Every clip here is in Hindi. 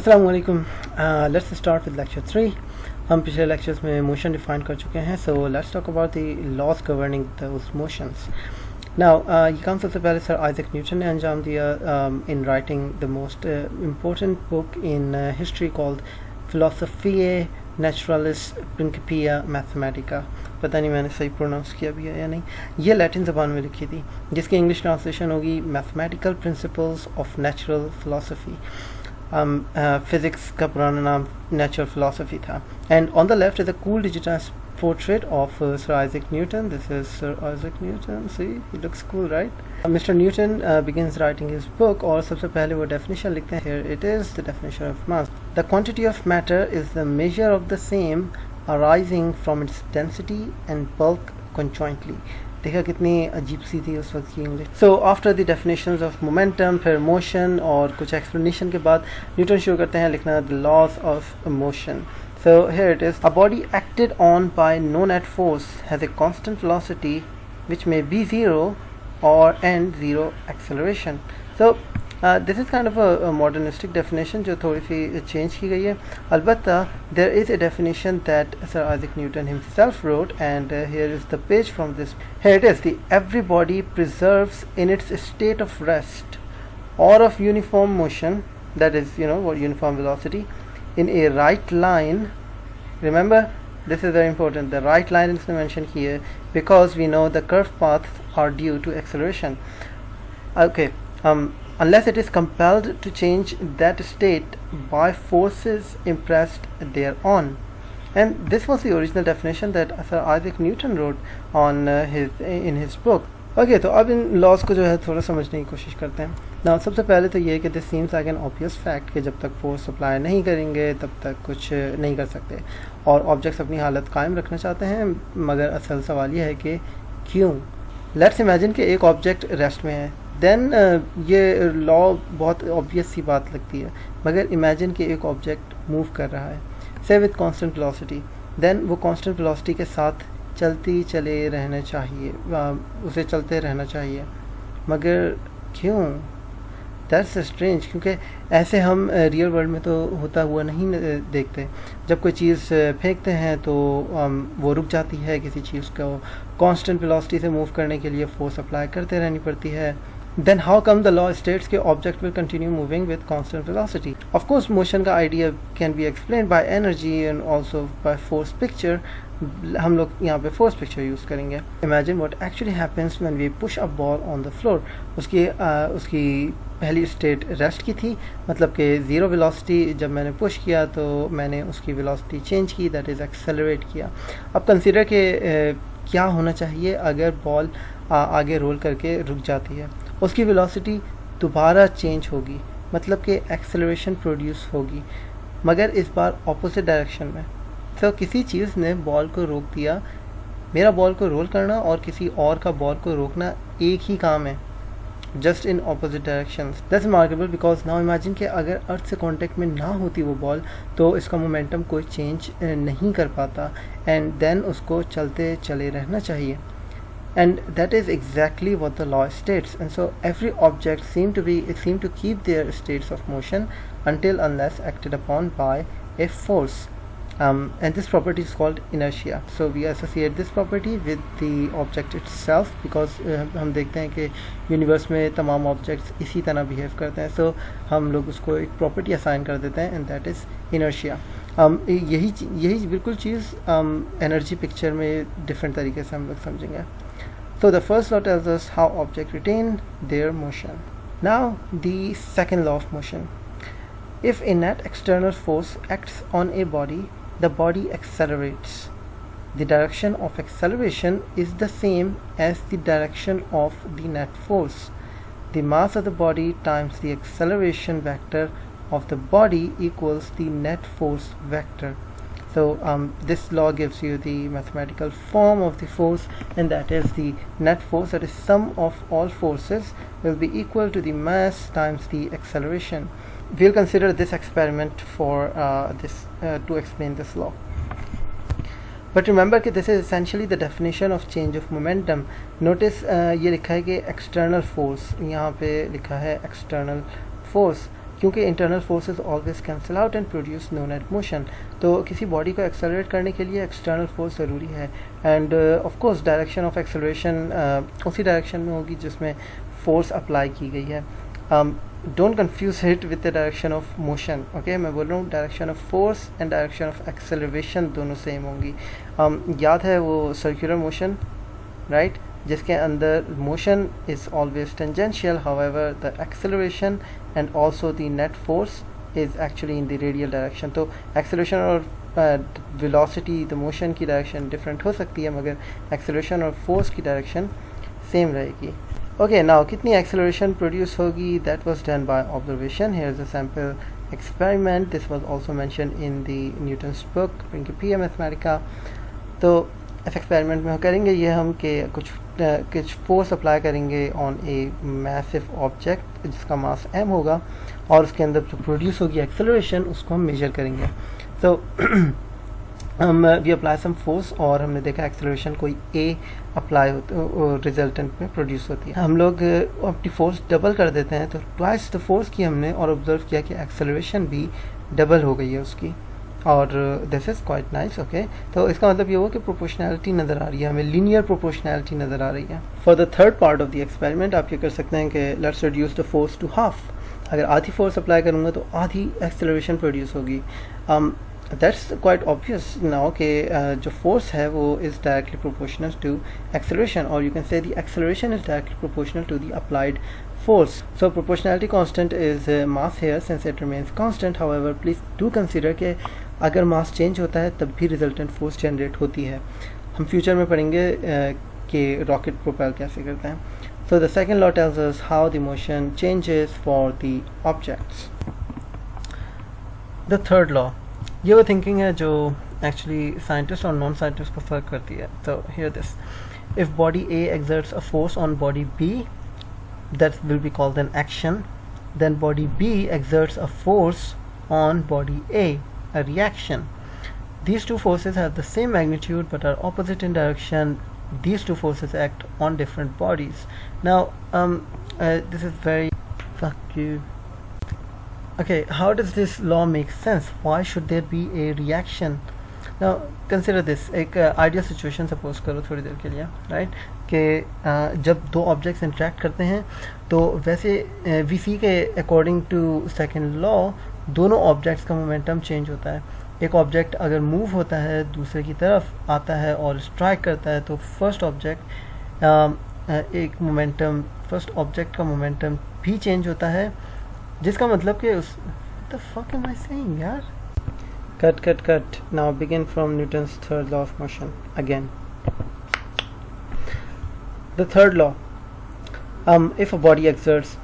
अस्सलाम वालेकुम। Let's start with lecture 3। हम पिछले लेक्चर्स में मोशन डिफाइन कर चुके हैं, so let's talk about the laws governing those motions. Now ये काम सबसे पहले सर आइजैक न्यूटन ने अंजाम दिया in writing the most important book in history called Philosophiæ, Naturalis, Principia, Mathematica। पता नहीं मैंने सही प्रोनाउंस किया भी है या नहीं। ये लैटिन ज़बान में लिखी थी, जिसकी इंग्लिश ट्रांसलेशन होगी mathematical principles of natural philosophy. Physics का पुराना नाम नेचुरल फिलोसफी था। And on the left is a cool digitised portrait of Sir Isaac Newton. This is Sir Isaac Newton. See, he looks cool, right? Mr. Newton begins writing his book, और सबसे पहले वो definition लिखते हैं. Here it is, the definition of mass. The quantity of matter is the measure of the same arising from its density and bulk conjointly. देखा कितनी अजीब सी थी उस वक्त की English. So after the definitions of momentum, फिर मोशन और कुछ एक्सप्लेनेशन के बाद न्यूटन शुरू करते हैं लिखना the laws of motion. So here it is, a body acted on by no net force has a constant velocity which may be zero or and zero acceleration. So this is kind of a modernistic definition जो थोड़ी सी change की गई है। अलबत्ता there is a definition that Sir Isaac Newton himself wrote, and here is the page from this. Here it is, the every body preserves in its state of rest or of uniform motion, that is what uniform velocity, in a right line. Remember, this is very important, the right line is mentioned here because we know the curved paths are due to acceleration. Okay, unless it is compelled to change that state by forces impressed thereon. And this was the original definition that Sir Isaac Newton wrote on in his book. Okay तो अब इन लॉज को जो है थोड़ा समझने की कोशिश करते हैं ना। सबसे पहले तो ये है कि this seems like an obvious fact कि जब तक फोर्स अप्लाई नहीं करेंगे तब तक कुछ नहीं कर सकते, और ऑब्जेक्ट्स अपनी हालत कायम रखना चाहते हैं। मगर असल सवाल ये है कि क्यों। लेट्स इमेजिन कि एक ऑब्जेक्ट रेस्ट में है, देन ये लॉ बहुत ऑब्वियस सी बात लगती है। मगर इमेजिन कि एक ऑब्जेक्ट मूव कर रहा है से विद कांस्टेंट वेलोसिटी, देन वो कांस्टेंट वेलोसिटी के साथ चलती चले रहना चाहिए, उसे चलते रहना चाहिए। मगर क्यों? दैट्स स्ट्रेंज, क्योंकि ऐसे हम रियल वर्ल्ड में तो होता हुआ नहीं देखते। जब कोई चीज़ फेंकते हैं तो वो रुक जाती है, किसी चीज़ को कांस्टेंट वेलोसिटी से मूव करने के लिए फोर्स अप्लाई करते रहनी पड़ती है। Then how come the law states कि object will continue moving with constant velocity? Of course, motion का idea can be explained by energy and also by force picture. हम लोग यहाँ पे force picture use करेंगे। Imagine what actually happens when we push a ball on the floor. उसकी पहली स्टेट रेस्ट की थी, मतलब कि ज़ीरो वेलोसिटी। जब मैंने पुश किया तो मैंने उसकी वेलोसिटी चेंज की, दैट इज़ एक्सेलरेट किया। अब कंसिडर कि क्या होना चाहिए अगर बॉल आगे रोल करके रुक जाती है। उसकी वेलोसिटी दोबारा चेंज होगी, मतलब कि एक्सेलरेशन प्रोड्यूस होगी, मगर इस बार ऑपोजिट डायरेक्शन में। तो किसी चीज़ ने बॉल को रोक दिया। मेरा बॉल को रोल करना और किसी और का बॉल को रोकना एक ही काम है, just in opposite directions. That's remarkable because now imagine कि अगर अर्थ से कांटेक्ट में ना होती वो बॉल तो इसका मोमेंटम कोई चेंज नहीं कर पाता, एंड देन उसको चलते चले रहना चाहिए। And that is exactly what the law states. And so every object seem to keep their states of motion until unless acted upon by a force. And this property is called inertia. So we associate this property with the object itself because हम देखते हैं कि यूनिवर्स में तमाम ऑब्जेक्ट्स इसी तरह बिहेव करते हैं। So हम लोग उसको एक प्रॉपर्टी असाइन कर देते हैं, and that is inertia. यही बिल्कुल चीज़ एनर्जी पिक्चर में डिफरेंट तरीके से हम लोग समझेंगे। So the first law tells us how objects retain their motion. Now the second law of motion. If a net external force acts on a body, the body accelerates. The direction of acceleration is the same as the direction of the net force. The mass of the body times the acceleration vector of the body equals the net force vector. So this law gives you the mathematical form of the force, and that is the net force, that is sum of all forces will be equal to the mass times the acceleration. We'll consider this experiment for to explain this law. But remember that this is essentially the definition of change of momentum. Notice ये लिखा है कि external force, यहाँ पे लिखा है external force, क्योंकि internal forces always cancel out and produce no net motion, तो किसी बॉडी को एक्सेलरेट करने के लिए एक्सटर्नल फोर्स ज़रूरी है। End of course direction of acceleration उसी डायरेक्शन में होगी जिसमें फोर्स अप्लाई की गई है। Don't confuse it with the direction of motion, okay. मैं बोल रहा हूँ direction of force and direction of acceleration दोनों सेम होंगी। याद है वो सर्कुलर मोशन, राइट, जिसके अंदर motion is always tangential, however the acceleration and also the net force is actually in the radial direction. तो एक्सेलरेशन और वेलोसिटी, द मोशन की डायरेक्शन डिफरेंट हो सकती है, मगर एक्सेलरेशन और फोर्स की डायरेक्शन सेम रहेगी। ओके, नाउ कितनी एक्सेलरेशन प्रोड्यूस होगी, that was done by observation. Here is a sample experiment, this was also mentioned in the Newton's book Principia Mathematica. तो इस एक्सपेरिमेंट में हम करेंगे ये हम कि कुछ फोर्स अप्लाई करेंगे ऑन ए मैसिव ऑब्जेक्ट जिसका मास m होगा, और उसके अंदर जो प्रोड्यूस होगी एक्सेलरेशन उसको हम मेजर करेंगे। तो हम वी अप्लाई सम फोर्स और हमने देखा एक्सेलरेशन कोई a अप्लाई रिजल्टेंट में प्रोड्यूस होती है। हम लोग अपनी फोर्स डबल कर देते हैं, तो ट्वाइस द फोर्स की हमने, और ऑब्जर्व किया कि एक्सेलरेशन भी डबल हो गई है उसकी, और this is quite nice, okay. तो इसका मतलब ये हुआ कि प्रोपोर्शनैलिटी नज़र आ रही है, हमें लीनियर प्रोपोर्शनैलिटी नज़र आ रही है। For the third part of the experiment आप ये कर सकते हैं कि let's reduce the force to half. अगर आधी फोर्स अप्लाई करूँगा तो आधी एक्सेलरेशन प्रोड्यूस होगी। दैट्स क्वाइट ऑब्वियस नाउ कि जो फोर्स है वो is directly proportional to acceleration, और you can say the acceleration is directly proportional to the applied force. So proportionality constant is mass here since it remains constant. However, please do consider कि अगर मास चेंज होता है तब भी रिजल्टेंट फोर्स जनरेट होती है। हम फ्यूचर में पढ़ेंगे कि रॉकेट प्रोपेल कैसे करते हैं। So the second law tells us how the motion changes for the objects. The third law, ये वो थिंकिंग है जो एक्चुअली साइंटिस्ट और नॉन साइंटिस्ट को फर्क करती है। So here this, if body A exerts a force on body B, that will be called an action. Then body B exerts a force on body A, a reaction. These two forces have the same magnitude but are opposite in direction. These two forces act on different bodies. Now this is very fuck you. Okay, how does this law make sense? Why should there be a reaction? Now consider this, एक आइडियल सिचुएशन सपोज करो थोड़ी देर के लिए, राइट, कि जब दो ऑब्जेक्ट्स इंटरेक्ट करते हैं तो वैसे वी सी के अकॉर्डिंग टू सेकंड लॉ दोनों ऑब्जेक्ट्स का मोमेंटम चेंज होता है। एक ऑब्जेक्ट अगर मूव होता है दूसरे की तरफ आता है और स्ट्राइक करता है तो फर्स्ट ऑब्जेक्ट का मोमेंटम भी चेंज होता है, जिसका मतलब कि उस What the fuck am I saying, यार? Cut. Now begin from Newton's third law of motion again. The third law. If a body exerts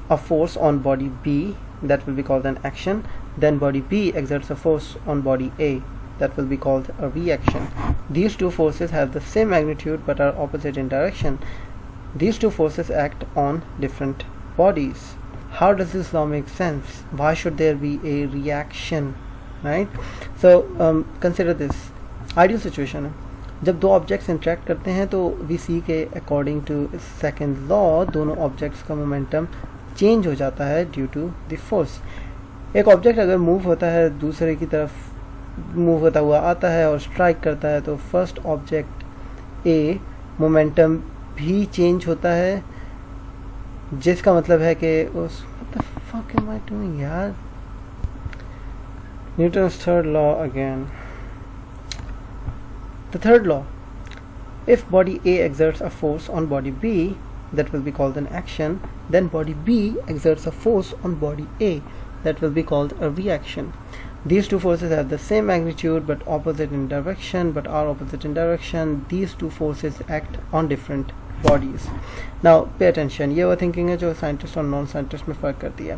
a force on body B, that will be called an action. Then body B exerts a force on body A, that will be called a reaction. These two forces have the same magnitude but are opposite in direction. These two forces act on different bodies. How does this law make sense? Why should there be a reaction? Right? So consider this ideal situation है, जब दो ऑब्जेक्ट्स इंटरेक्ट करते हैं तो वी सी के अकॉर्डिंग टू सेकेंड लॉ दोनों ऑब्जेक्ट्स का मोमेंटम चेंज हो जाता है ड्यू टू द फोर्स। एक ऑब्जेक्ट अगर मूव होता है दूसरे की तरफ मूव होता हुआ आता है और स्ट्राइक करता है तो फर्स्ट ऑब्जेक्ट ए मोमेंटम भी चेंज होता है, जिसका मतलब है कि उस What the fuck am I doing, यार? Newton's third law again. The third law, if body A exerts a force on body B, that will be called an action. Then body B exerts a force on body A, that will be called a reaction. These two forces have the same magnitude but opposite in direction, but are opposite in direction. These two forces act on different bodies. Now pay attention, ये वो thinking है जो scientist और non scientist में फर्क करती है।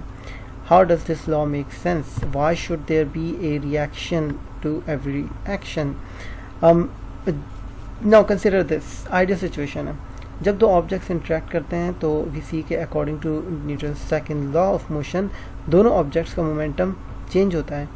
How does this law make sense? Why should there be a reaction to every action? Now consider this ideal situation है, जब दो ऑब्जेक्ट्स इंटरेक्ट करते हैं तो वी सी के according to Newton second law of motion दोनों ऑब्जेक्ट्स का मोमेंटम चेंज होता है।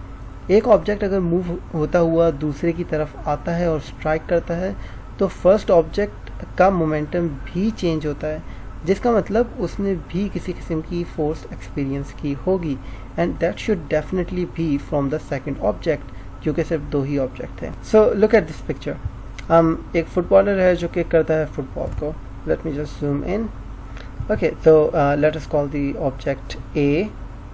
एक ऑब्जेक्ट अगर मूव होता हुआ दूसरे की तरफ आता है और स्ट्राइक करता है तो फर्स्ट ऑब्जेक्ट का मोमेंटम भी चेंज होता है, जिसका मतलब उसने भी किसी किस्म की फोर्स एक्सपीरियंस की होगी, and that should definitely be from the second object, क्योंकि सिर्फ दो ही ऑब्जेक्ट थे. So look at this picture. एक फुटबॉलर है जो किक करता है फुटबॉल को. Let me just zoom in. Okay, तो let us call the object A.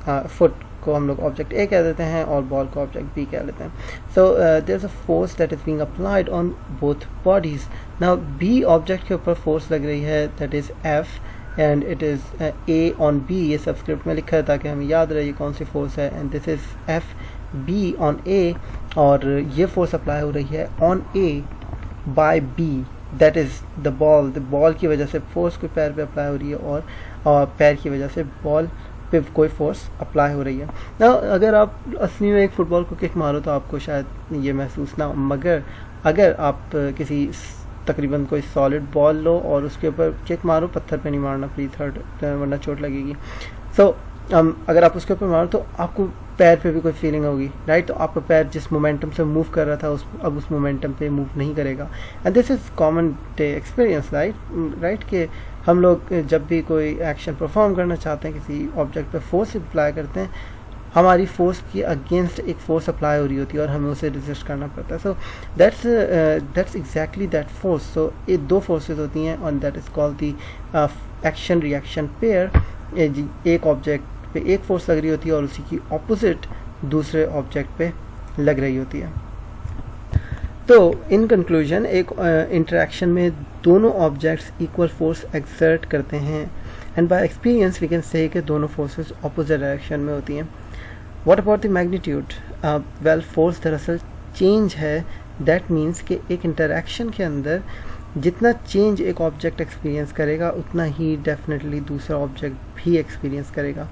Foot को हम लोग ऑब्जेक्ट ए कह देते हैं और बॉल को ऑब्जेक्ट बी कह लेते हैं. So there is a force that is being applied on both bodies. Now B object के ऊपर फोर्स लग रही है, that is F, and it is A on B. ये सबस्क्रिप्ट में लिखा है ताकि हमें याद रहे कौन सी फोर्स है, and this is F B on A, और ये फोर्स अप्लाई हो रही है on A by B, that is the ball की वजह से फोर्स कोई पैर पे अप्लाई हो रही है, और पैर की वजह से बॉल पे कोई फोर्स अप्लाई हो रही है. ना अगर आप असली में एक फुटबॉल को किक मारो तो आपको शायद ये महसूस ना हो, मगर अगर आप किसी तकरीबन कोई सॉलिड बॉल लो और उसके ऊपर किक मारो, पत्थर पे नहीं मारना प्लीज, वरना चोट लगेगी. सो अगर आप उसके ऊपर मारो तो आपको पैर पे भी कोई फीलिंग होगी, राइट. तो आपका पैर जिस मोमेंटम से मूव कर रहा था अब उस मोमेंटम पे मूव नहीं करेगा. And this is common day experience, right, कि हम लोग जब भी कोई एक्शन परफॉर्म करना चाहते हैं, किसी ऑब्जेक्ट पे फोर्स अप्लाई करते हैं, हमारी फोर्स के अगेंस्ट एक फोर्स अप्लाई हो रही होती है और हमें उसे रेजिस्ट करना पड़ता है. So that's exactly that force. So ये दो फोर्सेज होती हैं और that is called the action reaction pair. एक ऑब्जेक्ट पे एक फोर्स लग रही होती है और उसी की ऑपोजिट दूसरे ऑब्जेक्ट पे लग रही होती है. तो इन कंक्लूजन एक इंटरेक्शन में दोनों ऑब्जेक्ट्स इक्वल फोर्स एक्सर्ट करते हैं, and by experience we can say कि दोनों फोर्सेस ऑपोजिट डायरेक्शन में होती हैं. What about the magnitude? Well, force दरअसल चेंज है. दैट मीन्स कि एक इंटरेक्शन के अंदर जितना चेंज एक ऑब्जेक्ट एक्सपीरियंस करेगा उतना ही डेफिनेटली दूसरा ऑब्जेक्ट भी एक्सपीरियंस करेगा.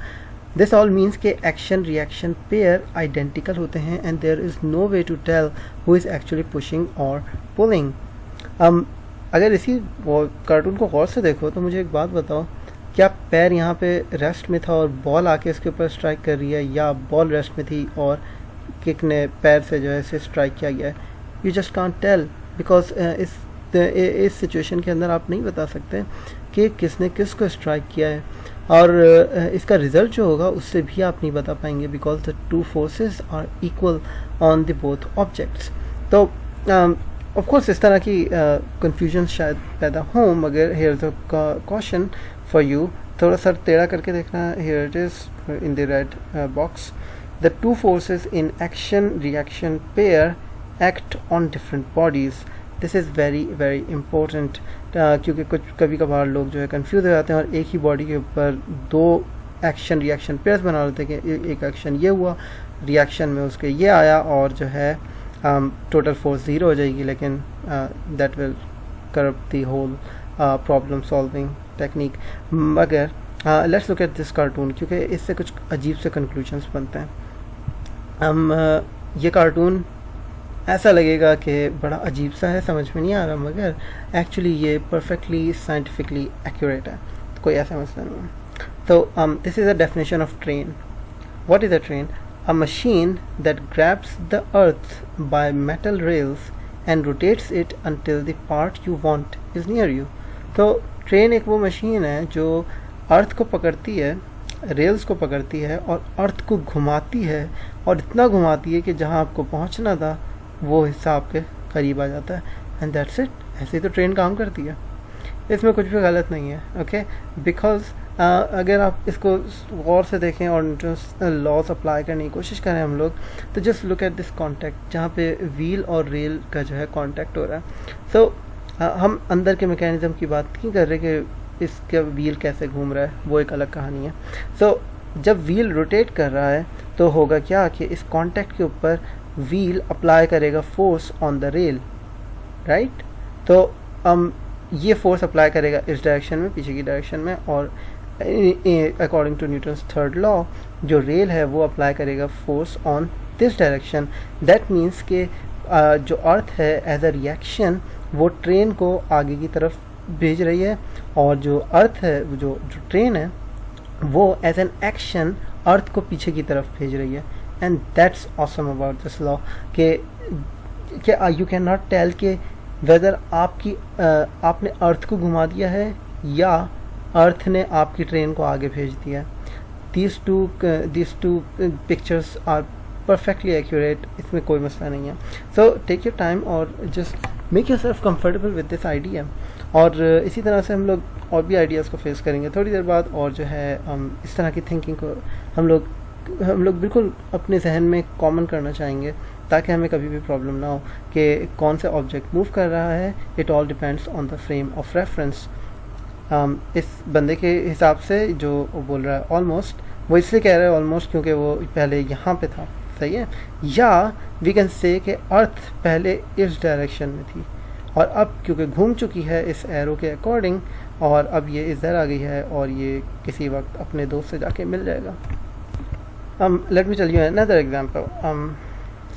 दिस ऑल मीन्स के एक्शन रिएक्शन पेयर आइडेंटिकल होते हैं, and there is no way to tell who is actually pushing और पुलिंग. अगर इसी कार्टून को गौर से देखो तो मुझे एक बात बताओ, क्या पैर यहाँ पे रेस्ट में था और बॉल आके इसके ऊपर स्ट्राइक कर रही है, या बॉल रेस्ट में थी और किक ने पैर से जो है इसे स्ट्राइक किया गया है? You just can't tell, because इस सिचुएशन के अंदर आप नहीं बता सकते कि किसने किसको स्ट्राइक किया है, और इसका रिजल्ट जो होगा उससे भी आप नहीं बता पाएंगे, because the two forces are equal on the both objects. तो ऑफ कोर्स इस तरह की कंफ्यूजन शायद पैदा हो, मगर here is a question for you. थोड़ा सा टेढ़ा करके देखना. Here it is in the red box. The two forces in action reaction pair act on different bodies. This is very very important, क्योंकि कुछ कभी कभार लोग जो है कंफ्यूज हो जाते हैं और एक ही बॉडी के ऊपर दो एक्शन रिएक्शन पेयर्स बना लेते हैं कि एक एक्शन ये हुआ, रिएक्शन में उसके ये आया, और जो है टोटल फोर्स ज़ीरो हो जाएगी, लेकिन that will corrupt the whole problem solving technique. मगर let's look at this cartoon, क्योंकि इससे कुछ अजीब से कंक्लूजन्स बनते हैं. ये कार्टून ऐसा लगेगा कि बड़ा अजीब सा है, समझ में नहीं आ रहा, मगर एक्चुअली ये परफेक्टली साइंटिफिकली एक्यूरेट है, तो कोई ऐसा मसला नहीं है. तो this is a definition of train. What is a train? A machine that grabs the earth by metal rails and rotates it until the part you want is near you. तो ट्रेन एक वो मशीन है जो अर्थ को पकड़ती है, रेल्स को पकड़ती है और अर्थ को घुमाती है, और इतना घुमाती है कि जहाँ आपको पहुँचना था वो हिस्सा आपके करीब आ जाता है, एंड दैट्स इट. ऐसे ही तो ट्रेन काम करती है, इसमें कुछ भी गलत नहीं है. ओके, बिकॉज अगर आप इसको गौर से देखें और लॉज अप्लाई करने की कोशिश करें हम लोग, तो just look at this contact जहाँ पे व्हील और रेल का जो है कॉन्टैक्ट हो रहा है. सो हम अंदर के मैकेनिज्म की बात नहीं कर रहे कि इसका व्हील कैसे घूम रहा है, वो एक अलग कहानी है. सो जब व्हील रोटेट कर रहा है तो होगा क्या कि इस कॉन्टैक्ट के ऊपर व्हील अप्लाई करेगा force on the rail, right. तो ये फोर्स अप्लाई करेगा इस डायरेक्शन में, पीछे की डायरेक्शन में, और according to Newton's third law जो रेल है वो अप्लाई करेगा force on this direction. That means कि जो अर्थ है एज अ रिएक्शन वो ट्रेन को आगे की तरफ भेज रही है, और जो अर्थ है जो ट्रेन है वो एज एन एक्शन अर्थ को पीछे की तरफ भेज रही है. And that's awesome about this law कि यू कैन नॉट टेल कि वेदर आपने अर्थ को घुमा दिया है या अर्थ ने आपकी ट्रेन को आगे भेज दिया। these two pictures are perfectly accurate, इसमें कोई मसला नहीं है। so take your time और just make yourself comfortable with this idea। और इसी तरह से हम लोग और भी आइडियाज़ को फेस करेंगे थोड़ी देर बाद, और जो है इस तरह की थिंकिंग को हम लोग बिल्कुल अपने जहन में कॉमन करना चाहेंगे, ताकि हमें कभी भी प्रॉब्लम ना हो कि कौन से ऑब्जेक्ट मूव कर रहा है। It all depends on the frame of reference. इस बंदे के हिसाब से जो वो बोल रहा है ऑलमोस्ट, वो इसलिए कह रहा है ऑलमोस्ट क्योंकि वो पहले यहाँ पे था, सही है। या वी कैन से कि अर्थ पहले इस डायरेक्शन में थी और अब क्योंकि घूम चुकी है इस एरो के अकॉर्डिंग, और अब ये इधर आ गई है और ये किसी वक्त अपने दोस्त से जाके मिल जाएगा। Let me tell you another example.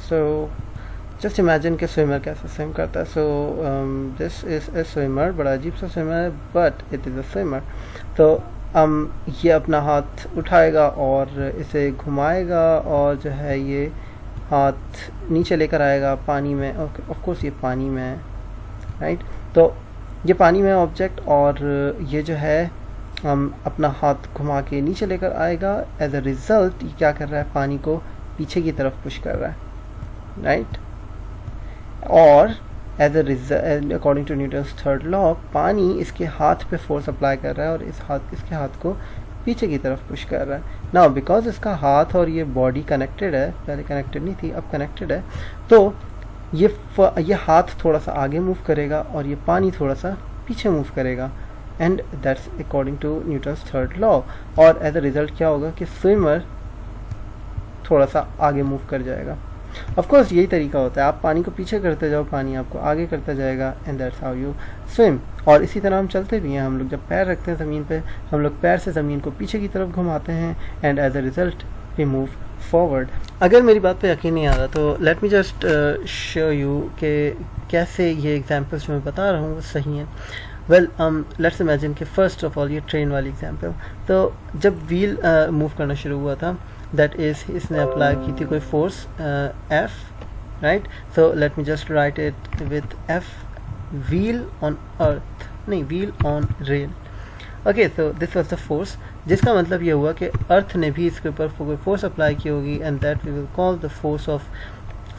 So just imagine कि स्विमर कैसे स्विम करता है। So this is a swimmer, बड़ा अजीब सा स्विमर है but it is a swimmer. तो ये अपना हाथ उठाएगा और इसे घुमाएगा और जो है ये हाथ नीचे लेकर आएगा पानी में। ओके, ऑफ कोर्स ये पानी में है, राइट। तो ये पानी में ऑब्जेक्ट, और ये जो है अपना हाथ घुमा के नीचे लेकर आएगा। एज अ रिज़ल्ट ये क्या कर रहा है, पानी को पीछे की तरफ पुश कर रहा है, राइट। और as a according to Newton's third law, पानी इसके हाथ पे फोर्स अप्लाई कर रहा है और इसके हाथ को पीछे की तरफ पुश कर रहा है। नाउ बिकॉज इसका हाथ और ये बॉडी कनेक्टेड है, पहले कनेक्टेड नहीं थी अब कनेक्टेड है, तो ये हाथ थोड़ा सा आगे मूव करेगा और ये पानी थोड़ा सा पीछे मूव करेगा, and that's according to Newton's third law. और एज अ रिजल्ट क्या होगा कि स्विमर थोड़ा सा आगे मूव कर जाएगा। ऑफ कोर्स यही तरीका होता है, आप पानी को पीछे करते जाओ, पानी आपको आगे करता जाएगा, and that's how you swim. और इसी तरह हम चलते भी हैं, हम लोग जब पैर रखते हैं ज़मीन पे, हम लोग पैर से ज़मीन को पीछे की तरफ घुमाते हैं, and as a result we move forward. अगर मेरी बात पे यकीन नहीं आ रहा तो let me just show you कि कैसे ये एग्जांपल्स जो मैं बता रहा हूँ वो सही हैं। वेल लेट्स इमेजिन कि फर्स्ट ऑफ ऑल ये ट्रेन वाली एग्जांपल, तो जब व्हील मूव करना शुरू हुआ था, दैट इज़ इसने अप्लाई की थी कोई force F, right. So let me just write it with F, wheel on earth, नहीं wheel on rail. Okay, so this was the force, जिसका मतलब ये हुआ कि अर्थ ने भी इसके ऊपर कोई फोर्स अप्लाई की होगी, and that we will call the force of,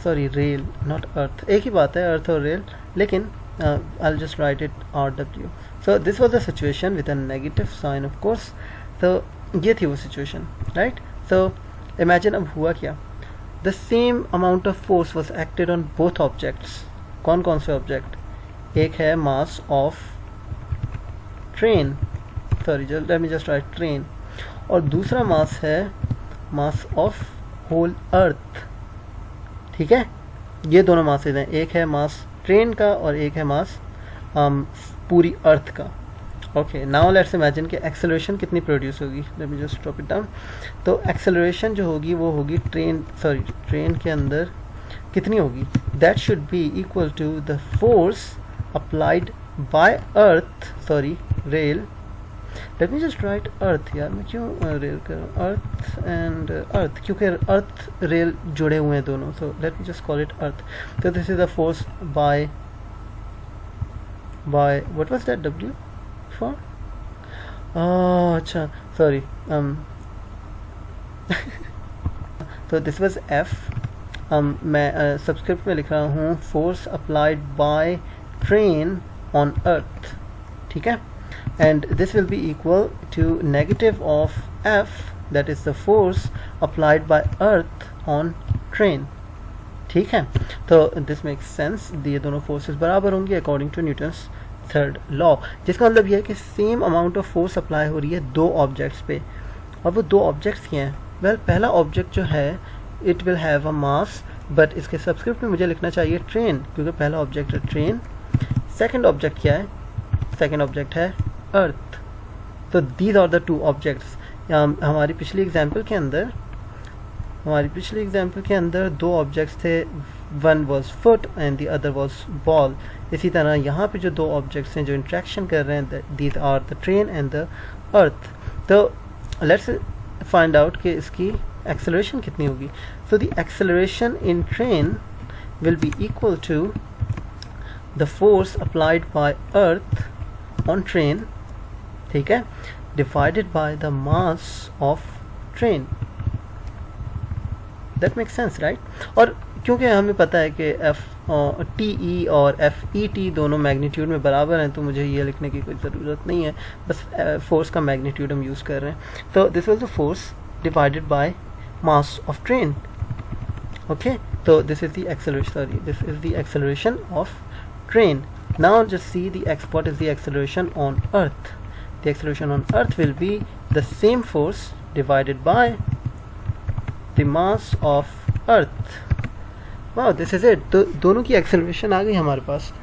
sorry rail not earth, एक ही बात है अर्थ और रेल, लेकिन I'll just write it RW. So this was the situation with a negative sign, of course. So ये थी वो situation, right? So imagine अब हुआ क्या, the same amount of force was acted on both objects. कौन कौन से ऑब्जेक्ट, एक है mass of train, sorry let me just write train, और दूसरा मास है mass of whole earth, ठीक है। ये दोनों मासेज हैं, एक है मास ट्रेन का और एक है मास पूरी अर्थ का। ओके, नाउ लेट्स इमेजिन कि एक्सेलरेशन कितनी प्रोड्यूस होगी। Let me just drop it down. तो एक्सेलरेशन जो होगी वो होगी ट्रेन के अंदर कितनी होगी, that should be equal to the force applied by earth, sorry rail. Let me just write earth, यार मैं क्यों रेल कर रहा हूँ, अर्थ एंड अर्थ, क्योंकि अर्थ रेल जुड़े हुए हैं दोनों, so let me just call it earth. तो this is the force by what was that W for, अच्छा सॉरी, तो दिस वाज F, मैं सबस्क्रिप्ट में लिख रहा हूँ force applied by train on earth, ठीक है। And this will be equal to negative of F, that is the force applied by earth on train, ठीक है। तो this makes sense, ये दोनों forces बराबर होंगी according to Newton's third law, जिसका मतलब ये है कि same amount of force apply हो रही है दो objects पे, और वो दो objects क्या हैं। well, पहला object जो है it will have a mass, but इसके subscript में मुझे लिखना चाहिए train, क्योंकि पहला object है train। second object क्या है, second object है अर्थ। तो these are the two objects. हमारी पिछली एग्जांपल के अंदर दो ऑब्जेक्ट्स थे, one was foot and the other was ball. इसी तरह यहाँ पे जो दो ऑब्जेक्ट्स हैं जो इंट्रैक्शन कर रहे हैं, these are the train and the earth. तो लेट्स फाइंड आउट कि इसकी एक्सेलरेशन कितनी होगी। So the acceleration in train will be equal to the force applied by earth on train, ठीक है, divided by the mass of train. That makes sense right. और क्योंकि हमें पता है कि FTE और FET दोनों मैग्नीट्यूड में बराबर हैं, तो मुझे ये लिखने की कोई ज़रूरत नहीं है, बस फोर्स का मैग्नीट्यूड हम यूज़ कर रहे हैं। तो this was the force divided by mass of train. Okay, तो this is the acceleration, sorry, this is the acceleration of train. Now just see the what is the acceleration on earth. The acceleration on earth will be the same force divided by the mass of earth. Wow, this is it. तो दोनों की acceleration आ गई हमारे पास,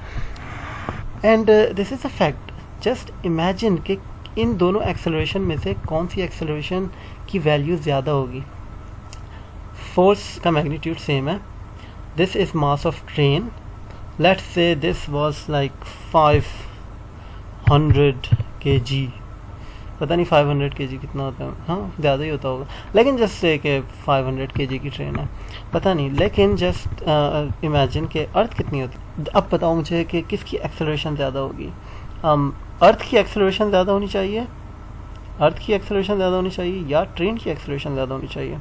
and this is a fact. Just imagine कि इन दोनों acceleration में से कौन सी acceleration की value ज़्यादा होगी। Force का magnitude same है, this is mass of train. Let's say this was like 500 kg, पता नहीं 500 kg कितना होता है, हाँ ज़्यादा ही होता होगा, लेकिन जस्ट से कि 500 kg की ट्रेन है, पता नहीं, लेकिन जस्ट इमेजिन कि अर्थ कितनी होती। अब बताओ मुझे कि किसकी एक्सेलरेशन ज़्यादा होगी। अर्थ की एक्सेलरेशन ज़्यादा होनी चाहिए, अर्थ की एक्सेलरेशन ज़्यादा होनी चाहिए या ट्रेन की एक्सेलरेशन ज़्यादा होनी चाहिए।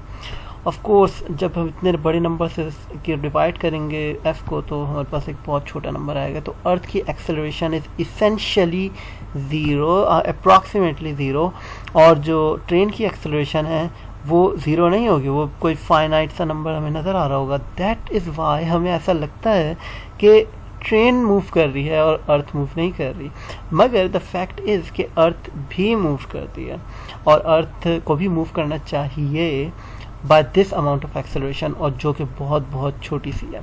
ऑफ कोर्स जब हम इतने बड़े नंबर से डिवाइड करेंगे f को, तो हमारे पास एक बहुत छोटा नंबर आएगा। तो अर्थ की acceleration is essentially zero, approximately zero, और जो ट्रेन की एक्सेलरेशन है वो ज़ीरो नहीं होगी, वो कोई फाइनाइट सा नंबर हमें नज़र आ रहा होगा। दैट इज़ वाई हमें ऐसा लगता है कि ट्रेन मूव कर रही है और अर्थ मूव नहीं कर रही, मगर द फैक्ट इज़ कि अर्थ भी मूव करती है और अर्थ को भी मूव करना चाहिए by this amount of acceleration, और जो कि बहुत बहुत छोटी सी है।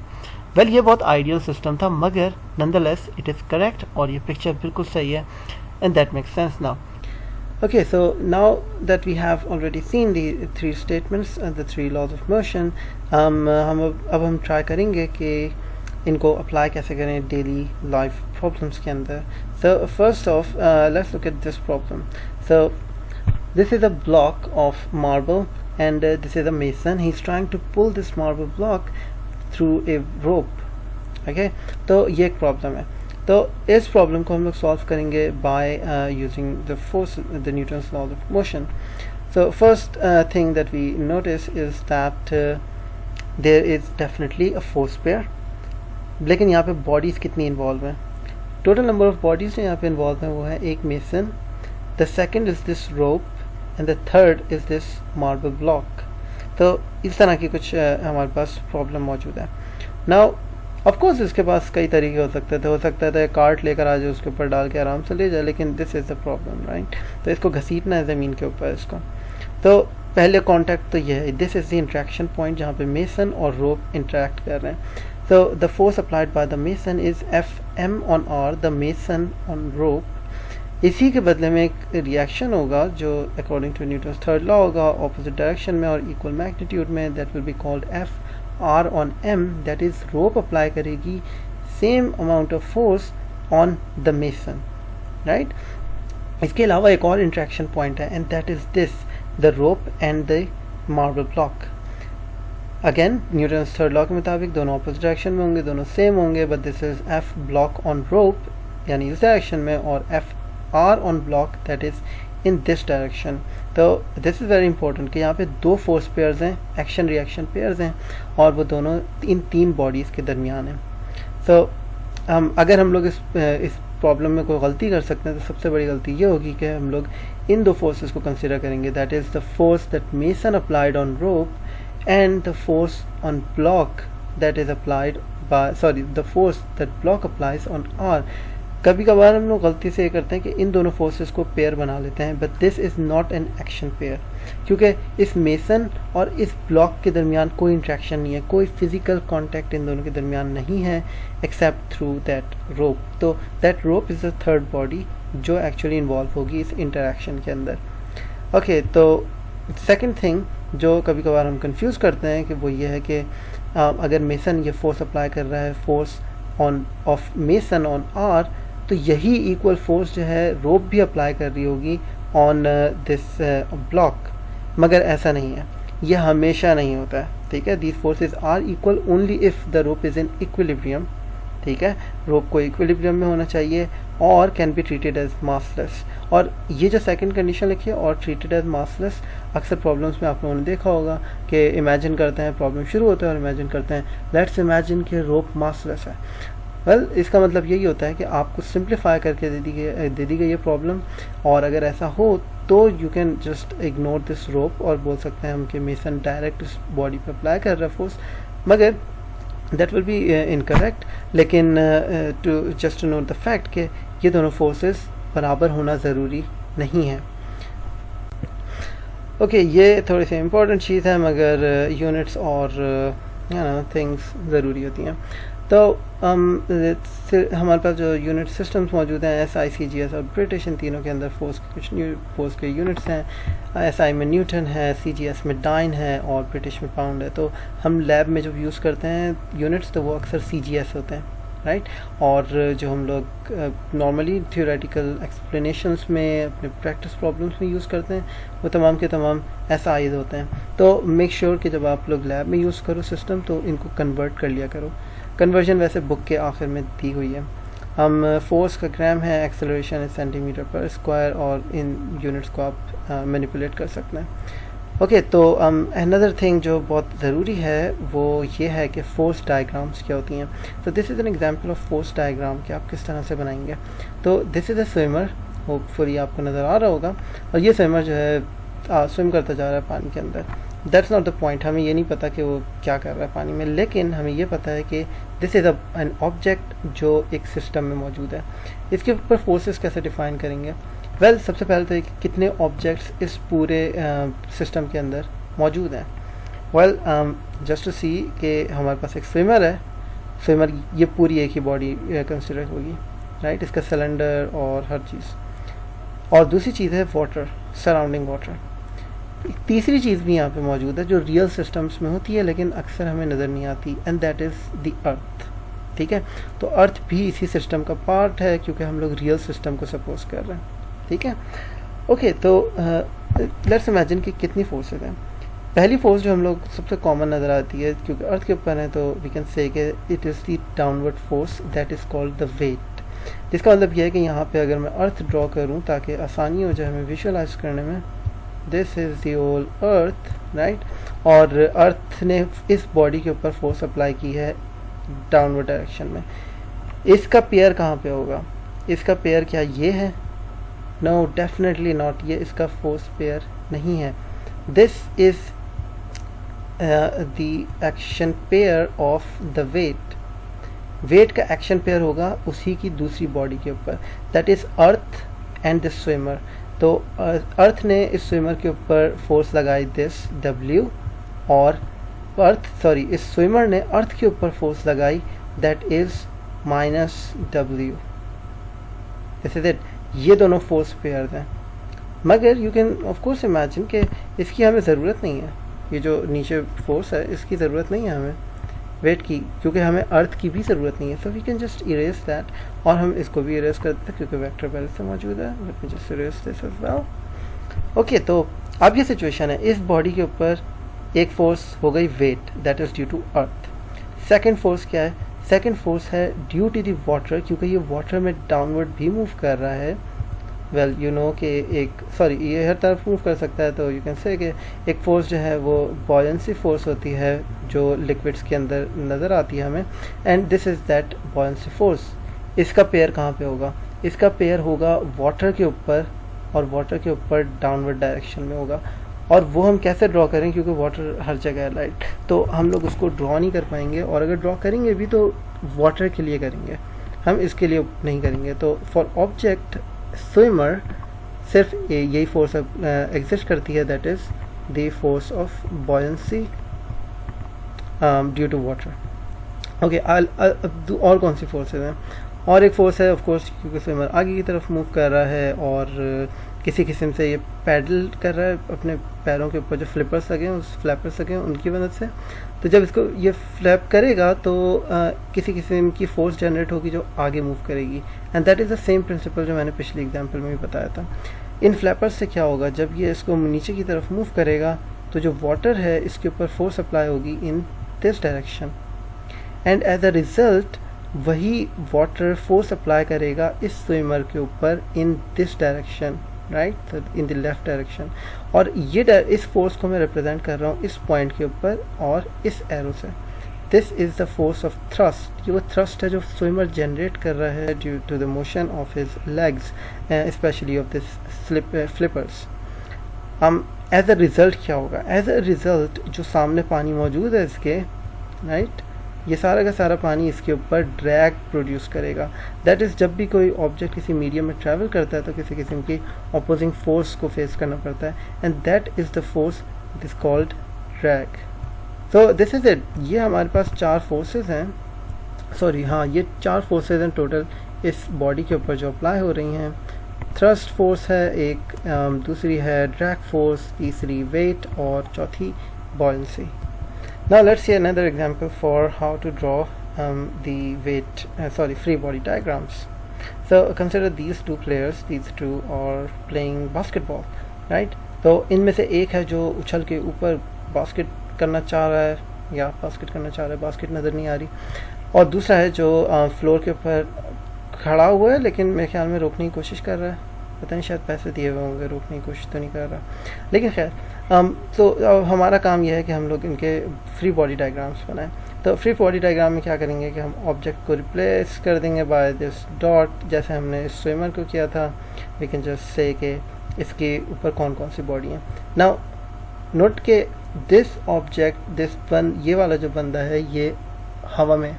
वेल ये बहुत आइडियल सिस्टम था, मगर नंदरलेस इट इज़ करेक्ट, और ये पिक्चर बिल्कुल सही है, and that makes sense now. Okay, so now that we have already seen the three statements and the three laws of motion, हम try करेंगे कि इनको apply कैसे करें daily life problems के अंदर। So first off, let's look at this problem. So this is a block of marble, and this is a mason. He's trying to pull this marble block through a rope. Okay, तो ये एक problem है। तो इस प्रॉब्लम को हम लोग सॉल्व करेंगे by using the force, the Newton's law of motion. So first thing that we notice is that there is definitely a force pair, लेकिन यहाँ पे बॉडीज़ कितनी इन्वॉल्व हैं। टोटल नंबर ऑफ बॉडीज़ जो यहाँ पे इन्वॉल्व हैं वो है एक mason, the second is this rope, and the third is this marble block. तो इस तरह की कुछ हमारे पास प्रॉब्लम मौजूद है। नाउ ऑफ कोर्स इसके पास कई तरीके हो सकते थे कार्ट लेकर आ जाए, उसके ऊपर डाल के आराम से ले जाए, लेकिन this is the problem right. तो इसको घसीटना है ज़मीन के ऊपर इसको। तो पहले कॉन्टैक्ट तो ये है, this is the interaction point जहाँ पे मेसन और रोप इंटरेक्ट कर रहे हैं। So the force applied by the mason is Fm on R, the mason on rope. इसी के बदले में एक रिएक्शन होगा जो according to Newton's third law होगा ऑपोजिट डायरेक्शन में और इक्वल मैग्नीट्यूड में, that will be called F R on M, that is rope apply करेगी same amount of force on the mason, right? इसके अलावा एक और इंट्रैक्शन पॉइंट है, and that is this, the rope and the marble block. Again, Newton's third law के मुताबिक दोनों ऑपोजिट डायरेक्शन में होंगे, दोनों सेम होंगे, but this is F block on rope यानी इस डायरेक्शन में, और F R on block that is in this direction. तो दिस इज़ वेरी इंपॉर्टेंट कि यहाँ पे दो फोर्स पेयर्स हैं, एक्शन रिएक्शन पेयर्स हैं, और वो दोनों इन तीन बॉडीज़ के दरमियान हैं। सो अगर हम लोग इस प्रॉब्लम में कोई गलती कर सकते हैं तो सबसे बड़ी गलती ये होगी कि हम लोग इन दो फोर्सेस को कंसिडर करेंगे, that is the force that mason applied on rope and the force on block that is applied by, sorry, the force that block applies on R. कभी कभार हम लोग गलती से ये करते हैं कि इन दोनों फोर्सेस को पेयर बना लेते हैं, but this is not an action pair, क्योंकि इस मेसन और इस ब्लॉक के दरमियान कोई इंट्रैक्शन नहीं है, कोई फिजिकल कांटेक्ट इन दोनों के दरमियान नहीं है एक्सेप्ट थ्रू दैट रोप। तो that rope is the third body जो एक्चुअली इन्वॉल्व होगी इस इंटरेक्शन के अंदर। ओके, तो सेकेंड थिंग जो कभी कभार हम कंफ्यूज करते हैं कि वो ये है कि अगर मेसन ये फोर्स अप्लाई कर रहा है, force on of mason on R, तो यही इक्वल फोर्स जो है रोप भी अप्लाई कर रही होगी ऑन दिस ब्लॉक, मगर ऐसा नहीं है, यह हमेशा नहीं होता है, ठीक है। These forces are equal only if the rope is in equilibrium, ठीक है, रोप को इक्विलिब्रियम में होना चाहिए और can be treated as massless. और ये जो सेकंड कंडीशन लिखी है और ट्रीटेड एज मासलेस, अक्सर प्रॉब्लम्स में आप लोगों ने देखा होगा कि इमेजिन करते हैं, प्रॉब्लम शुरू होता है और इमेजिन करते हैं लेट्स इमेजिन कि रोप मासलेस है। वेल इसका मतलब यही होता है कि आपको सिंप्लीफाई करके दे दी गई ये प्रॉब्लम, और अगर ऐसा हो तो you can just ignore this rope और बोल सकते हैं हम कि मेसन डायरेक्ट इस बॉडी पे अप्लाई कर रहा है फोर्स, मगर दैट विल बी इनकरेक्ट। लेकिन to just to note the fact कि ये दोनों फोर्सेस बराबर होना ज़रूरी नहीं है। ओके, ये थोड़ी सी इम्पोर्टेंट चीज़ है, मगर यूनिट्स और थिंग्स ज़रूरी होती हैं। तो हमारे पास जो यूनिट सिस्टम्स मौजूद हैं SI, CGS और ब्रिटिश, इन तीनों के अंदर फोर्स के कुछ फोर्स के यूनिट्स हैं। SI में न्यूटन है, CGS में डाइन है और ब्रिटिश में पाउंड है। तो हम लैब में जब यूज़ करते हैं यूनिट्स तो वो अक्सर CGS होते हैं, राइट। और जो हम लोग नॉर्मली थियोरेटिकल एक्सप्लेनेशंस में अपने प्रैक्टिस प्रॉब्लम्स में यूज़ करते हैं वो तमाम के तमाम SIs होते हैं। तो मेक श्योर कि जब आप लोग लैब में यूज़ करो सिस्टम तो इनको कन्वर्ट कर लिया करो। कन्वर्जन वैसे बुक के आखिर में दी हुई है। हम फोर्स का ग्राम है, एक्सेलरेशन है सेंटीमीटर पर स्क्वायर, और इन यूनिट्स को आप मैनिपुलेट कर सकते हैं। ओके, तो अनदर थिंग जो बहुत ज़रूरी है वो ये है कि फोर्स डायग्राम्स क्या होती हैं। तो this is an example of force diagram कि आप किस तरह से बनाएंगे। तो this is a swimmer, hopefully आपको नज़र आ रहा होगा, और ये स्विमर जो है स्विम करता जा रहा है पानी के अंदर। दैट्स नॉट द पॉइंट, हमें ये नहीं पता कि वो क्या कर रहा है पानी में, लेकिन हमें ये पता है कि दिस इज़ एन ऑब्जेक्ट जो एक सिस्टम में मौजूद है। इसके ऊपर फोर्सेस कैसे डिफाइन करेंगे? वेल सबसे पहले तो कितने ऑब्जेक्ट्स इस पूरे सिस्टम के अंदर मौजूद हैं। वेल जस्ट टू सी कि हमारे पास एक स्विमर है, स्विमर ये पूरी एक ही बॉडी कंसिडर होगी, राइट, इसका सिलेंडर और हर चीज़। और दूसरी चीज़ है वाटर, सराउंडिंग वाटर। तीसरी चीज़ भी यहाँ पे मौजूद है जो रियल सिस्टम्स में होती है लेकिन अक्सर हमें नज़र नहीं आती, एंड दैट इज़ द अर्थ, ठीक है। तो अर्थ भी इसी सिस्टम का पार्ट है क्योंकि हम लोग रियल सिस्टम को सपोज कर रहे हैं, ठीक है। ओके, तो लेट्स इमेजिन कि कितनी फोर्सेस हैं। पहली फोर्स जो हम लोग सबसे कॉमन नज़र आती है क्योंकि अर्थ के ऊपर है, तो वी कैन से कि it is the downward force that is called the weight. जिसका मतलब यह है कि यहाँ पे अगर मैं अर्थ ड्रॉ करूँ ताकि आसानी हो जाए हमें विजुअलाइज करने में, this is the whole earth, right. और अर्थ ने इस बॉडी के ऊपर फोर्स अप्लाई की है डाउनवर्ड डायरेक्शन में। इसका पेयर कहाँ पे होगा? इसका पेयर क्या ये है? नो, डेफिनेटली नॉट, ये इसका फोर्स पेयर नहीं है। This is the action pair of the weight. Weight का एक्शन पेयर होगा उसी की दूसरी बॉडी के ऊपर, that is earth and the swimmer. तो अर्थ ने इस स्विमर के ऊपर फोर्स लगाई दिस W, और इस स्विमर ने अर्थ के ऊपर फोर्स लगाई that is -W। This is it, ये दोनों फोर्स पेयर्स हैं। मगर you can of course imagine कि इसकी हमें ज़रूरत नहीं है, ये जो नीचे फोर्स है इसकी ज़रूरत नहीं है हमें वेट की, क्योंकि हमें अर्थ की भी ज़रूरत नहीं है। So we can just erase that, और हम इसको भी इरेज करते हैं क्योंकि वेक्टर पहले से मौजूद है। Let me just erase this as well. Okay, तो अब ये सिचुएशन है, इस बॉडी के ऊपर एक फोर्स हो गई weight that is due to earth. Second force क्या है? सेकेंड फोर्स है ड्यू टू द वाटर, क्योंकि ये वाटर में डाउनवर्ड भी मूव कर रहा है। वेल यू नो कि ये हर तरफ मूव कर सकता है, तो यू कैन से कि एक फोर्स जो है वो बॉयंसी फोर्स होती है जो लिक्विड्स के अंदर नज़र आती है हमें, and this is that buoyancy force. इसका पेयर कहाँ पे होगा? इसका पेयर होगा वाटर के ऊपर, और वाटर के ऊपर डाउनवर्ड डायरेक्शन में होगा। और वो हम कैसे ड्रॉ करें, क्योंकि वाटर हर जगह है, राइट, तो हम लोग उसको ड्रॉ नहीं कर पाएंगे, और अगर ड्रॉ करेंगे भी तो वाटर के लिए करेंगे, हम इसके लिए नहीं करेंगे। तो फॉर ऑब्जेक्ट स्विमर सिर्फ यही फोर्स एग्जिस्ट करती है, that is the force of buoyancy due to water. Okay, और कौन सी फोर्सेज हैं? और एक फोर्स है ऑफ कोर्स, क्योंकि स्विमर आगे की तरफ मूव कर रहा है और किसी किस्म से ये पैडल कर रहा है अपने पैरों के ऊपर, जो फ्लिपर्स लगे हैं, उस फ्लैपर्स लगे हैं उनकी मदद से। तो जब इसको ये फ्लैप करेगा तो किसी किस्म की फोर्स जनरेट होगी जो आगे मूव करेगी, and that is the same principle जो मैंने पिछले एग्जांपल में भी बताया था। इन फ्लैपर्स से क्या होगा, जब ये इसको नीचे की तरफ मूव करेगा तो जो वाटर है इसके ऊपर फोर्स अप्लाई होगी in this direction, and as a result वही वाटर फोर्स अप्लाई करेगा इस स्विमर के ऊपर in this direction, right, in the left direction. और ये इस फोर्स को मैं रिप्रेजेंट कर रहा हूँ इस पॉइंट के ऊपर और इस एरो से। This is the force of thrust. ये वो थ्रस्ट है जो स्विमर जनरेट कर रहा है due to the motion of his legs, specially of this flippers. As a result क्या होगा? एज अ रिज़ल्ट जो सामने पानी मौजूद है इसके, राइट, ये सारा का सारा पानी इसके ऊपर ड्रैग प्रोड्यूस करेगा। दैट इज़ जब भी कोई ऑब्जेक्ट किसी मीडियम में ट्रैवल करता है तो किसी किस्म की अपोजिंग फोर्स को फेस करना पड़ता है, and that is the force it is called drag. So this is it. ये हमारे पास 4 फोर्सेस हैं, सॉरी हाँ, ये 4 फोर्सेस हैं टोटल इस बॉडी के ऊपर जो अप्लाई हो रही हैं। थ्रस्ट फोर्स है एक, दूसरी है ड्रैग फोर्स, तीसरी वेट और चौथी buoyancy. Now let's see another example for how to draw the free body diagrams. So consider these two players. These two are playing basketball, right? तो इनमें से एक है जो उछल के ऊपर बास्केट करना चाह रहा है या बास्केट करना चाह रहा है, बास्केट नज़र नहीं आ रही, और दूसरा है जो फ्लोर के ऊपर खड़ा हुआ है लेकिन मेरे ख्याल में रोकने की कोशिश कर रहा है। पता नहीं, शायद पैसे दिए हुए होंगे, रोकने की कोशिश तो नहीं कर रहा, लेकिन खैर। तो हमारा काम यह है कि हम लोग इनके फ्री बॉडी डायग्राम्स बनाएं। तो फ्री बॉडी डायग्राम में क्या करेंगे कि हम ऑब्जेक्ट को रिप्लेस कर देंगे बाय दिस डॉट, जैसे हमने स्विमर को किया था। वी कैन जस्ट से कि इसके ऊपर कौन कौन सी बॉडी हैं। नाउ नोट के दिस ऑब्जेक्ट, ये वाला जो बंदा है ये हवा में,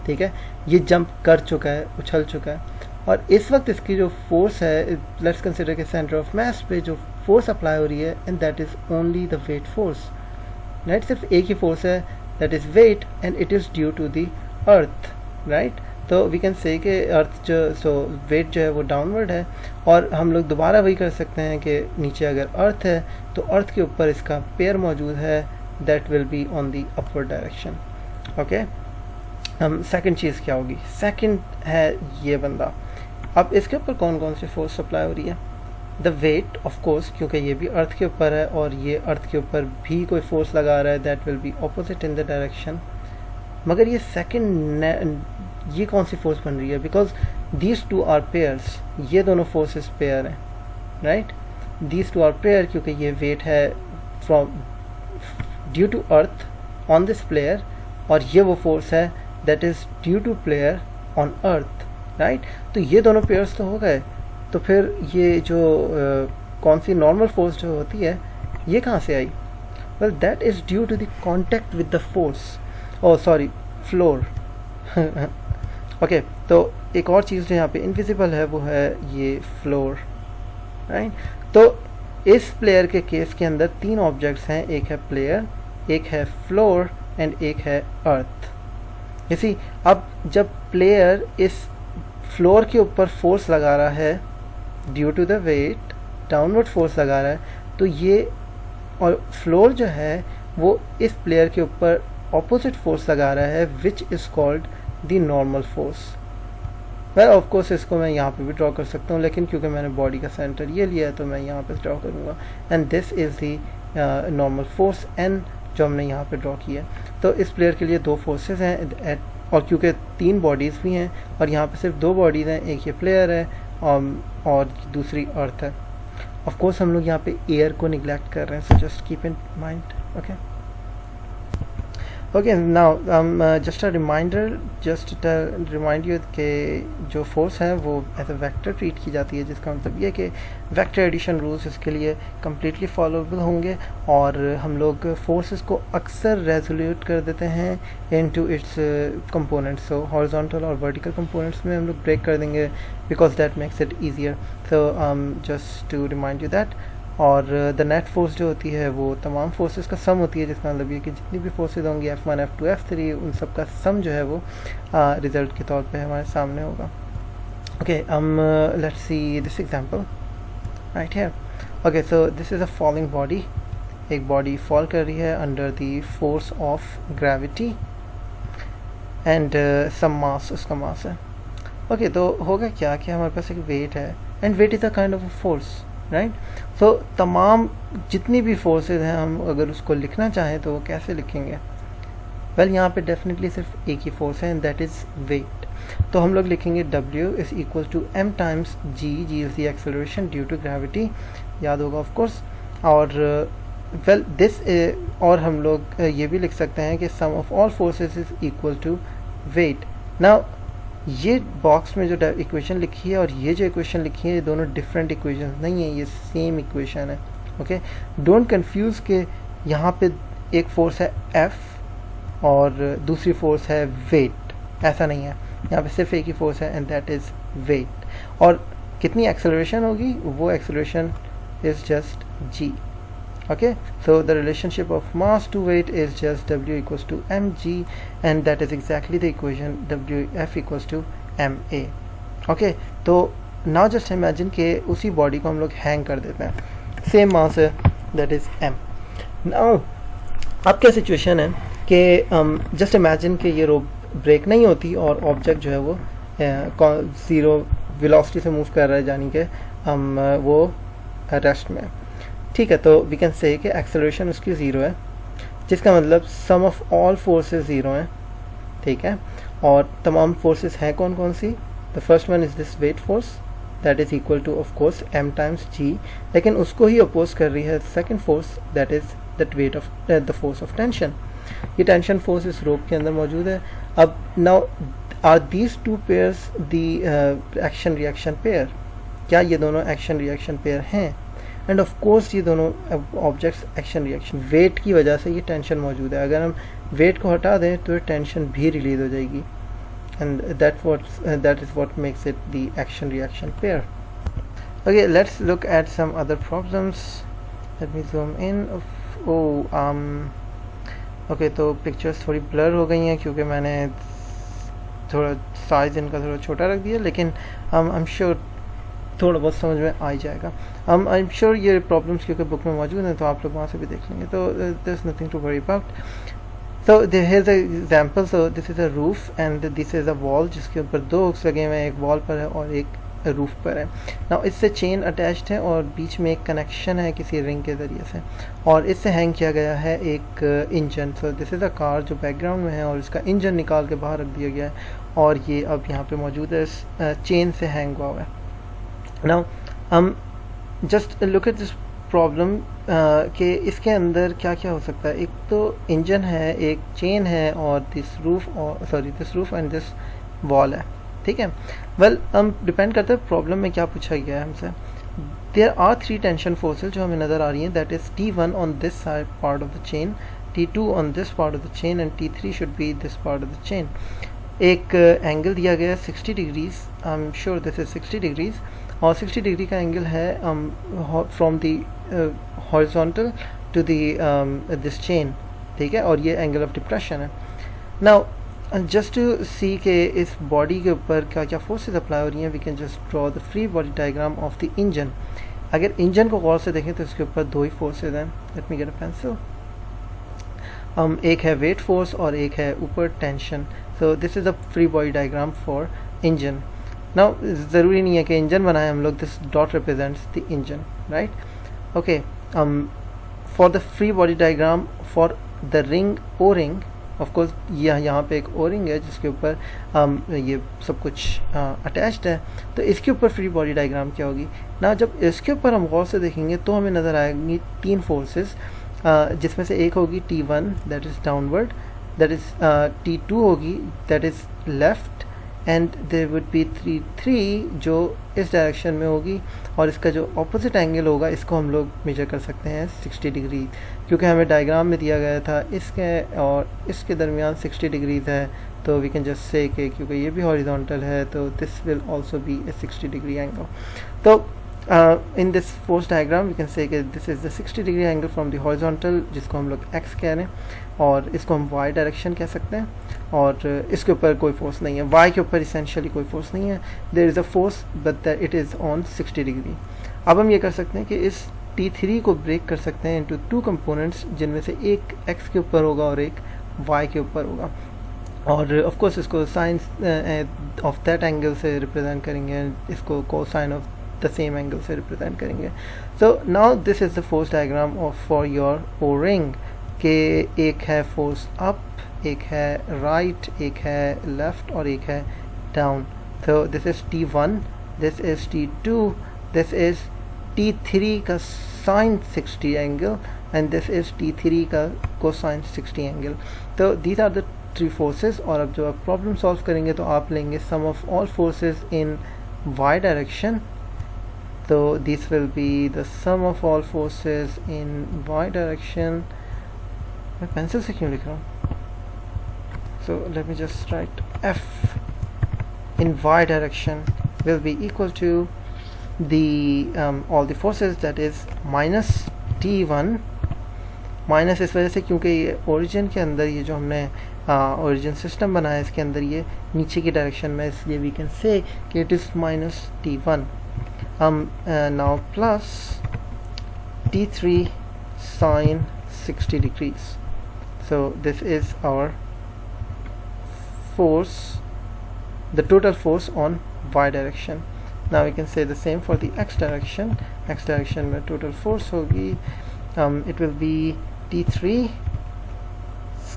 ठीक है, ये जंप कर चुका है, उछल चुका है, और इस वक्त इसकी जो फोर्स है, लेट्स कंसिडर के सेंटर ऑफ मास पे जो फोर्स अप्लाई हो रही है, and that is only the weight force, right. सिर्फ एक ही फोर्स है, that is weight, and it is due to the earth, right. तो वी कैन से कि अर्थ जो वेट जो है वो डाउनवर्ड है, और हम लोग दोबारा वही कर सकते हैं कि नीचे अगर अर्थ है तो अर्थ के ऊपर इसका पेयर मौजूद है, that will be on the upward direction, okay. Second चीज़ क्या होगी? सेकंड है ये बंदा। अब इसके ऊपर कौन कौन सी फोर्स सप्लाई हो रही है? द वेट ऑफ कोर्स, क्योंकि ये भी अर्थ के ऊपर है और ये अर्थ के ऊपर भी कोई फोर्स लगा रहा है, that will B opposite in the direction. मगर ये सेकंड, ये कौन सी फोर्स बन रही है? Because these two are pairs, ये दोनों फोर्सेस पेयर हैं, right. These two are pair क्योंकि ये वेट है from due to earth on this player, और ये वो फोर्स है that is due to player on earth, right. तो ये दोनों पेयर्स तो हो गए, तो फिर ये जो कौन सी नॉर्मल फोर्स जो होती है ये कहाँ से आई? Well that is due to the contact with the force, oh sorry floor. Okay, तो एक और चीज़ जो यहाँ पे इनविजिबल है वो है ये फ्लोर, राइट। तो इस प्लेयर के केस के अंदर 3 ऑब्जेक्ट्स हैं, एक है प्लेयर, एक है फ्लोर एंड एक है अर्थ। इसी अब जब प्लेयर इस फ्लोर के ऊपर फोर्स लगा रहा है due to the weight, downward force लगा रहा है, तो ये और फ्लोर जो है वो इस प्लेयर के ऊपर ऑपोजिट फोर्स लगा रहा है, which is called the normal force. Well of course इसको मैं यहाँ पे भी ड्रॉ कर सकता हूँ, लेकिन क्योंकि मैंने बॉडी का सेंटर ये लिया है तो मैं यहाँ पे ड्रॉ करूँगा, and this is the normal force N जो हमने यहाँ पे ड्रॉ किया। तो इस प्लेयर के लिए 2 फोर्सेस हैं, और क्योंकि 3 बॉडीज़ भी हैं और यहाँ पे सिर्फ 2 बॉडीज़ हैं, एक ये प्लेयर है और दूसरी अर्थ है। ऑफ कोर्स हम लोग यहाँ पे एयर को निगलेक्ट कर रहे हैं, so just keep in mind, okay. Okay, now just a reminder, just remind you कि जो फोर्स है वो एज अ वेक्टर ट्रीट की जाती है, जिसका मतलब ये कि वेक्टर एडिशन रूल्स इसके लिए कम्प्लीटली फॉलोएबल होंगे, और हम लोग फोर्सेस को अक्सर रेजोल्यूट कर देते हैं into its components. So horizontal और वर्टिकल कंपोनेंट्स में हम लोग ब्रेक कर देंगे, because that makes it easier. So just to remind you that. और द नेट फोर्स जो होती है वो तमाम फोर्सेस का सम होती है, जिसका मतलब ये कि जितनी भी फोर्सेस होंगी F1, F2, F3, उन सब का सम जो है वो रिजल्ट के तौर पे हमारे सामने होगा। Okay, let's see this example right here. Okay, so this is a falling body, एक बॉडी फॉल कर रही है under the force of gravity, and some mass, उसका मास है। ओके, तो होगा क्या कि हमारे पास एक वेट है, and weight is a kind of a force, right. So तमाम जितनी भी फोर्सेस हैं, हम अगर उसको लिखना चाहें तो वो कैसे लिखेंगे? वेल यहाँ पे डेफिनेटली सिर्फ एक ही फोर्स है एंड दैट इज़ वेट. तो हम लोग लिखेंगे W is equal to m times g. g is the acceleration due to gravity, याद होगा ऑफ कोर्स. और वेल दिस और हम लोग ये भी लिख सकते हैं कि sum of all forces is equal to weight. Now ये बॉक्स में जो इक्वेशन लिखी है और ये जो इक्वेशन लिखी है, ये दोनों डिफरेंट इक्वेशन नहीं है, ये सेम इक्वेशन है. ओके, डोंट कंफ्यूज के यहाँ पे एक फोर्स है F और दूसरी फोर्स है वेट, ऐसा नहीं है. यहाँ पे सिर्फ एक ही फोर्स है एंड दैट इज़ वेट. और कितनी एक्सेलरेशन होगी, वो acceleration is just g. Okay, so the relationship of mass to weight is just W equals to mg, and that is exactly the equation WF equals to ma. Okay, तो now just imagine कि उसी बॉडी को हम लोग हैंग कर देते हैं, सेम मास है, that is m. now अब क्या सिचुएशन है कि जस्ट इमेजिन कि ये रोप ब्रेक नहीं होती और ऑब्जेक्ट जो है वो ज़ीरो वेलोसिटी से मूव कर रहा है, यानी कि वो रेस्ट में. ठीक है, तो वी कैन से कि एक्सेलरेशन उसकी ज़ीरो है, जिसका मतलब sum of all forces zero हैं. ठीक है, और तमाम फोर्सेस हैं कौन कौन सी. The first one is this weight force, that is equal to of course m times g, लेकिन उसको ही अपोज कर रही है second force, that is that weight of the force of tension. ये टेंशन फोर्स इस रोप के अंदर मौजूद है. अब now are these two pairs the action reaction pair, क्या ये दोनों एक्शन रिएक्शन पेयर हैं. एंड ऑफ कोर्स ये दोनों ऑब्जेक्ट्स एक्शन रिएक्शन, वेट की वजह से ये टेंशन मौजूद है. अगर हम वेट को हटा दें तो ये टेंशन भी रिलीज हो जाएगी, and that is what makes it the action reaction pair. Okay, let's look at some other problems. Let me zoom in. Okay, तो पिक्चर्स थोड़ी ब्लर हो गई हैं क्योंकि मैंने थोड़ा साइज़ इनका थोड़ा छोटा रख दिया, लेकिन आई एम श्योर थोड़ा बहुत समझ में आ ही जाएगा. आई एम श्योर ये प्रॉब्लम्स क्योंकि बुक में मौजूद हैं तो आप लोग वहाँ से भी देख लेंगे, तो there is nothing to worry about. So here is example. So this is a roof and this is a wall जिसके ऊपर दो हुक्स लगे हुए हैं, एक वॉल पर है और एक रूफ पर है. नाउ इससे चेन अटैच्ड है और बीच में एक कनेक्शन है किसी रिंग के ज़रिए से, और इससे हैंग किया गया है एक engine. So this is a car जो बैकग्राउंड में है और इसका इंजन निकाल के बाहर रख दिया गया है और ये अब यहाँ पे मौजूद है, चेन से हैंग हुआ हुआ है. Now, just look at this problem कि इसके अंदर क्या क्या हो सकता है. एक तो इंजन है, एक चेन है और this roof and this wall है. ठीक है, वेल हम डिपेंड करता है प्रॉब्लम में क्या पूछा गया है हमसे. देयर आर 3 टेंशन फोर्सेस जो हमें नज़र आ रही हैं, that is T1 on this side part of the chain, T2 on this part of the chain and T3 should be this part of the chain. एक एंगल दिया गया है 60 degrees, I am sure this is 60 degrees, और 60 डिग्री का एंगल है from the horizontal to this chain. ठीक है, और ये एंगल ऑफ डिप्रेशन है. नाउ जस्ट टू सी के इस बॉडी के ऊपर क्या क्या फोर्सेस अप्लाई हो रही हैं, we can just draw the free body diagram of the engine. अगर इंजन को गौर से देखें तो इसके ऊपर दो ही फोर्सेज हैं. Let me get a pencil. एक है वेट फोर्स और एक है ऊपर tension. So this is the free body diagram for engine. Now ज़रूरी नहीं है कि इंजन बनाए हम लोग, this dot represents the engine, right. Okay, for the free body diagram for the ring O ring, of course यहाँ पे एक ओ रिंग है जिसके ऊपर ये सब कुछ अटैच्ड है, तो इसके ऊपर फ्री बॉडी डायग्राम क्या होगी. ना जब इसके ऊपर हम गौर से देखेंगे तो हमें नज़र आएंगी 3 फोर्सेस, जिसमें से एक होगी T1 that is downward, that is T2 होगी that is left, and there would be T3 जो इस डायरेक्शन में होगी, और इसका जो ऑपोजिट एंगल होगा इसको हम लोग मेजर कर सकते हैं 60 डिग्री, क्योंकि हमें डायग्राम में दिया गया था इसके और इसके दरमियान 60 डिग्रीज है. तो वी कैन जस्ट से कि क्योंकि ये भी हॉरिजॉन्टल है तो this will also be A 60 degree angle. तो in this force diagram we can say that this is the 60 degree angle from the horizontal, जिसको हम लोग x कह रहे हैं, और इसको हम y डायरेक्शन कह सकते हैं, और इसके ऊपर कोई फोर्स नहीं है, y के ऊपर इसेंशियली कोई फोर्स नहीं है. There is a force but it is on 60 degree. अब हम ये कर सकते हैं कि इस T3 को ब्रेक कर सकते हैं इनटू 2 कंपोनेंट्स, जिनमें से एक x के ऊपर होगा और एक y के ऊपर होगा, और ऑफ कोर्स इसको साइन ऑफ दैट एंगल से रिप्रेजेंट करेंगे, इसको cosine of the same angle से रिप्रेजेंट करेंगे. So now this is the force diagram of for your O ring, के एक है फोर्स अप एक है राइट, एक है लेफ्ट और एक है डाउन. तो this is T1, this is T2, this is T3 का sine 60 angle and this is T3 का कोसाइन 60 एंगल. तो दीज आर द 3 फोर्सेस. और अब जब आप प्रॉब्लम सॉल्व करेंगे तो आप लेंगे sum of all forces in y direction. तो this will be the sum of all forces in y direction. मैं पेंसिल से क्यों लिख रहा हूँ? So let me just write F in y direction will be equal to the all the forces, that is minus T1, minus इस वजह से क्योंकि ये ओरिजिन के अंदर ये जो हमने ओरिजिन सिस्टम बनाया है इसके अंदर ये नीचे की डायरेक्शन में, इसलिए वी कैन से कि it is minus T1. Now plus T3 sin 60 degrees. So this is our force, the total force on y direction. Now we can say the same for the x direction. X direction में total force होगी, it will be T3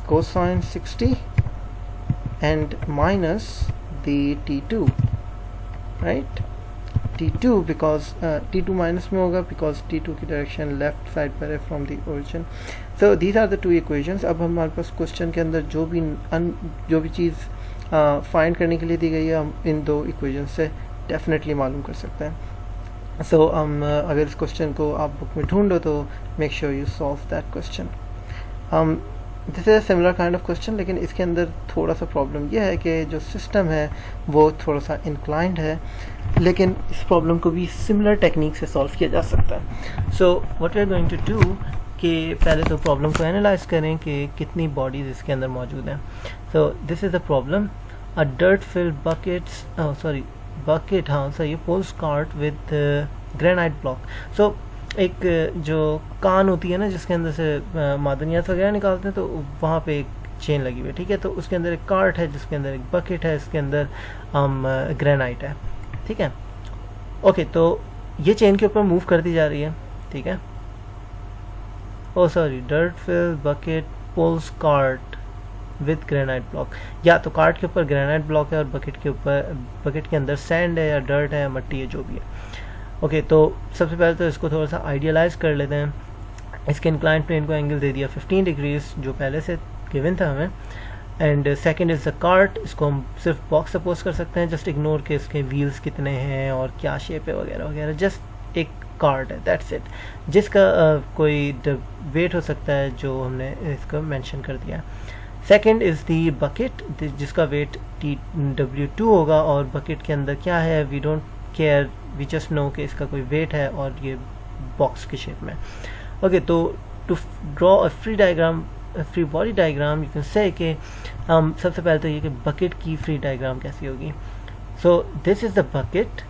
cosine 60 and minus the T2, right? T2 because T2 minus में होगा because T2 की डायरेक्शन लेफ्ट साइड पर है from the origin. So these are the 2 equations. अब हमारे पास क्वेश्चन के अंदर जो भी चीज़ फाइंड करने के लिए दी गई है हम इन 2 इक्वेशन से डेफिनेटली मालूम कर सकते हैं. सो अगर इस क्वेश्चन को आप बुक में ढूंढो तो make sure you solve that question. This is a similar kind of question, लेकिन इसके अंदर थोड़ा सा प्रॉब्लम यह है कि जो सिस्टम है वो थोड़ा सा इंक्लाइंड है, लेकिन इस प्रॉब्लम को भी सिमिलर टेक्निक से सॉल्व किया जा सकता है. So what we are going to do कि पहले तो प्रॉब्लम को एनालाइज करें कि कितनी बॉडीज़ इसके अंदर मौजूद हैं. So this is the problem. A dirt filled bucket हाँ सही, pulls cart with granite block. So एक जो कान होती है ना जिसके अंदर से मादनियात वगैरह निकालते हैं, तो वहाँ पे एक चेन लगी हुई है, ठीक है. तो उसके अंदर एक कार्ट है जिसके अंदर एक बकेट है, इसके अंदर ग्रेनाइट है, ठीक है. ओके, तो ये चेन के ऊपर मूव कर दी जा रही है, ठीक है. Oh sorry, dirt fill bucket pulls cart with granite block. या तो कार्ट के ऊपर ग्रेनाइट ब्लॉक है और बकेट के अंदर सैंड है या डर्ट है या मट्टी है, जो भी है. ओके, तो सबसे पहले तो इसको थोड़ा सा आइडियलाइज कर लेते हैं. इसके इंक्लाइंड प्लेन को एंगल दे दिया 15 डिग्रीज जो पहले से गिवन था हमें. And second is the cart. इसको हम सिर्फ बॉक्स सपोज कर सकते हैं, जस्ट इग्नोर के इसके व्हील्स कितने हैं और क्या शेप है वगैरह वगैरह. जस्ट एक कार्ट है, दैट्स इट, जिसका कोई वेट हो सकता है जो हमने इसको मेंशन कर दिया. सेकंड इज़ दी बकेट जिसका वेट W2 होगा, और बकेट के अंदर क्या है we don't care, we just know कि इसका कोई वेट है और ये बॉक्स की शेप में. ओके, तो to draw a free body diagram you can say कि सबसे पहले तो ये कि बकेट की फ्री डायग्राम कैसी होगी. सो दिस इज़ द बकेट.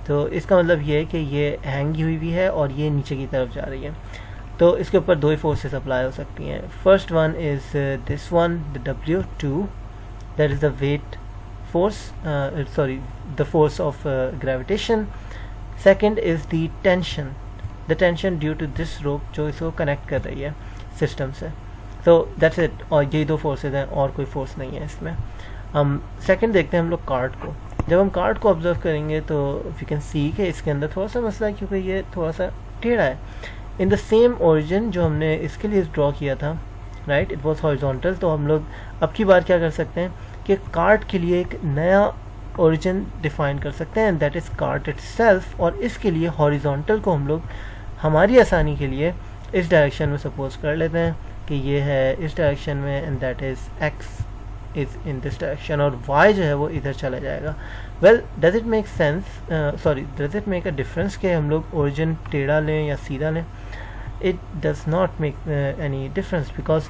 तो इसका मतलब ये है कि ये हैंगी हुई भी है और ये नीचे की तरफ जा रही है. तो इसके ऊपर 2 ही फोर्सेस अप्लाई हो सकती हैं. First one is this one, the W2, that is the weight force, the force of gravitation. Second is the tension due to this rope जो इसको कनेक्ट कर रही है सिस्टम से. So that's it. और ये 2 फोर्सेज हैं और कोई फोर्स नहीं है इसमें. सेकंड देखते हैं हम लोग कार्ड को. जब हम कार्ड को ऑब्जर्व करेंगे तो यू कैन सी कि इसके अंदर थोड़ा सा मसला है क्योंकि ये थोड़ा सा टेढ़ा है. इन द सेम ओरिजिन जो हमने इसके लिए ड्रॉ किया था, राइट, इट वॉज हॉरिजॉन्टल. तो हम लोग अब की बार क्या कर सकते हैं कि कार्ट के लिए एक नया ओरिजिन डिफाइन कर सकते हैं, दैट इज़ कार्ट इटसेल्फ. और इसके लिए हॉरिजॉन्टल को हम लोग हमारी आसानी के लिए इस डायरेक्शन में सपोज कर लेते हैं कि ये है इस डायरेक्शन में and that is x is in this direction और वाई जो है वो इधर चला जाएगा. Well, does it make sense, does it make a difference कि हम लोग ओरिजिन टेढ़ा लें या सीधा लें? It does not make any difference because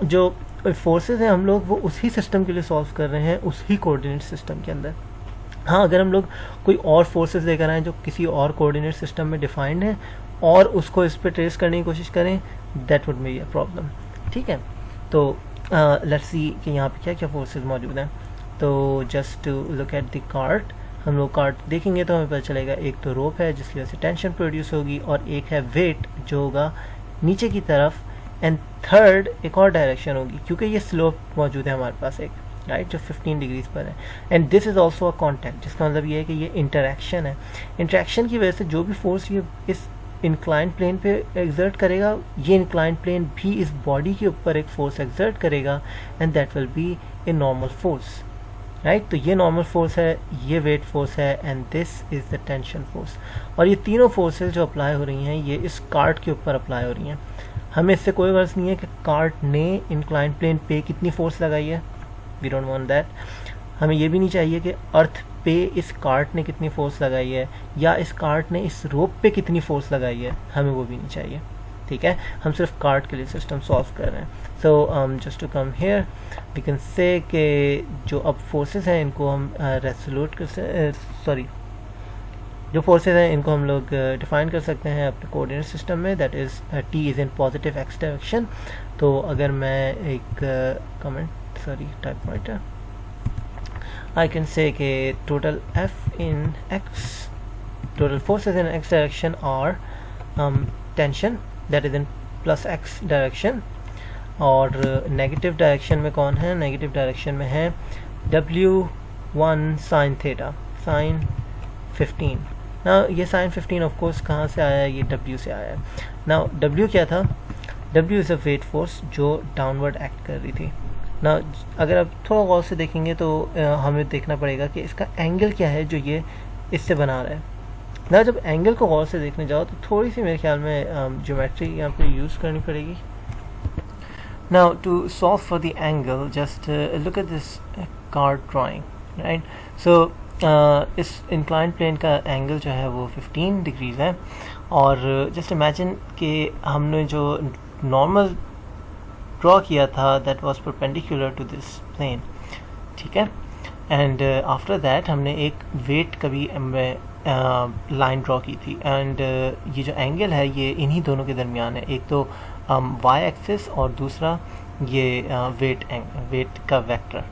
जो फोर्सेस हैं हम लोग वो उसी सिस्टम के लिए सॉल्व कर रहे हैं, उसी कोऑर्डिनेट सिस्टम के अंदर. हाँ, अगर हम लोग कोई और फोर्सेस लेकर आएँ जो किसी और कोऑर्डिनेट सिस्टम में डिफाइंड है और उसको इस पर ट्रेस करने की कोशिश करें, that would be a problem. ठीक है, तो लेट्स सी कि यहाँ पे क्या क्या फोर्सेस मौजूद हैं. तो just to look at the cart, हम लोग कार्ट देखेंगे तो हमें पता चलेगा एक तो रोप है जिसकी वजह से टेंशन प्रोड्यूस होगी और एक है वेट जो होगा नीचे की तरफ एंड थर्ड एक और डायरेक्शन होगी, क्योंकि ये स्लोप मौजूद है हमारे पास एक, राइट, जो 15 डिग्रीज पर है, and this is also a contact, जिसका मतलब ये है कि ये इंटरेक्शन है। इंटरेक्शन की वजह से जो भी फोर्स ये इस इंक्लाइंड प्लेन पे एक्सर्ट करेगा, ये इंक्लाइंड प्लेन भी इस बॉडी के ऊपर एक फोर्स एक्सर्ट करेगा, and that will B a normal force, right. तो ये नॉर्मल फोर्स है, ये वेट फोर्स है, and this is the tension force. और ये तीनों फोर्सेस जो अप्लाई हो रही हैं ये इस कार्ट के ऊपर अप्लाई हो रही हैं। हमें इससे कोई गर्ज नहीं है कि कार्ट ने इंक्लाइंड प्लेन पे कितनी फोर्स लगाई है, वी डोंट वांट दैट। हमें ये भी नहीं चाहिए कि अर्थ पे इस कार्ट ने कितनी फोर्स लगाई है, या इस कार्ट ने इस रोप पे कितनी फोर्स लगाई है, हमें वो भी नहीं चाहिए, ठीक है। हम सिर्फ कार्ट के लिए सिस्टम सॉल्व कर रहे हैं। So just to come here we can say कि जो अब फोर्सेस हैं इनको हम रेसोल्यूट कर जो फोर्सेस हैं इनको हम लोग डिफाइन कर सकते हैं अपने कोऑर्डिनेट सिस्टम में, that is T is in positive x direction. तो अगर मैं एक type pointer, I can say that total F in X, total forces in X direction are tension, that is in plus X direction, और नेगेटिव डायरेक्शन में कौन है, नेगेटिव डायरेक्शन में है W1 sin थीटा, sin 15। ना ये sin 15 ऑफ कोर्स कहाँ से आया है, ये W से आया है। ना W क्या था, W is a weight force जो डाउनवर्ड एक्ट कर रही थी ना। अगर आप थोड़ा गौर से देखेंगे तो हमें देखना पड़ेगा कि इसका एंगल क्या है जो ये इससे बना रहा है ना। जब एंगल को गौर से देखने जाओ तो थोड़ी सी मेरे ख्याल में ज्योमेट्री यहाँ पे यूज़ करनी पड़ेगी। Now to solve for the angle just look at this card drawing, right. So इस इंक्लाइंड प्लेन का एंगल जो है वो 15 डिग्रीज है, और जस्ट इमेजिन कि हमने जो नॉर्मल ड्रॉ किया था that was perpendicular to this plane, ठीक है। एंड आफ्टर दैट हमने एक वेट कभी लाइन ड्रॉ की थी, एंड ये जो एंगल है ये इन्हीं दोनों के दरमियान है, एक तो वाई एक्सिस और दूसरा ये वेट का वेक्टर,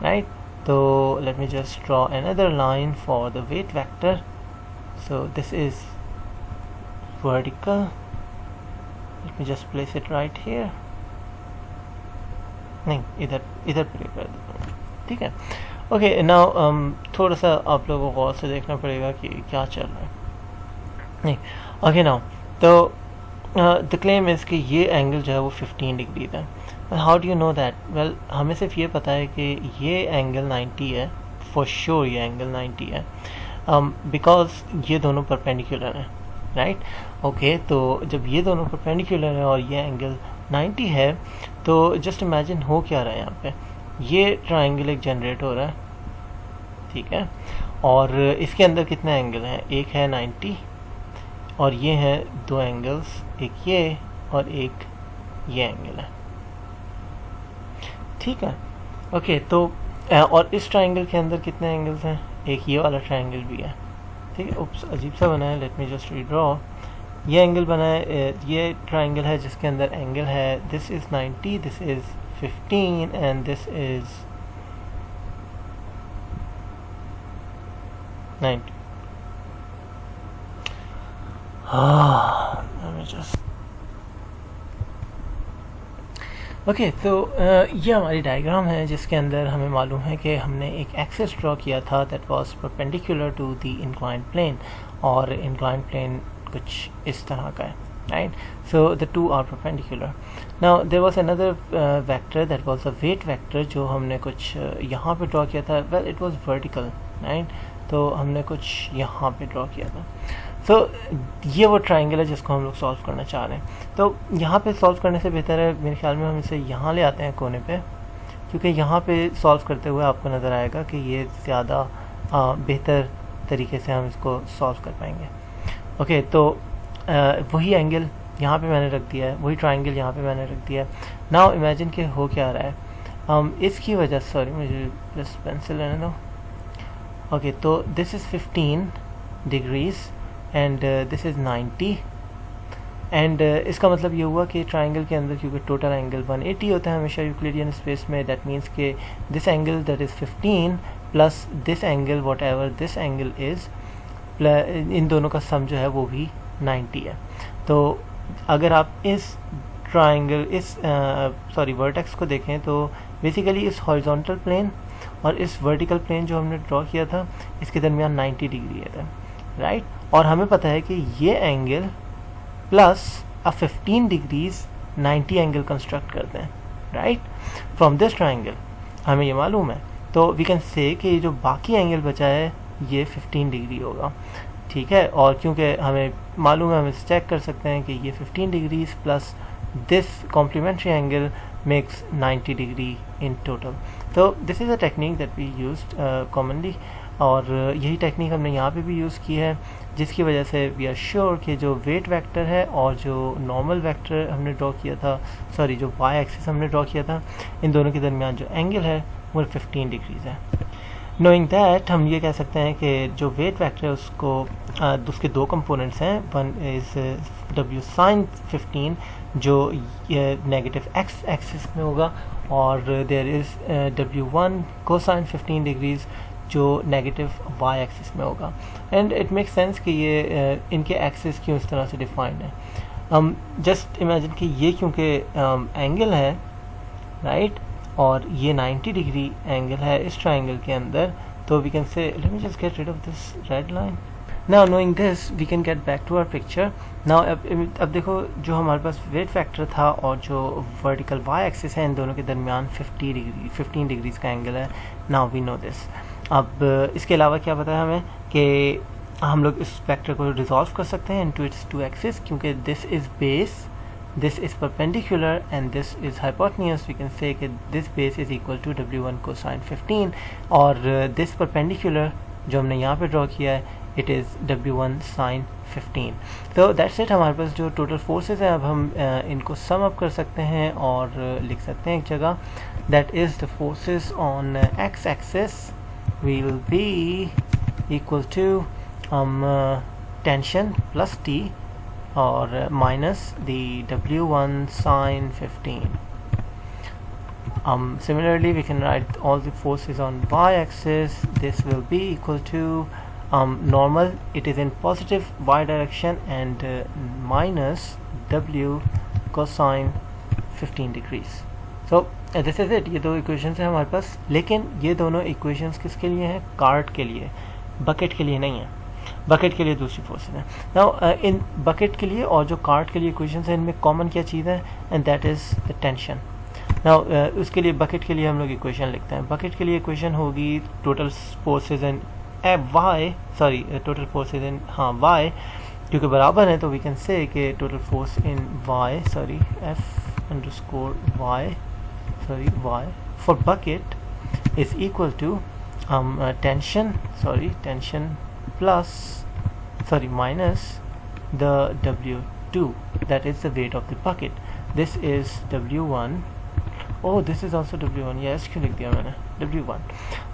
राइट। तो let me just draw another line for the weight vector. So this is vertical, late me just place it right here, नहीं इधर प्ले कर देता हूँ, ठीक है। ओके नाउ थोड़ा सा आप लोगों को गौर से देखना पड़ेगा कि क्या चल रहा है, नहीं। ओके नाउ तो द क्लेम इज़ कि ये एंगल जो है वो 15 डिग्री है। How do you know that, well हमें सिर्फ ये पता है कि ये एंगल 90 है, फॉर श्योर ये एंगल 90 है, बिकॉज ये दोनों परपेंडिकुलर हैं, राइट। ओके तो जब ये दोनों परपेंडिकुलर हैं और ये एंगल 90 है, तो जस्ट इमेजिन हो क्या रहा है यहाँ पे, ये ट्राइंगल एक जनरेट हो रहा है, ठीक है, और इसके अंदर कितने एंगल हैं, एक है 90 और ये हैं दो एंगल्स, एक ये और एक ये एंगल है, ठीक है। ओके तो और इस ट्राइंगल के अंदर कितने एंगल्स हैं, एक ये वाला ट्राइंगल भी है, ठीक है। उप्स अजीब सा बना है, लेट मी जस्ट रीड्रॉ। ये एंगल बना है, ये ट्राइंगल है जिसके अंदर एंगल है, this is 90, this is 15 and this is 90। Okay तो ये हमारी डायग्राम है जिसके अंदर हमें मालूम है कि हमने एक एक्सिस ड्रॉ किया था that was perpendicular to the inclined plane, और इंक्लाइंड प्लेन कुछ इस तरह का है, right. So the two are perpendicular. Now there was another vector that was a weight vector जो हमने कुछ यहाँ पे ड्रॉ किया था, well it was vertical, right. तो हमने कुछ यहाँ पे ड्रॉ किया था। सो ये वो ट्राइंगल है जिसको हम लोग सॉल्व करना चाह रहे हैं। तो यहाँ पे सॉल्व करने से बेहतर है मेरे ख्याल में हम इसे यहाँ ले आते हैं कोने पे, क्योंकि यहाँ पे सॉल्व करते हुए आपको नज़र आएगा कि ये ज़्यादा बेहतर तरीके से हम इसको सॉल्व कर पाएंगे। ओके तो वही एंगल यहाँ पे मैंने रख दिया है, वही ट्राइंगल यहाँ पे मैंने रख दिया है। नाउ इमेजिन कि हो क्या रहा है, इसकी वजह, सॉरी मुझे प्लस पेंसिल लेने दो। ओके तो this is 15 degrees and this is 90 and इसका मतलब ये हुआ कि ट्राइंगल के अंदर क्योंकि टोटल एंगल 180 होता है हमेशा यूक्लिडियन स्पेस में, दैट मीन्स कि this angle that is 15 plus this angle whatever this angle is, इन दोनों का सम जो है वो भी 90 है। तो अगर आप इस ट्राइंगल इस वर्टेक्स को देखें तो बेसिकली इस हॉरिजॉन्टल प्लेन और इस वर्टिकल प्लेन जो हमने ड्रॉ किया था इसके दरमियान 90 डिग्री है, राइट। और हमें पता है कि ये angle plus 15 degrees 90 angle construct करते हैं, राइट, फ्रॉम दिस ट्राइंगल, हमें ये मालूम है। तो वी कैन से कि जो बाकी एंगल बचा है ये 15 डिग्री होगा, ठीक है। और क्योंकि हमें मालूम है, हम इसे चेक कर सकते हैं कि ये 15 degrees plus this complementary angle makes 90 degree in total. तो this is a technique that we used commonly, और यही टेक्निक हमने यहाँ पे भी यूज़ की है, जिसकी वजह से वी आर श्योर कि जो वेट वेक्टर है और जो नॉर्मल वेक्टर हमने ड्रॉ किया था, सॉरी जो वाई एक्सिस हमने ड्रॉ किया था, इन दोनों के दरमियान जो एंगल है वो 15 डिग्रीज है। नोइंग दैट हम ये कह सकते हैं कि जो वेट वेक्टर है उसको उसके दो कंपोनेंट्स हैं, वन इज़ w sin 15 जो नेगेटिव x एक्सिस में होगा, और there is w1 cosine 15 degrees जो नेगेटिव y एक्सिस में होगा। एंड इट मेक्स सेंस कि ये इनके एक्सिस क्यों इस तरह से डिफाइंड है। हम जस्ट इमेजिन कि ये क्योंकि एंगल है, राइट, और ये 90 डिग्री एंगल है इस ट्राइंगल के अंदर, तो we can say let me just get rid of this red line. Now knowing this we can get back to our picture. Now अब देखो जो हमारे पास वेट फैक्टर था और जो वर्टिकल y एक्सिस है, इन दोनों के दरमियान 15 डिग्रीज का एंगल है। Now we know this. अब इसके अलावा क्या पता है हमें कि हम लोग इस वेक्टर को रिजॉल्व कर सकते हैं इनटू इट्स टू एक्सिस, क्योंकि this is base, this is perpendicular and this is hypotenuse. We can say that this base is equal to w1 cosine 15, और this perpendicular जो हमने यहाँ पे ड्रॉ किया है it is w1 sin 15. तो that's it, हमारे पास जो टोटल फोर्सेस हैं अब हम इनको सम अप कर सकते हैं और लिख सकते हैं एक जगह, that is the forces on x axis will be equal to tension plus t or minus the w1 sin 15. Similarly we can write all the forces on y-axis. This will be equal to normal, it is in positive y direction, and minus w cosine 15 degrees. So this is it. ये दो equations हैं हमारे पास, लेकिन ये दोनों equations किसके लिए हैं? कार्ट के लिए, बकेट के लिए नहीं है। बकेट के लिए दूसरी फोर्सेस हैं। नाउ इन बकेट के लिए और जो कार्ट के लिए इक्वेशंस हैं, इनमें कॉमन क्या चीज़ है? And that is the tension. Now उसके लिए बकेट के लिए हम लोग इक्वेशन लिखते हैं। बकेट के लिए इक्वेशन होगी total forces in total forces in y, क्योंकि बराबर है तो वी कैन से कि total force in y y for bucket is equal to tension minus the w2, that is the weight of the bucket. This is w1. Oh, this is also w1. yes, क्यों लिख दिया मैंने w1.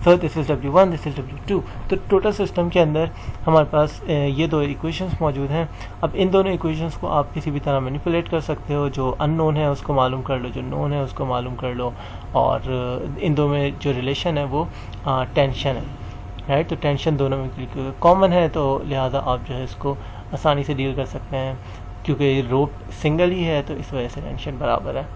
So this is w1, this is w2. तो टोटल सिस्टम के अंदर हमारे पास ये दो इक्वेशंस मौजूद हैं। अब इन दोनों इक्वेशंस को आप किसी भी तरह मैनिपुलेट कर सकते हो। जो अननोन है उसको मालूम कर लो, जो नोन है उसको मालूम कर लो, और इन दो में जो रिलेशन है वो टेंशन है, राइट। तो टेंशन दोनों में कॉमन है, तो लिहाजा आप जो है इसको आसानी से डील कर सकते हैं, क्योंकि रोप सिंगल ही है तो इस वजह से टेंशन बराबर है।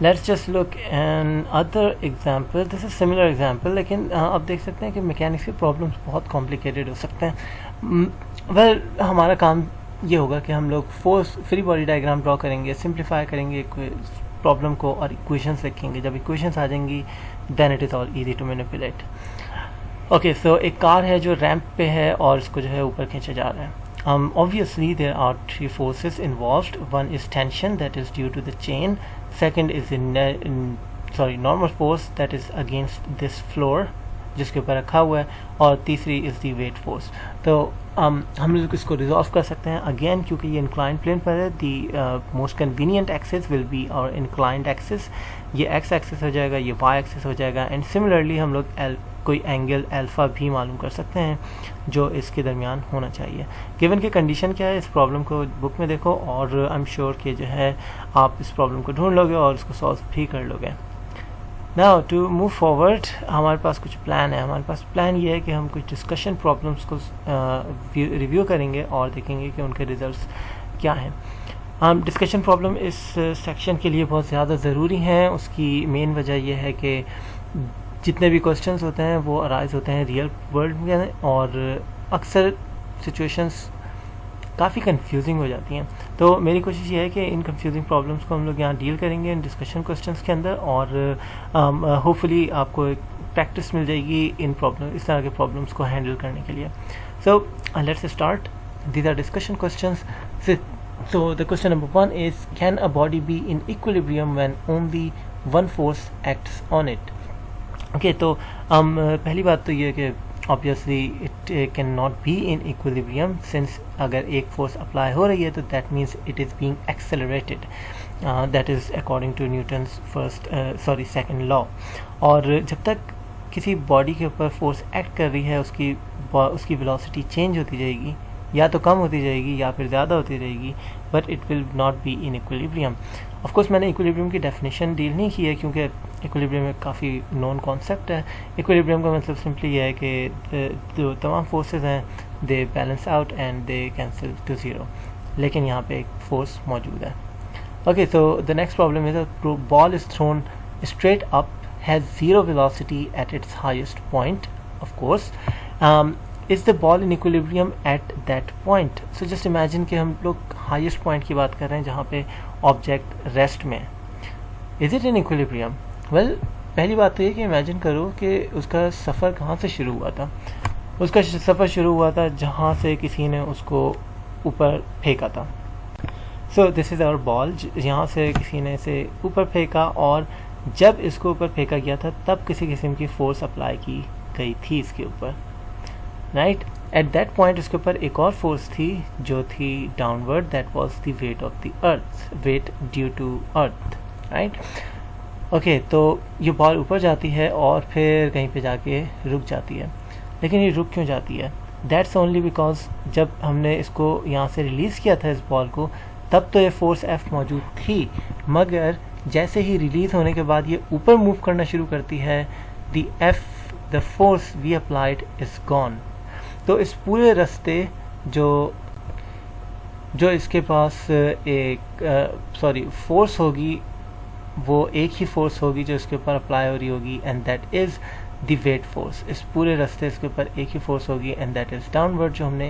Let's just look an other example. This is similar example, लेकिन आप देख सकते हैं कि मैकेनिक्स के प्रॉब्लम्स बहुत कॉम्प्लिकेटेड हो सकते हैं। वेल हमारा काम ये होगा कि हम लोग force free body diagram draw करेंगे, सिंप्लीफाई करेंगे प्रॉब्लम को और इक्वेशंस लिखेंगे। जब इक्वेशंस आ जाएंगी then it is all easy to manipulate. Okay, so एक कार है जो रैंप पे है और इसको जो है ऊपर खींचा जा रहा है। Obviously there are three forces involved. One is tension, that is due to the chain. Second is normal force, that is against this floor जिसके ऊपर रखा हुआ है, और तीसरी इज़ दी वेट फोर्स। तो हम लोग इसको रिजॉल्व कर सकते हैं अगेन, क्योंकि ये इंक्लाइंड प्लेन पर है। The most convenient axis will be और इंक्लाइंड एक्सिस। ये एक्स एक्सिस हो जाएगा, ये वाई एक्सिस हो जाएगा, एंड सिमिलरली हम लोग कोई एंगल अल्फ़ा भी मालूम कर सकते हैं जो इसके दरमियान होना चाहिए। गिवन की कंडीशन क्या है, इस प्रॉब्लम को बुक में देखो, और आई एम श्योर कि जो है आप इस प्रॉब्लम को ढूंढ लोगे और इसको सॉल्व भी कर लोगे। नाउ टू मूव फॉरवर्ड, हमारे पास कुछ प्लान है। हमारे पास प्लान ये है कि हम कुछ डिस्कशन प्रॉब्लम्स को रिव्यू करेंगे और देखेंगे कि उनके रिजल्ट्स क्या हैं। डिस्कशन प्रॉब्लम इस सेक्शन के लिए बहुत ज़्यादा ज़रूरी हैं। उसकी मेन वजह यह है कि जितने भी क्वेश्चंस होते हैं वो अराइज होते हैं रियल वर्ल्ड में, और अक्सर सिचुएशंस काफ़ी कंफ्यूजिंग हो जाती हैं। तो मेरी कोशिश ये है कि इन कंफ्यूजिंग प्रॉब्लम्स को हम लोग यहाँ डील करेंगे इन डिस्कशन क्वेश्चंस के अंदर, और होपफुली आपको एक प्रैक्टिस मिल जाएगी इन प्रॉब्लम इस तरह के प्रॉब्लम्स को हैंडल करने के लिए। So let's start, these our discussion questions. So the question number 1 is, can a body be in equilibrium when only one force acts on it? Okay, तो पहली बात तो ये कि obviously it cannot be in equilibrium, since अगर एक force apply हो रही है तो that means it is being accelerated, that is according to Newton's second law। और जब तक किसी बॉडी के ऊपर फोर्स एक्ट कर रही है उसकी वेलोसिटी चेंज होती जाएगी, या तो कम होती जाएगी या फिर ज़्यादा होती रहेगी, but it will not be in equilibrium. Of course मैंने इक्विलिब्रियम की डेफिनेशन डील नहीं की है, क्योंकि इक्विलिब्रियम एक काफ़ी नॉन कॉन्सेप्ट है। इक्विलिब्रियम का मतलब सिंपली ये है कि जो तमाम फोर्सेस हैं they balance out and they cancel to zero, लेकिन यहाँ पे एक फोर्स मौजूद है। Okay, so the next problem is a ball is thrown straight up, has zero velocity at its highest point. Of course is the ball in equilibrium at that point? So just imagine कि हम लोग highest point की बात कर रहे हैं जहाँ पे object rest में। Is it in equilibrium? Well, पहली बात तो ये कि imagine करो कि उसका सफ़र कहाँ से शुरू हुआ था। उसका सफ़र शुरू हुआ था जहाँ से किसी ने उसको ऊपर फेंका था। So this is our ball, यहाँ से किसी ने इसे ऊपर फेंका, और जब इसको ऊपर फेंका गया था तब किसी किस्म की फोर्स अप्लाई की गई थी इसके ऊपर, राइट। एट दैट पॉइंट इसके ऊपर एक और फोर्स थी जो थी downward, that was the weight of the earth, weight due to earth, right. Okay, तो ये बॉल ऊपर जाती है और फिर कहीं पे जाके रुक जाती है। लेकिन ये रुक क्यों जाती है? दैट्स ओनली बिकॉज जब हमने इसको यहाँ से रिलीज़ किया था इस बॉल को, तब तो ये फोर्स एफ मौजूद थी, मगर जैसे ही रिलीज़ होने के बाद ये ऊपर मूव करना शुरू करती है, the force we applied is gone. तो इस पूरे रास्ते जो इसके पास फोर्स होगी, वो एक ही फोर्स होगी जो इसके ऊपर अप्लाई हो रही होगी, and that is the weight force. इस पूरे रास्ते इसके ऊपर एक ही फोर्स होगी, एंड दैट इज़ डाउनवर्ड, जो हमने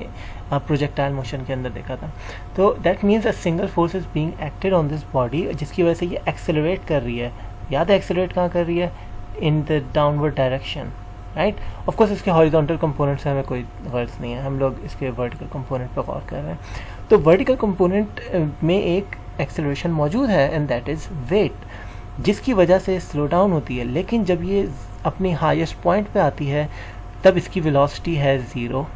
प्रोजेक्टाइल मोशन के अंदर देखा था। तो that means a single force is being acted on this body, जिसकी वजह से ये एक्सेलरेट कर रही है। याद है एक्सेलरेट कहाँ कर रही है? In the downward direction, right. Of course इसके हॉरिजॉन्टल कंपोनेंट से हमें कोई गर्ज नहीं है, हम लोग इसके वर्टिकल कंपोनेंट पर गौर कर रहे हैं। तो वर्टिकल कंपोनेंट में एक एक्सेलरेशन मौजूद है, एंड दैट इज़ वेट, जिसकी वजह से स्लो डाउन होती है। लेकिन जब ये अपनी हाईएस्ट पॉइंट पे आती है तब इसकी वेलोसिटी है zero,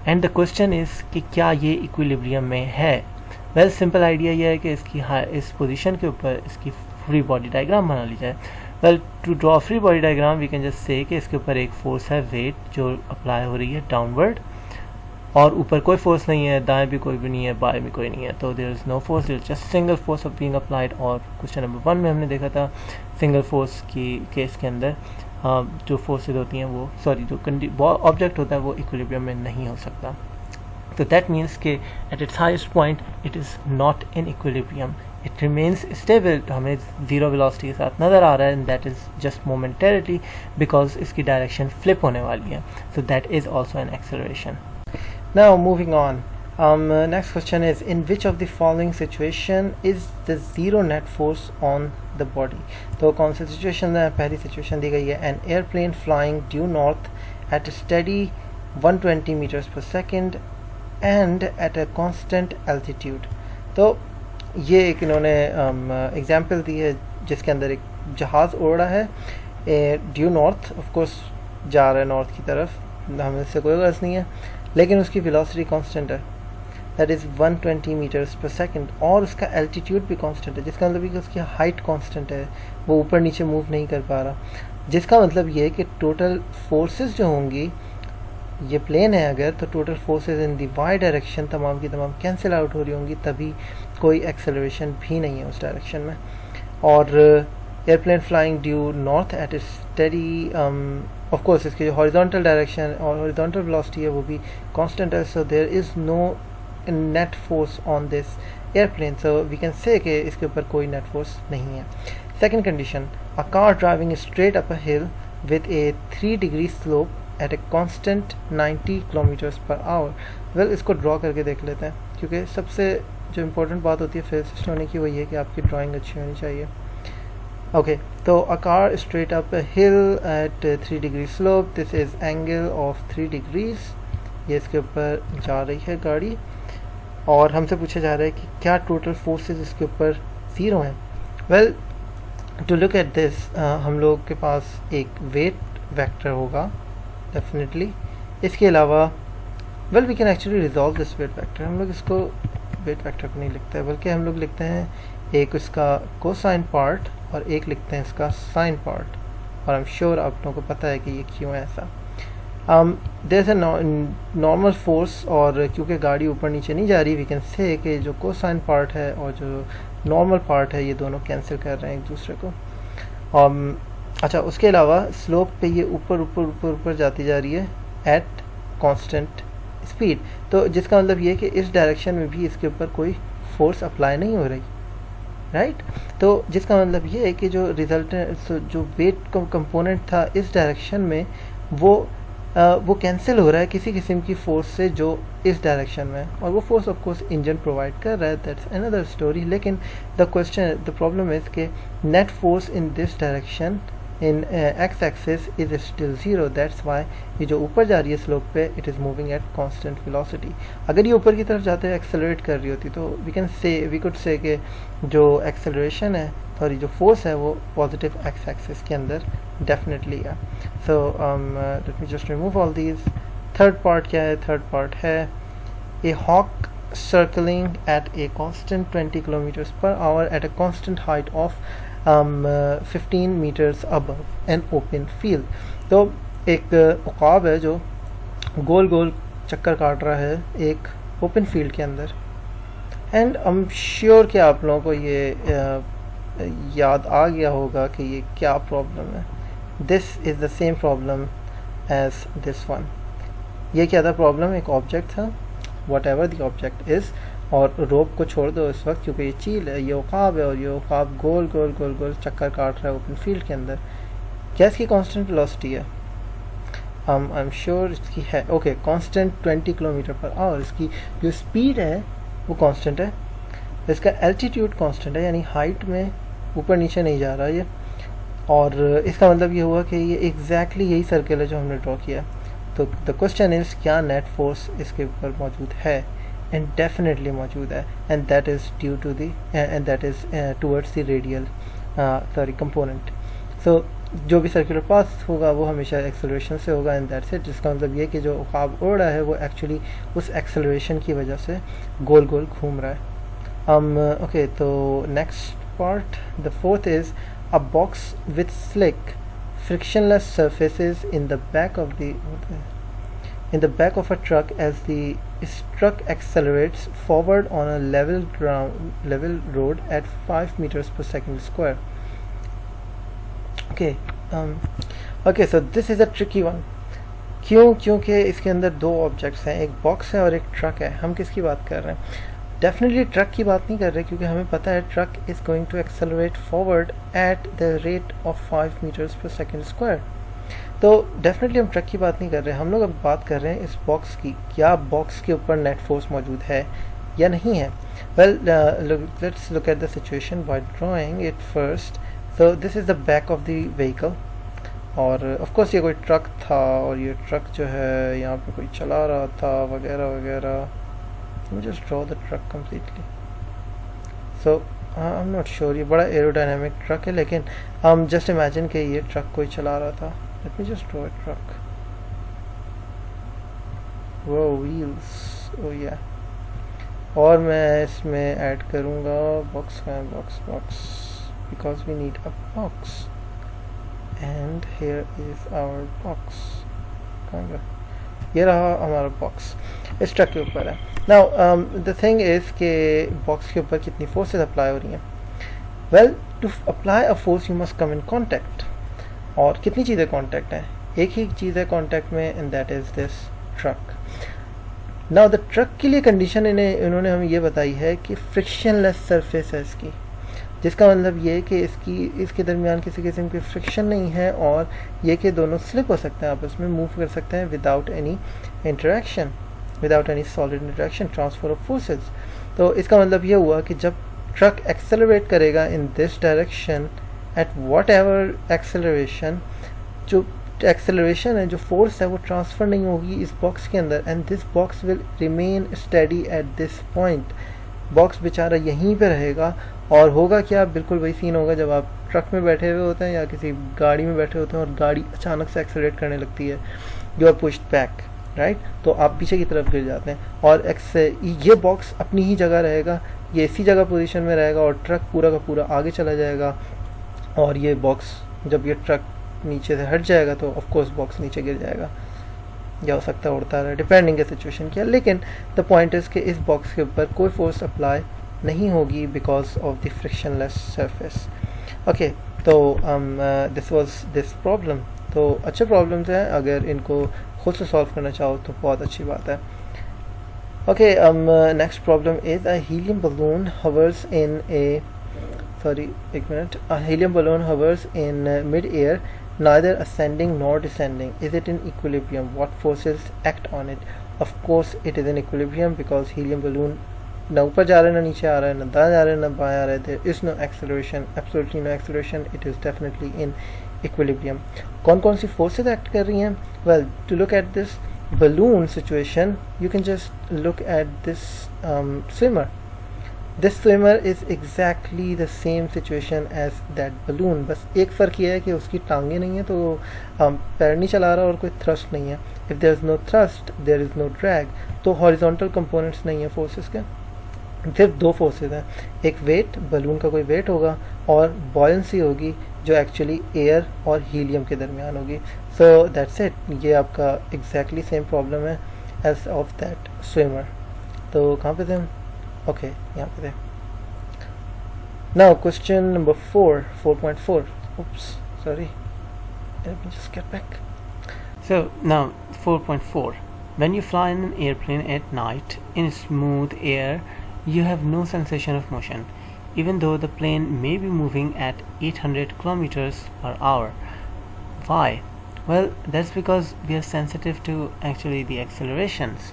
and the question is कि क्या ये इक्विलिब्रियम में है। वेल, सिंपल आइडिया ये है कि इस पोजीशन के ऊपर इसकी फ्री बॉडी डायग्राम बना ली जाए। Well, to draw free body diagram we can just say कि इसके ऊपर एक फोर्स है वेट जो अप्लाई हो रही है डाउनवर्ड, और ऊपर कोई फोर्स नहीं है, दाएं भी कोई भी नहीं है, बाएं भी कोई नहीं है, तो there is no force, there is just single force of being applied. और क्वेश्चन नंबर 1 में हमने देखा था सिंगल फोर्स की केस के अंदर जो फोर्सेज होती हैं वो जो ऑब्जेक्ट होता है वो इक्विलिब्रियम में नहीं हो सकता। तो दैट मीन्स कि at its highest point it is not in equilibrium, it remains stable. तो हमें ज़ीरो वेलोसिटी के साथ नज़र आ रहा है, and that is just momentarily because इसकी डायरेक्शन फ्लिप होने वाली है। So that is also an acceleration. Now moving on, next question is, in which of the following situation is the zero net force on the body? तो कौन सी सिचुएशन है? पहली सिचुएशन दी गई है, an airplane flying due north at a steady 120 meters per second and at a constant altitude। तो ये एक इन्होंने एग्जाम्पल दी है जिसके अंदर एक जहाज़ उड़ रहा है ड्यू नॉर्थ, ऑफ कोर्स जा रहा है नॉर्थ की तरफ, हमें इससे कोई गर्ज नहीं है, लेकिन उसकी वेलोसिटी कांस्टेंट है, दैट इज़ 120 मीटर्स पर सेकंड, और उसका एल्टीट्यूड भी कांस्टेंट है, जिसका मतलब कि उसकी हाइट कांस्टेंट है, वो ऊपर नीचे मूव नहीं कर पा रहा, जिसका मतलब ये है कि टोटल फोर्सेस जो होंगी, ये प्लेन है अगर, तो total forces in the y direction तमाम की तमाम कैंसिल आउट हो रही होंगी, तभी कोई एक्सेलरेशन भी नहीं है उस डायरेक्शन में। और airplane flying due north at a steady, of course इसकी जो हॉरिजॉन्टल डायरेक्शन और हॉरिजॉन्टल वेलोसिटी है वो भी कांस्टेंट है, so there is no net force on this airplane, so we can say कि इसके ऊपर कोई नेट फोर्स नहीं है. Second condition, a car driving straight up a hill with a 3 degree slope at a constant 90 kilometres per hour. Well, इसको ड्रॉ करके देख लेते हैं, क्योंकि सबसे जो इम्पोर्टेंट बात होती है फिजिसिस्ट होने की वही है कि आपकी ड्राइंग अच्छी होनी चाहिए. ओके, तो a car straight up a hill at 3 degree slope, this is angle of 3 degrees. ये इसके ऊपर जा रही है गाड़ी, और हमसे पूछा जा रहा है कि क्या टोटल फोर्सेस इसके ऊपर 0 हैं. Well, to look at this, हम लोग के पास एक वेट वेक्टर होगा डेफिनेटली. इसके अलावा well we can actually resolve this weight vector. हम लोग इसको वेट वेक्टर को नहीं लिखते हैं, बल्कि हम लोग लिखते हैं एक इसका कोसाइन पार्ट और एक लिखते हैं इसका साइन पार्ट. और आई एम श्योर आप लोगों को पता है कि ये क्यों है ऐसा. There is a normal force, और क्योंकि गाड़ी ऊपर नीचे नहीं जा रही, वी कैन से कि जो कोसाइन पार्ट है और जो नॉर्मल पार्ट है ये दोनों कैंसिल कर रहे हैं एक दूसरे को. अच्छा, उसके अलावा स्लोप पे ये ऊपर ऊपर ऊपर ऊपर जाती जा रही है एट कांस्टेंट स्पीड. तो जिसका मतलब ये है कि इस डायरेक्शन में भी इसके ऊपर कोई फोर्स अप्लाई नहीं हो रही, राइट. तो जिसका मतलब ये है कि जो रिजल्टेंट जो वेट कंपोनेंट था इस डायरेक्शन में वो कैंसिल हो रहा है किसी किस्म की फोर्स से जो इस डायरेक्शन में है, और वो force of course engine provide कर रहा है. That's another story. लेकिन द प्रॉब्लम इज कि net force in this direction in x axis is still 0. That's why ये जो ऊपर जा रही है स्लोप पे, it is moving at constant velocity. अगर ये ऊपर की तरफ जाते हुए एक्सेलरेट कर रही होती तो वी कुड से कि जो एक्सेलरेशन है, सॉरी जो फोर्स है, वो पॉजिटिव एक्स एक्सिस के अंदर डेफिनेटली है. सो let me just remove all these. Third part क्या है? थर्ड पार्ट है ए hoc circling at a constant 20 kilometers per hour at a constant height of 15 meters above an open field. तो एक उकाब है जो गोल गोल चक्कर काट रहा है एक ओपन फील्ड के अंदर. एंड आई एम श्योर कि आप लोगों को ये याद आ गया होगा कि ये क्या प्रॉब्लम है. This is the same problem as this one. ये क्या था प्रॉब्लम? एक ऑब्जेक्ट था, whatever the object is, और रोप को छोड़ दो इस वक्त क्योंकि ये चील है, ये उकाब है, और ये उकाब गोल गोल गोल गोल चक्कर काट रहा है ओपन फील्ड के अंदर. क्या इसकी कांस्टेंट वेलोसिटी है? आई एम श्योर इसकी है okay constant 20 kilometre per hour. इसकी जो स्पीड है वो कांस्टेंट है. इसका एल्टीट्यूड कांस्टेंट है, यानी हाइट में ऊपर नीचे नहीं जा रहा ये. और इसका मतलब ये हुआ कि ये एग्जैक्टली यही सर्कल है जो हमने ड्रॉ किया. तो द क्वेश्चन इज़ क्या नेट फोर्स इसके ऊपर मौजूद है? एंड डेफिनेटली मौजूद है, and that is due to the and that is towards the radial sorry component. So जो भी सर्कुलर पाथ होगा वो हमेशा एक्सेलरेशन से होगा, एंड दैट्स इट. जिसका मतलब ये कि जो उकाब उड़ रहा है वो एक्चुअली उस एक्सेलरेशन की वजह से गोल गोल घूम रहा है. ओके, तो next part, the fourth is a box with slick frictionless surfaces in the back of a truck as the truck accelerates forward on a level road at 5 meters per second square. Okay, so this is a tricky one. क्योंकि इसके अंदर दो ऑब्जेक्ट्स हैं, एक बॉक्स है और एक ट्रक है. हम किसकी बात कर रहे हैं? डेफिनेटली ट्रक की बात नहीं कर रहे, क्योंकि हमें पता है truck is going to accelerate forward at the rate of 5 metres per second square. तो डेफिनेटली हम ट्रक की बात नहीं कर रहे, हम लोग अब बात कर रहे हैं इस बॉक्स की. क्या बॉक्स के ऊपर नेट फोर्स मौजूद है या नहीं है? Well, let's look at the situation by drawing it first. So this is the back of the vehicle, और ऑफ कोर्स ये कोई ट्रक था, और ये ट्रक जो है यहाँ पे कोई चला रहा था वगैरह वगैरह. Let me just draw the truck completely. So I'm not sure, ये बड़ा एरोडायनेमिक ट्रक है, लेकिन just imagine कि ये ट्रक कोई चला रहा था. Let me just draw a truck. Wow, wheels. Oh yeah. और मैं इसमें ऐड करूँगा box because we need a box. And here is our box. कहाँ गया? ये रहा हमारा बॉक्स, इस ट्रक के ऊपर है. नाउ द थिंग इज़ कि बॉक्स के ऊपर कितनी फोर्सेस अप्लाई हो रही हैं? Well, to apply a force you must come in contact. और कितनी चीज़ें कॉन्टैक्ट हैं? एक ही चीज़ है कॉन्टैक्ट में, and that is this truck. Now the truck के लिए कंडीशन इन्होंने हमें ये बताई है कि फ्रिक्शनलेस सरफेस है इसकी, जिसका मतलब ये है कि इसके दरमियान किसी किस्म की फ्रिक्शन नहीं है और ये कि दोनों स्लिप हो सकते हैं, आपस में मूव कर सकते हैं without any interaction, without any solid interaction, transfer of forces. तो इसका मतलब ये हुआ कि जब ट्रक एक्सेलरेट करेगा इन this direction at what ever acceleration, जो एक्सेलरेशन है, जो फोर्स है, वो ट्रांसफ़र नहीं होगी इस बॉक्स के अंदर, and this box will remain steady at this point. Box बेचारा यहीं पे रहेगा और होगा क्या, बिल्कुल वही सीन होगा जब आप ट्रक में बैठे हुए होते हैं या किसी गाड़ी में बैठे होते हैं और गाड़ी अचानक से एक्सेलरेट करने लगती है, you are pushed back, right, तो आप पीछे की तरफ गिर जाते हैं और ये बॉक्स अपनी ही जगह रहेगा, ये इसी जगह पोजीशन में रहेगा और ट्रक पूरा का पूरा आगे चला जाएगा और ये बॉक्स, जब ये ट्रक नीचे से हट जाएगा तो ऑफ कोर्स बॉक्स नीचे गिर जाएगा, या हो सकता है उड़ता रहे, डिपेंडिंग के सिचुएशन क्या। लेकिन द पॉइंट इज कि इस बॉक्स के ऊपर कोई फोर्स अप्लाई नहीं होगी because of the frictionless surface. Okay, तो दिस वाज दिस प्रॉब्लम। तो अच्छे प्रॉब्लम्स हैं, अगर इनको खुद से सॉल्व करना चाहो तो बहुत अच्छी बात है। Okay, next problem is a helium balloon hovers in a helium balloon hovers in mid-air, neither ascending nor descending. Is it in equilibrium? What forces act on it? Of course it is in equilibrium because helium balloon ना ऊपर जा रहा है, ना नीचे आ रहा है, ना दाएं जा रहा है, ना बाएं आ रहा है. There is no acceleration, absolutely no acceleration. It is definitely in equilibrium. कौन कौन सी forces act कर रही हैं? Well, to look at this balloon situation, you can just look at this swimmer. This swimmer is exactly the same situation as that balloon. बस एक फ़र्क ये है कि उसकी टांगे नहीं है तो पैर नहीं चला रहा और कोई thrust नहीं है. If there is no thrust, there is no drag. तो horizontal components नहीं है forces के, सिर्फ दो forces हैं. एक weight, balloon का कोई weight होगा, और buoyancy होगी जो actually air और helium के दरमियान होगी. So that's it. ये आपका exactly same problem है as of that swimmer. तो कहाँ पे थे हम? Okay, यहाँ पे थे. Now question number 4.4. Oops, sorry. Let me just get back. So now 4.4. When you fly in an airplane at night in smooth air, you have no sensation of motion, even though the plane may be moving at 800 kilometers per hour. Why? Well, that's because we are sensitive to actually the accelerations.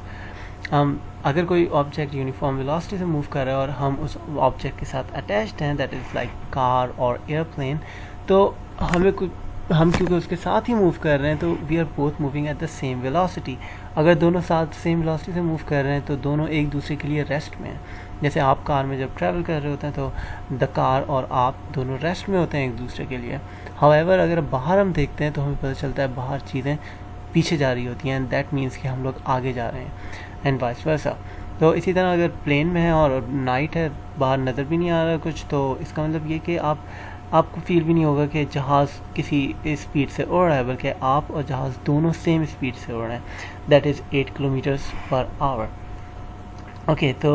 अगर कोई ऑब्जेक्ट यूनिफॉर्म वेलोसिटी से मूव कर रहा है और हम उस ऑब्जेक्ट के साथ अटैच्ड हैं, दैट इज़ लाइक कार और एयरप्लेन, तो हम क्योंकि उसके साथ ही मूव कर रहे हैं तो we are both moving at the same velocity. अगर दोनों साथ सेम वेलोसिटी से मूव कर रहे हैं तो दोनों एक दूसरे के लिए रेस्ट में हैं. जैसे आप कार में जब ट्रैवल कर रहे होते हैं तो द कार और आप दोनों रेस्ट में होते हैं एक दूसरे के लिए. हाउएवर अगर बाहर हम देखते हैं तो हमें पता चलता है बाहर चीज़ें पीछे जा रही होती हैं, एंड दैट मीन्स कि हम लोग आगे जा रहे हैं, एंड वाइस वर्सा. तो इसी तरह अगर प्लेन में है और नाइट है, बाहर नज़र भी नहीं आ रहा कुछ, तो इसका मतलब ये कि आपको फील भी नहीं होगा कि जहाज़ किसी स्पीड से उड़ रहा है, बल्कि आप और जहाज़ दोनों सेम स्पीड से उड़ रहे हैं, that is 8 kilometres per our. Okay, so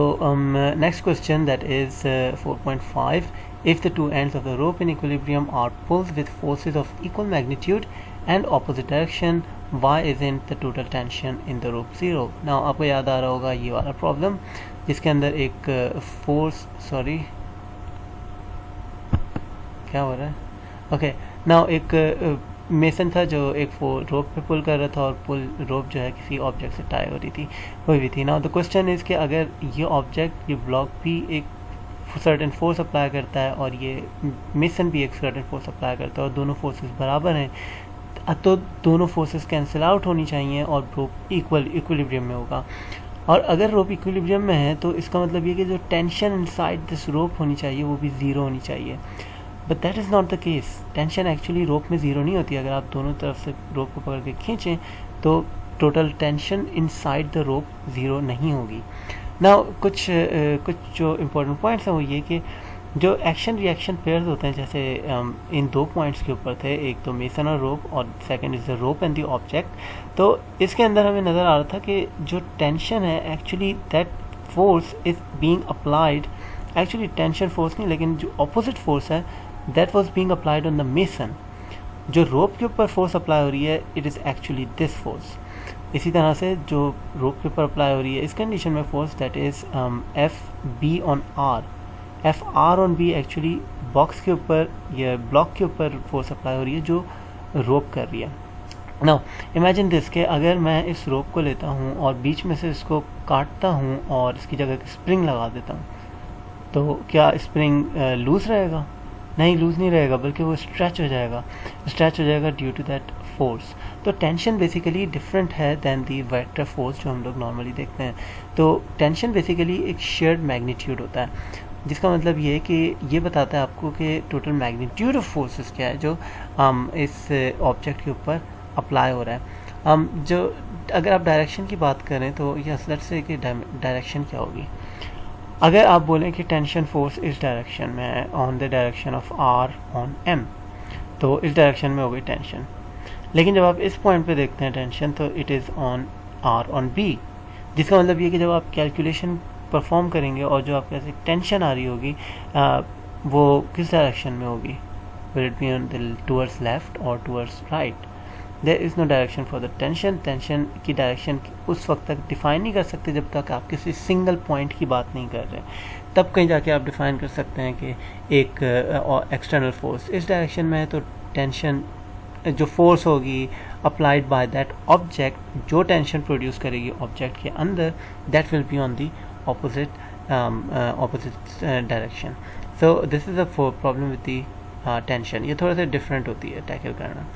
next question, that is 4.5. If the two ends of the rope in equilibrium are pulled with forces of equal magnitude and opposite direction, why isn't the total tension in the rope zero? Now आपको याद आ रहा होगा ये वाला प्रॉब्लम जिसके अंदर एक फोर्स, सॉरी क्या हो रहा है, ओके, नाउ एक मेसन था जो एक रोप पे पुल कर रहा था और रोप जो है किसी ऑब्जेक्ट से टाई हो रही थी, हुई भी थी. नाउ द क्वेश्चन इज़ कि अगर ये ऑब्जेक्ट, ये ब्लॉक भी एक सर्टेन फोर्स अप्लाई करता है और ये मेसन भी एक सर्टेन फोर्स अप्लाई करता है और दोनों फोर्सेस बराबर हैं, तो दोनों फोर्सेस कैंसिल आउट होनी चाहिए और रोप इक्विलिब्रियम में होगा. और अगर रोप इक्विलिब्रियम में है तो इसका मतलब ये कि जो टेंशन इनसाइड दिस रोप होनी चाहिए वो भी ज़ीरो होनी चाहिए. But that is not the case. Tension actually rope में ज़ीरो नहीं होती. अगर आप दोनों तरफ से रोप को पकड़ के खींचें तो total tension inside the rope zero नहीं होगी. ना कुछ जो इम्पोर्टेंट पॉइंट्स हैं वो ये कि जो एक्शन रिएक्शन पेयर्स होते हैं, जैसे इन दो पॉइंट्स के ऊपर थे, एक तो मेसन और रोप और second is the rope and the object, तो इसके अंदर हमें नज़र आ रहा था कि जो टेंशन है actually that force is being applied, actually tension force नहीं लेकिन जो अपोजिट फोर्स है that was being applied on the mason. जो रोप के ऊपर फोर्स अप्लाई हो रही है it is actually this force. इसी तरह से जो रोप के ऊपर अप्लाई हो रही है इस कंडीशन में force that is F B on R, F R on B actually box के ऊपर या ब्लॉक के ऊपर फोर्स अप्लाई हो रही है जो रोप कर रही है। नाउ इमेजिन दिस के अगर मैं इस रोप को लेता हूँ और बीच में से इसको काटता हूँ और इसकी जगह स्प्रिंग लगा देता हूँ, तो क्या स्प्रिंग लूज़ रहेगा? नहीं, लूज़ नहीं रहेगा, बल्कि वो स्ट्रेच हो जाएगा ड्यू टू दैट फोर्स। तो टेंशन बेसिकली डिफरेंट है दैन दी वेक्टर फोर्स जो हम लोग नॉर्मली देखते हैं। तो टेंशन बेसिकली एक शेयर्ड मैग्नीट्यूड होता है, जिसका मतलब ये है कि ये बताता है आपको कि टोटल मैग्नीट्यूड ऑफ फोर्सेस क्या है जो इस ऑब्जेक्ट के ऊपर अप्लाई हो रहा है। जो अगर आप डायरेक्शन की बात करें तो यस लेट्स से कि डायरेक्शन क्या होगी। अगर आप बोलें कि टेंशन फोर्स इस डायरेक्शन में on the direction of R on M, तो इस डायरेक्शन में हो गई टेंशन। लेकिन जब आप इस पॉइंट पे देखते हैं टेंशन, तो it is on R on B, जिसका मतलब ये कि जब आप कैलकुलेशन परफॉर्म करेंगे और जो आपके पास एक टेंशन आ रही होगी वो किस डायरेक्शन में होगी? Will it be on towards left और towards right? There is no direction for the tension. Tension की डायरेक्शन उस वक्त तक डिफाइन नहीं कर सकते जब तक आप किसी सिंगल पॉइंट की बात नहीं कर रहे, तब कहीं जाके आप डिफाइन कर सकते हैं कि एक एक्सटर्नल फोर्स इस डायरेक्शन में है, तो टेंशन जो फोर्स होगी अप्लाइड बाय दैट ऑब्जेक्ट, जो टेंशन प्रोड्यूस करेगी ऑब्जेक्ट के अंदर, that will be on the opposite direction. So this is a problem with the tension. ये थोड़ा सा डिफरेंट होती है टैकल करना।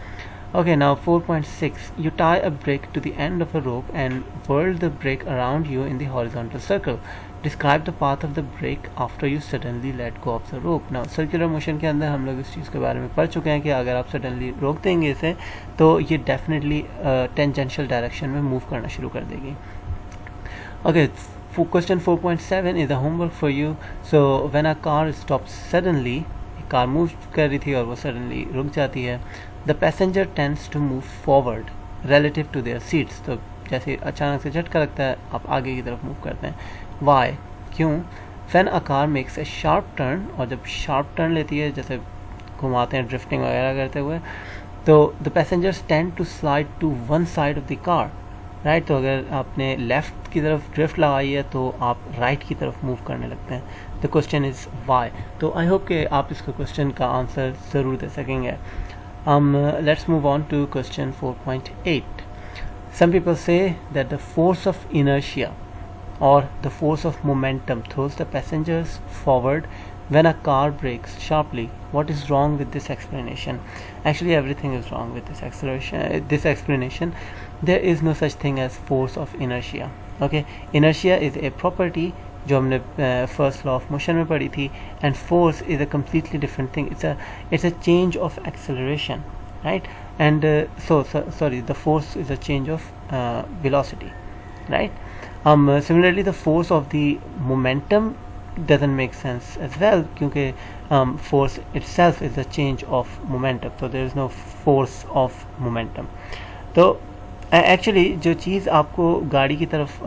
Okay, now 4.6. You tie a brick to the end of a rope and whirl the brick around you in the horizontal circle. Describe the path of the brick after you suddenly let go of the rope. Now, circular motion के अंदर हम लोग इस चीज़ के बारे में पढ़ चुके हैं कि अगर आप suddenly रोक देंगे इसे तो ये definitely tangential direction में move करना शुरू कर देगी। Okay, question 4.7 is a homework for you. So, when a car stops suddenly, car move कर रही थी और वो सडनली रुक जाती है, the passenger tends to move forward relative to their seats. तो जैसे अचानक से झटका लगता है आप आगे की तरफ मूव करते हैं। वाई, क्यों? When a car makes a sharp turn, और जब शार्प टर्न लेती है जैसे घुमाते हैं ड्रिफ्टिंग वगैरह करते हुए, तो the passengers tend to slide to one side of the car, right. तो अगर आपने लेफ़्ट की तरफ ड्रिफ्ट लगाई है तो आप राइट की तरफ मूव करने लगते हैं। The question is why. तो आई होप कि आप इसका क्वेश्चन का आंसर ज़रूर दे सकेंगे। Let's move on to question 4.8. Some people say that the force of inertia or the force of momentum throws the passengers forward when a car brakes sharply. What is wrong with this explanation? Actually, everything is wrong with this explanation. There is no such thing as force of inertia. Okay, inertia is a property जो हमने फर्स्ट लॉ ऑफ मोशन में पढ़ी थी, and force is a completely different thing. It's a change of acceleration, right? And the force is a change of velocity, right? Similarly, the force of the momentum doesn't make sense as well, क्योंकि force itself is a change of momentum, so there is no force of momentum. तो एक्चुअली जो चीज़ आपको गाड़ी की तरफ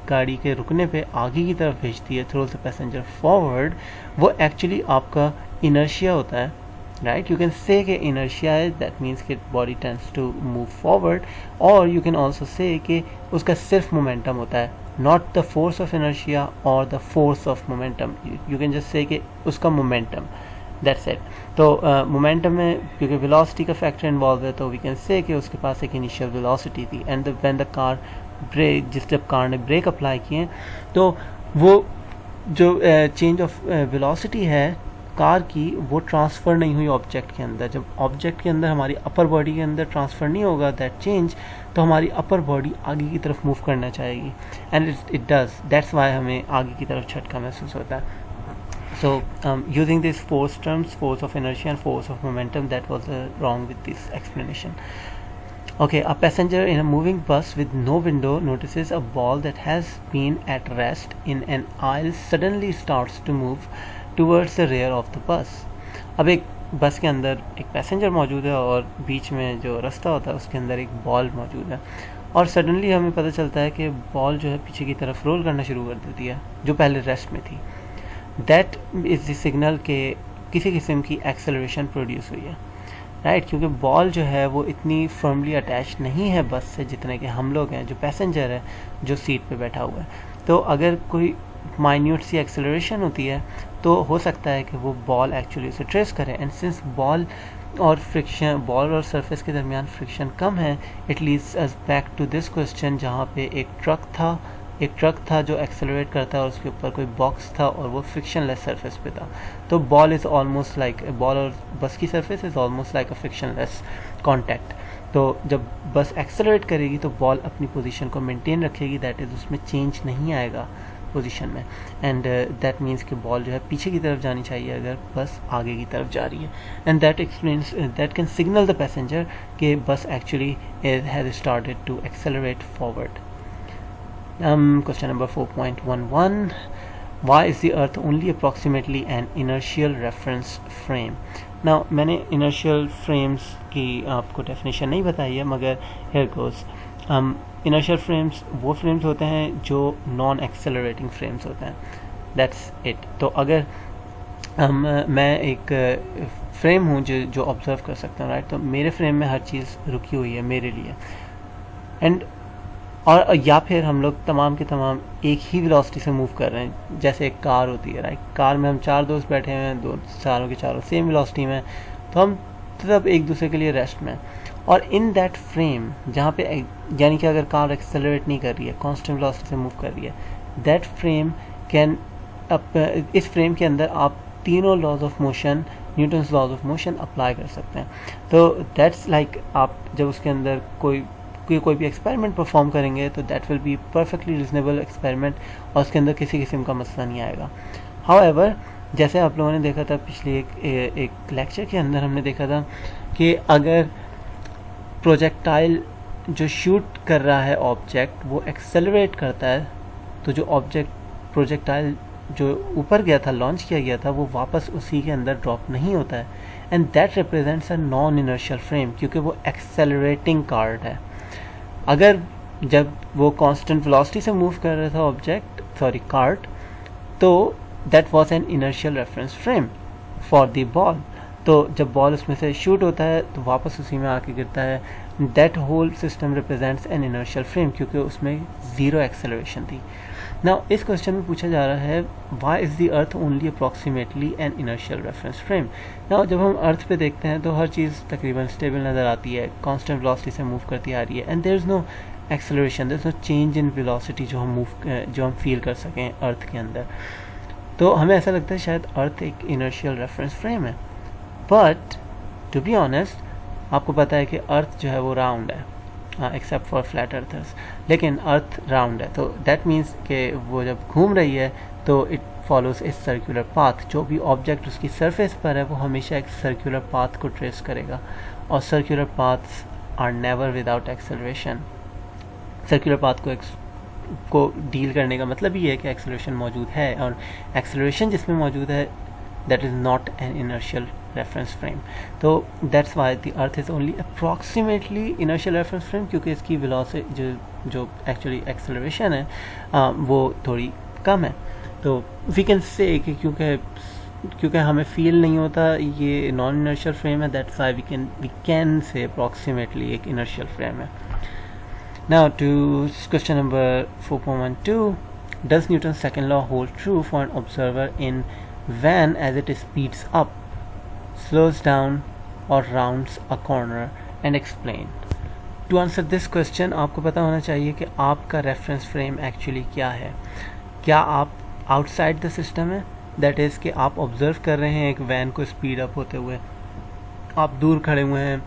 गाड़ी के रुकने पे आगे की तरफ भेजती है, थ्रोज द पैसेंजर फॉरवर्ड, वो एक्चुअली आपका इनर्शिया होता है, right? You can say कि inertia है, that means कि body tends to move forward, और you can also say कि उसका सिर्फ momentum होता है, not the force of inertia or the force of momentum. You can just say कि उसका momentum, that's it. तो momentum में क्योंकि velocity का factor involved है, तो we can say कि उसके पास एक initial velocity थी, and when the car brake, जब कार ने ब्रेक अप्लाई किए, तो वो जो change of velocity है कार की, वो ट्रांसफ़र नहीं हुई ऑब्जेक्ट के अंदर. जब ऑब्जेक्ट के अंदर हमारी अपर बॉडी के अंदर ट्रांसफ़र नहीं होगा दैट चेंज, तो हमारी अपर बॉडी आगे की तरफ मूव करना चाहेगी, and it does. That's why हमें आगे की तरफ झटका महसूस होता है. So using these force terms, force of inertia and force of momentum, that was wrong with this explanation. Okay, a passenger in a moving bus with no window notices a ball that has been at rest in an aisle suddenly starts to move towards the rear of the bus. अब एक बस के अंदर एक पैसेंजर मौजूद है और बीच में जो रास्ता होता है उसके अंदर एक बॉल मौजूद है, और सडनली हमें पता चलता है कि बॉल जो है पीछे की तरफ रोल करना शुरू कर देती है जो पहले रेस्ट में थी. दैट इज़ द सिग्नल के किसी किस्म की एक्सेलरेशन प्रोड्यूस हुई है, राइट, क्योंकि बॉल जो है वो इतनी फर्मली अटैच नहीं है बस से जितने के हम लोग हैं, जो पैसेंजर है जो सीट पे बैठा हुआ है। तो अगर कोई माइन्यूट सी एक्सेलरेशन होती है तो हो सकता है कि वो बॉल एक्चुअली उसे ट्रेस करे, एंड सिंस बॉल और सरफेस के दरमियान फ्रिक्शन कम है, it leads us back to this question जहाँ पे एक ट्रक था जो एक्सेलरेट करता है और उसके ऊपर कोई बॉक्स था और वो फ्रिक्शनलेस सरफेस पे था। तो ball is almost like ball और बस की surface is almost like a frictionless contact. तो जब बस एक्सेलरेट करेगी तो बॉल अपनी पोजीशन को मेंटेन रखेगी, दैट इज़ उसमें चेंज नहीं आएगा पोजीशन में, एंड दैट मीन्स कि बॉल जो है पीछे की तरफ जानी चाहिए अगर बस आगे की तरफ जा रही है, and that can signal the passenger कि bus actually has started to accelerate forward. Question number 4.11, why is the earth only approximately an inertial reference frame? Now मैंने inertial frames की आपको definition नहीं बताई है, मगर here goes. Inertial frames वो frames होते हैं जो non accelerating frames होते हैं, that's it. तो अगर मैं एक frame हूँ जो observe कर सकता हूँ, right? तो मेरे frame में हर चीज़ रुकी हुई है मेरे लिए, and और या फिर हम लोग तमाम के तमाम एक ही वेलोसिटी से मूव कर रहे हैं, जैसे एक कार होती है, राइट। कार में हम 4 दोस्त बैठे हुए हैं, चारों के चारों सेम वेलोसिटी में, तो हम सब एक दूसरे के लिए रेस्ट में, और इन दैट फ्रेम जहाँ पे यानी कि अगर कार एक्सेलरेट नहीं कर रही है, कांस्टेंट वेलोसिटी से मूव कर रही है, दैट फ्रेम कैन इस फ्रेम के अंदर आप तीनों laws of motion, Newton's laws of motion apply कर सकते हैं। तो दैट्स लाइक आप जब उसके अंदर कोई भी एक्सपेरिमेंट परफॉर्म करेंगे तो that will be perfectly reasonable experiment, और उसके अंदर किसी किस्म का मसला नहीं आएगा। हाउएवर, जैसे आप लोगों ने देखा था पिछले एक लेक्चर के अंदर, हमने देखा था कि अगर प्रोजेक्टाइल जो शूट कर रहा है ऑब्जेक्ट वो एक्सेलरेट करता है, तो जो प्रोजेक्टाइल जो ऊपर गया था, लॉन्च किया गया था, वो वापस उसी के अंदर ड्रॉप नहीं होता है, and that represents a non inertial frame, क्योंकि वो एक्सेलरेटिंग कार्ड है। अगर जब वो कांस्टेंट वेलोसिटी से मूव कर रहा था कार्ट, तो that was an inertial reference frame for the ball. तो जब बॉल उसमें से शूट होता है तो वापस उसी में आके गिरता है, that whole system represents an inertial frame, क्योंकि उसमें ज़ीरो एक्सेलरेशन थी। नाउ इस क्वेश्चन में पूछा जा रहा है, why is the earth only approximately an inertial reference frame. Now जब हम अर्थ पे देखते हैं तो हर चीज़ तकरीबन स्टेबल नज़र आती है, कांस्टेंट वेलोसिटी से मूव करती आ रही है, and there is no acceleration, there is no change in velocity जो हम फील कर सकें अर्थ के अंदर। तो हमें ऐसा लगता है शायद अर्थ एक इनर्शियल रेफरेंस फ्रेम है, बट टू बी ऑनेस्ट आपको पता है कि अर्थ जो है वो राउंड है, एक्सेप्ट फॉर फ्लैट अर्थर्स, लेकिन अर्थ राउंड है। तो दैट मीन्स कि वो जब घूम रही है तो it follows a circular path. जो भी ऑब्जेक्ट उसकी सरफेस पर है वो हमेशा एक सर्कुलर पाथ को ट्रेस करेगा, और circular paths are never without acceleration. Circular path को डील करने का मतलब ये है कि एक्सेलरेशन मौजूद है, और एक्सेलरेशन जिसमें मौजूद है that is not an inertial reference frame. तो that's why the earth is only approximately inertial reference frame, क्योंकि इसकी वेलोसिटी जो एक्चुअली एक्सेलरेशन है वो थोड़ी कम है। तो वी कैन से कि क्योंकि हमें फील नहीं होता ये नॉन इनर्शियल फ्रेम है, that's why we can say approximately एक इनर्शियल फ्रेम है। Now to question number 4.12, does Newton's second law hold true for an observer in when as it speeds up, slows down or rounds a corner, and explain. To answer this question आपको पता होना चाहिए कि आपका रेफरेंस फ्रेम एक्चुअली क्या है। क्या आप आउटसाइड द सिस्टम है, दैट इज़ कि आप ऑब्जर्व कर रहे हैं एक वैन को स्पीड अप होते हुए, आप दूर खड़े हुए हैं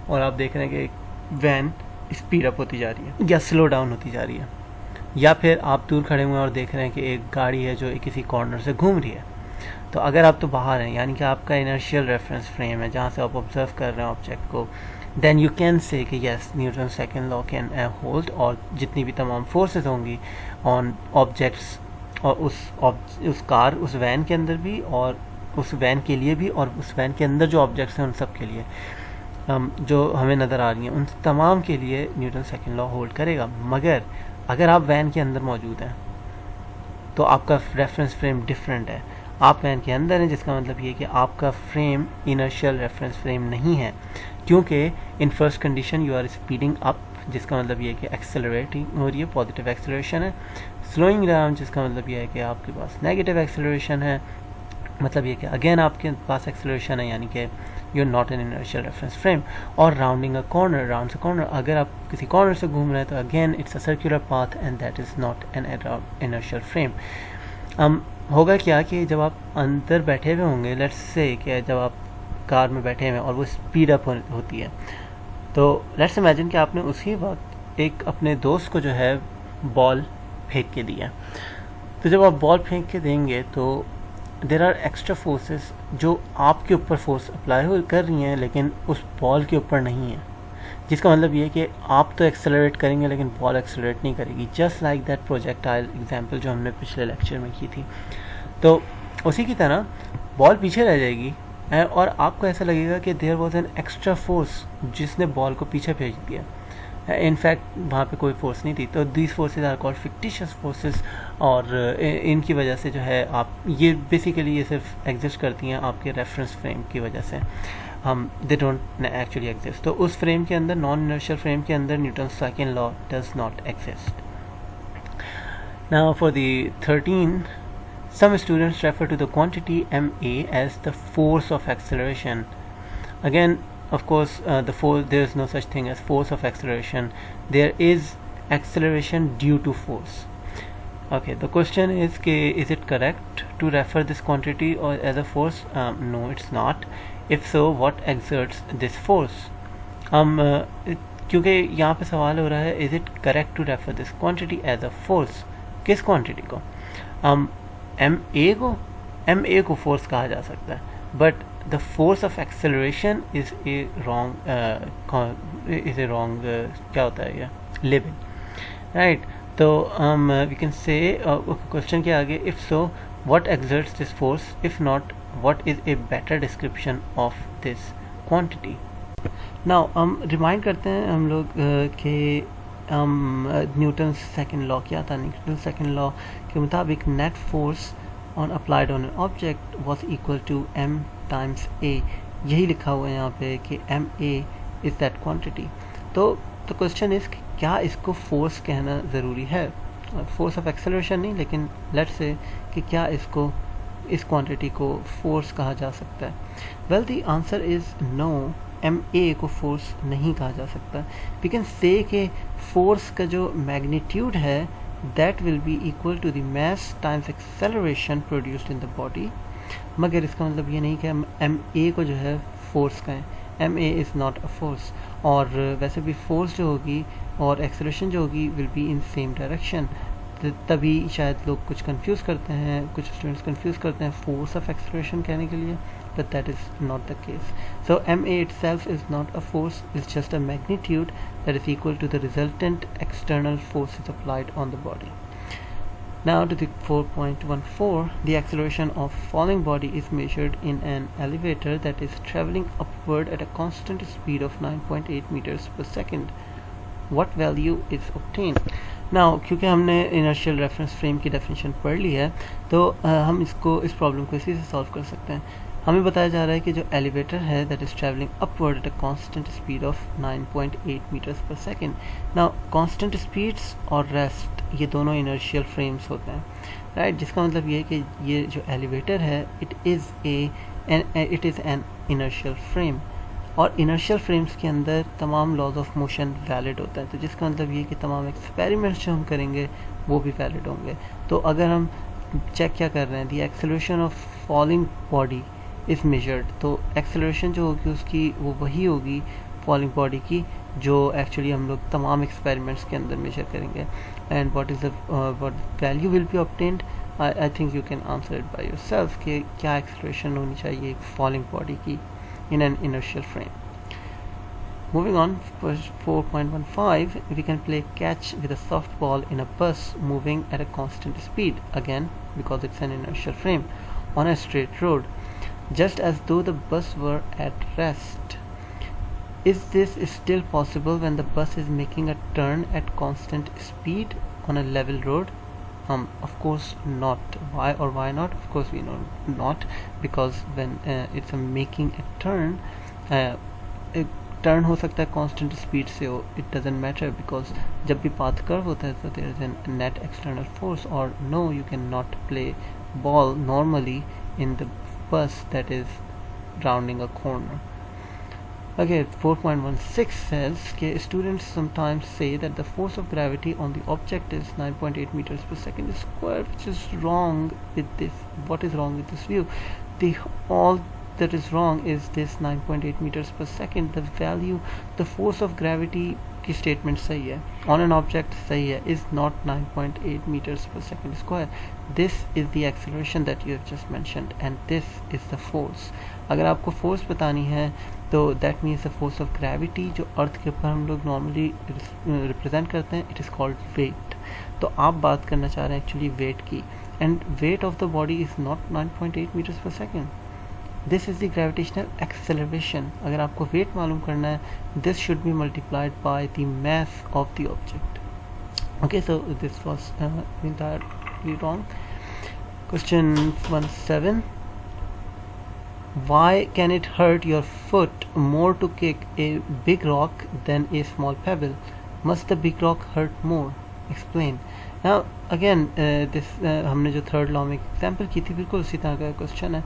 और आप देख रहे हैं कि वैन स्पीड अप होती जा रही है या स्लो डाउन होती जा रही है, या फिर आप दूर खड़े हुए हैं और देख रहे हैं कि एक गाड़ी है जो किसी कॉर्नर से घूम रही है। तो अगर आप तो बाहर हैं, यानी कि आपका इनर्शियल रेफरेंस फ्रेम है जहाँ से आप ऑब्जर्व कर रहे हैं ऑब्जेक्ट को, देन यू कैन से कि yes Newton second law can hold, और जितनी भी तमाम फोर्सेस होंगी ऑन ऑब्जेक्ट्स, और उस कार, उस वैन के अंदर भी, और उस वैन के लिए भी, और उस वैन के अंदर जो ऑब्जेक्ट्स हैं उन सब के लिए, जो हमें नज़र आ रही हैं उन तमाम के लिए न्यूटन सेकेंड लॉ होल्ड करेगा। मगर अगर आप वैन के अंदर मौजूद हैं तो आपका रेफरेंस फ्रेम डिफरेंट है। आप वैन के अंदर हैं, जिसका मतलब ये है कि आपका फ्रेम इनर्शियल रेफरेंस फ्रेम नहीं है, क्योंकि in first condition you are speeding up, जिसका मतलब ये है कि एक्सेलरेटिंग हो रही है, पॉजिटिव एक्सेलरेशन है। स्लोइंग डाउन, जिसका मतलब ये है कि आपके पास नेगेटिव एक्सेलरेशन है, मतलब ये कि अगेन आपके पास एक्सेलरेशन है, यानी कि you are not an inertial reference frame. और rounding a corner, round a corner, अगर आप किसी कॉर्नर से घूम रहे हैं तो again it's a circular path and that is not an inertial frame. होगा क्या कि जब आप अंदर बैठे हुए होंगे, लेट्स से कि जब आप कार में बैठे हुए हैं और वो स्पीड अप होती है, तो लेट्स इमेजिन कि आपने उसी वक्त एक अपने दोस्त को जो है बॉल फेंक के दिया। तो जब आप बॉल फेंक के देंगे तो देर आर एक्स्ट्रा फोर्सेस जो आपके ऊपर फोर्स अप्लाई कर रही हैं, लेकिन उस बॉल के ऊपर नहीं है, जिसका मतलब ये है कि आप तो एक्सेलरेट करेंगे लेकिन बॉल एक्सेलरेट नहीं करेगी। Just like that projectile example जो हमने पिछले लेक्चर में की थी। तो उसी की तरह बॉल पीछे रह जाएगी और आपको ऐसा लगेगा कि there was an extra force जिसने बॉल को पीछे भेज दिया। इनफैक्ट वहाँ पे कोई फोर्स नहीं थी। तो these forces are called fictitious forces, और इनकी वजह से जो है आप ये बेसिकली ये सिर्फ एग्जिस्ट करती हैं आपके रेफरेंस फ्रेम की वजह से, दे डोंट एक्चुअली एग्जिस्ट। तो उस फ्रेम के अंदर, नॉन इनर्शियल फ्रेम के अंदर, Newton second law does not exist. Now for the 13, some students refer to the quantity ma as the force of acceleration. Again, of course, there is no such thing as force of acceleration. There is acceleration due to force. Okay, the question is it correct to refer this quantity or as a force? No, it's not. If so, what exerts this force? क्योंकि यहाँ पे सवाल हो रहा है, is it correct to refer this quantity as a force? किस quantity को? ma को फोर्स कहा जा सकता है, but the force of acceleration is a wrong क्या होता है, ये लेबल, राइट। तो वी कैन से क्वेश्चन के आगे, if so what exerts this force, if not what is a better description of this quantity. Now हम रिमाइंड करते हैं हम लोग कि न्यूटन सेकंड लॉ क्या था। न्यूटन सेकंड लॉ के मुताबिक net force on applied on an object was equal to m times a। यही लिखा हुआ है यहाँ पे कि ma इज़ दैट क्वांटिटी। तो क्वेश्चन इज क्या इसको फोर्स कहना ज़रूरी है, फोर्स ऑफ एक्सेलरेशन नहीं, लेकिन लेट्स से कि क्या इसको, इस क्वांटिटी को फोर्स कहा जा सकता है। Well the answer is no, ma को फोर्स नहीं कहा जा सकता। वी कैन से कि फोर्स का जो मैग्नीट्यूड है that will be equal to the mass times acceleration produced in the body, मगर इसका मतलब ये नहीं कि हम ma को जो है फोर्स कहें। ma is not a force, और वैसे भी फोर्स जो होगी और एक्सेलरेशन जो होगी will be in same direction. तभी शायद लोग कुछ कंफ्यूज करते हैं, कुछ स्टूडेंट्स कंफ्यूज करते हैं फोर्स ऑफ एक्सेलरेशन कहने के लिए, but that is not the case. So ma itself is not a force, it's just a magnitude that is equal to the resultant external forces applied on the body. Now to the 4.14, the acceleration of falling body is measured in an elevator that is traveling upward at a constant speed of 9.8 meters per second. What value is obtained? Now क्योंकि हमने inertial reference frame की definition पढ़ ली है, तो हम इस प्रॉब्लम को इसी से सॉल्व कर सकते हैं। हमें बताया जा रहा है कि जो एलिवेटर है that is travelling upward at a constant speed of 9.8 metres per second. Now constant speeds और रेस्ट ये दोनों इनर्शियल फ्रेम्स होते हैं, राइट। जिसका मतलब ये है कि ये जो एलिवेटर है it is an inertial frame, और इनर्शियल फ्रेम्स के अंदर तमाम लॉज ऑफ मोशन वैलिड होता है। तो जिसका मतलब ये कि तमाम एक्सपेरिमेंट्स जो हम करेंगे वो भी वैलिड होंगे। तो अगर हम चेक क्या कर रहे हैं, the acceleration of falling body is measured, तो एक्सेलरेशन जो होगी उसकी वो वही होगी फॉलिंग बॉडी की जो एक्चुअली हम लोग तमाम एक्सपेरिमेंट्स के अंदर मेजर करेंगे। And what is the value will be obtained, I think you can answer it by yourself कि क्या एक्सेलरेशन होनी चाहिए एक फॉलिंग बॉडी की in an inertial frame. Moving on, 4.15, we can play catch with a softball in a bus moving at a constant speed, again because it's an inertial frame, on a straight road, just as though the bus were at rest. Is this still possible when the bus is making a turn at constant speed on a level road? Of course not. Why or why not? Of course we know not, because when it's making a turn, turn हो सकता है कांस्टेंट स्पीड से हो, इट डजेंट मैटर, बिकॉज जब भी पाथ कर्व होता है तो there is an net external force, और no you can not play ball normally in the bus that is rounding a corner. Okay, 4.16 says students sometimes say that the force of gravity on the object is 9.8 meters per second square, which is wrong with this. What is wrong with this view? All that is wrong is this 9.8 meters per second. The value, the force of gravity की स्टेटमेंट सही है, ऑन एन ऑब्जेक्ट सही है, is not 9.8 meters per second square. This is the acceleration that you have just mentioned and this is the force. अगर आपको फोर्स बतानी है तो that means the force of gravity जो अर्थ के ऊपर हम लोग नॉर्मली रिप्रेजेंट करते हैं, इट इज़ कॉल्ड वेट. तो आप बात करना चाह रहे हैं एक्चुअली वेट की, and wait of the body is not 9.8 meters per second. This is the gravitational acceleration. अगर आपको weight मालूम करना है, this should be multiplied by the mass of the object. Okay, so this was entirely wrong. Question 17. Why can it hurt your foot more to kick a big rock than a small pebble? Must the big rock hurt more? Explain. Now again, this हमने जो थर्ड लॉ में एग्जाम्पल की थी, बिल्कुल उसी तरह का क्वेश्चन है.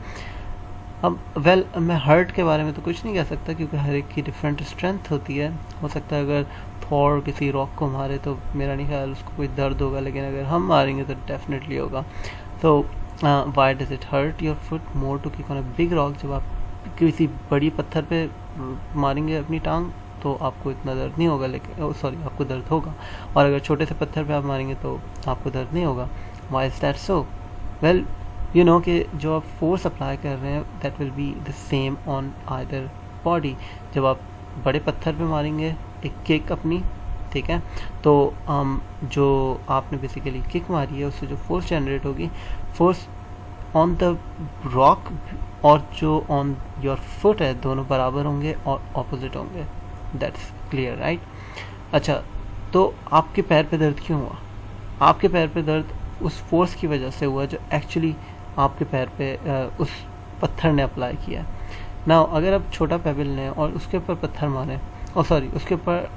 अब मैं हर्ट के बारे में तो कुछ नहीं कह सकता क्योंकि हर एक की डिफरेंट स्ट्रेंथ होती है. हो सकता है अगर थॉर किसी रॉक को मारे तो मेरा नहीं ख्याल उसको कोई दर्द होगा, लेकिन अगर हम मारेंगे तो डेफिनेटली होगा. तो why does it hurt your foot more to kick on a big rock? जब आप किसी बड़ी पत्थर पे मारेंगे अपनी टांग तो आपको इतना दर्द नहीं होगा, लेकिन सॉरी आपको दर्द होगा, और अगर छोटे से पत्थर पे आप मारेंगे तो आपको दर्द नहीं होगा. Why is that so? Well you know कि जो आप फोर्स अप्लाई कर रहे हैं that will be the same on either body. जब आप बड़े पत्थर पे मारेंगे एक किक अपनी, ठीक है, तो जो आपने बेसिकली किक मारी है उससे जो फोर्स जनरेट होगी, फोर्स ऑन द रॉक और जो ऑन योर फुट है दोनों बराबर होंगे और ऑपोजिट होंगे. That's clear, right? अच्छा, तो आपके पैर पे दर्द क्यों हुआ? आपके पैर पे दर्द उस फोर्स की वजह से हुआ जो एक्चुअली आपके पैर पे उस पत्थर ने अप्लाई किया. नाउ अगर आप छोटा पेबल लें और उसके ऊपर पत्थर मारें, और सॉरी उसके ऊपर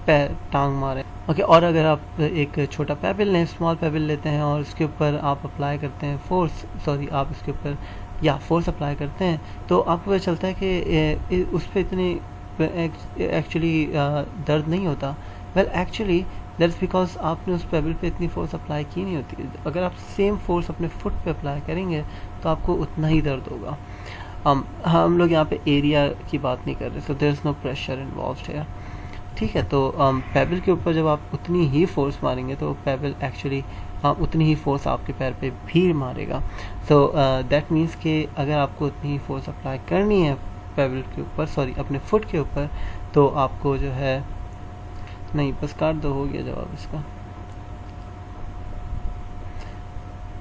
पैर टांग मारें, ओके, और अगर आप एक छोटा पेबल लें, स्मॉल पेबल लेते हैं और उसके ऊपर आप अप्लाई करते हैं फोर्स, सॉरी आप इसके ऊपर या फोर्स अप्लाई करते हैं, तो आपको पता चलता है कि उस पर इतनी एक्चुअली दर्द नहीं होता. वेल एक्चुअली दैट्स बिकॉज आपने उस पेबल पे इतनी फोर्स अप्लाई की नहीं होती. अगर आप सेम फोर्स अपने फुट पे अप्लाई करेंगे तो आपको उतना ही दर्द होगा. हम लोग यहाँ पे एरिया की बात नहीं कर रहे, so there is no pressure involved here, ठीक है. तो पेबल के ऊपर जब आप उतनी ही फोर्स मारेंगे तो पेबल एक्चुअली उतनी ही फोर्स आपके पैर पे भी मारेगा. सो दैट मीन्स कि अगर आपको उतनी ही फोर्स अप्लाई करनी है पेबल के ऊपर, सॉरी अपने फुट के ऊपर, तो आपको जो है नहीं, बस काट दो, हो गया जवाब इसका.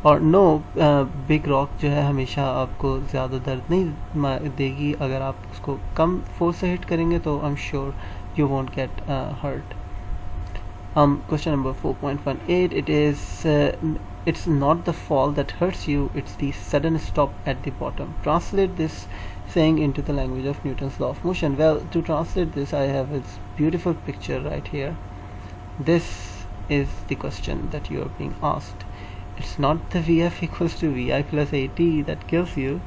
और नो, बिग रॉक जो है हमेशा आपको ज़्यादा दर्द नहीं देगी. अगर आप उसको कम फोर्स से हिट करेंगे तो I am sure you won't get hurt. Question number 4.18, it is it's not the fall that hurts you, it's the sudden stop at the bottom. Translate this saying into the language of Newton's law of motion. Well, to translate this, I have this beautiful picture right here. This is the question that you are being asked. It's not the Vf equals to Vi plus At that kills you,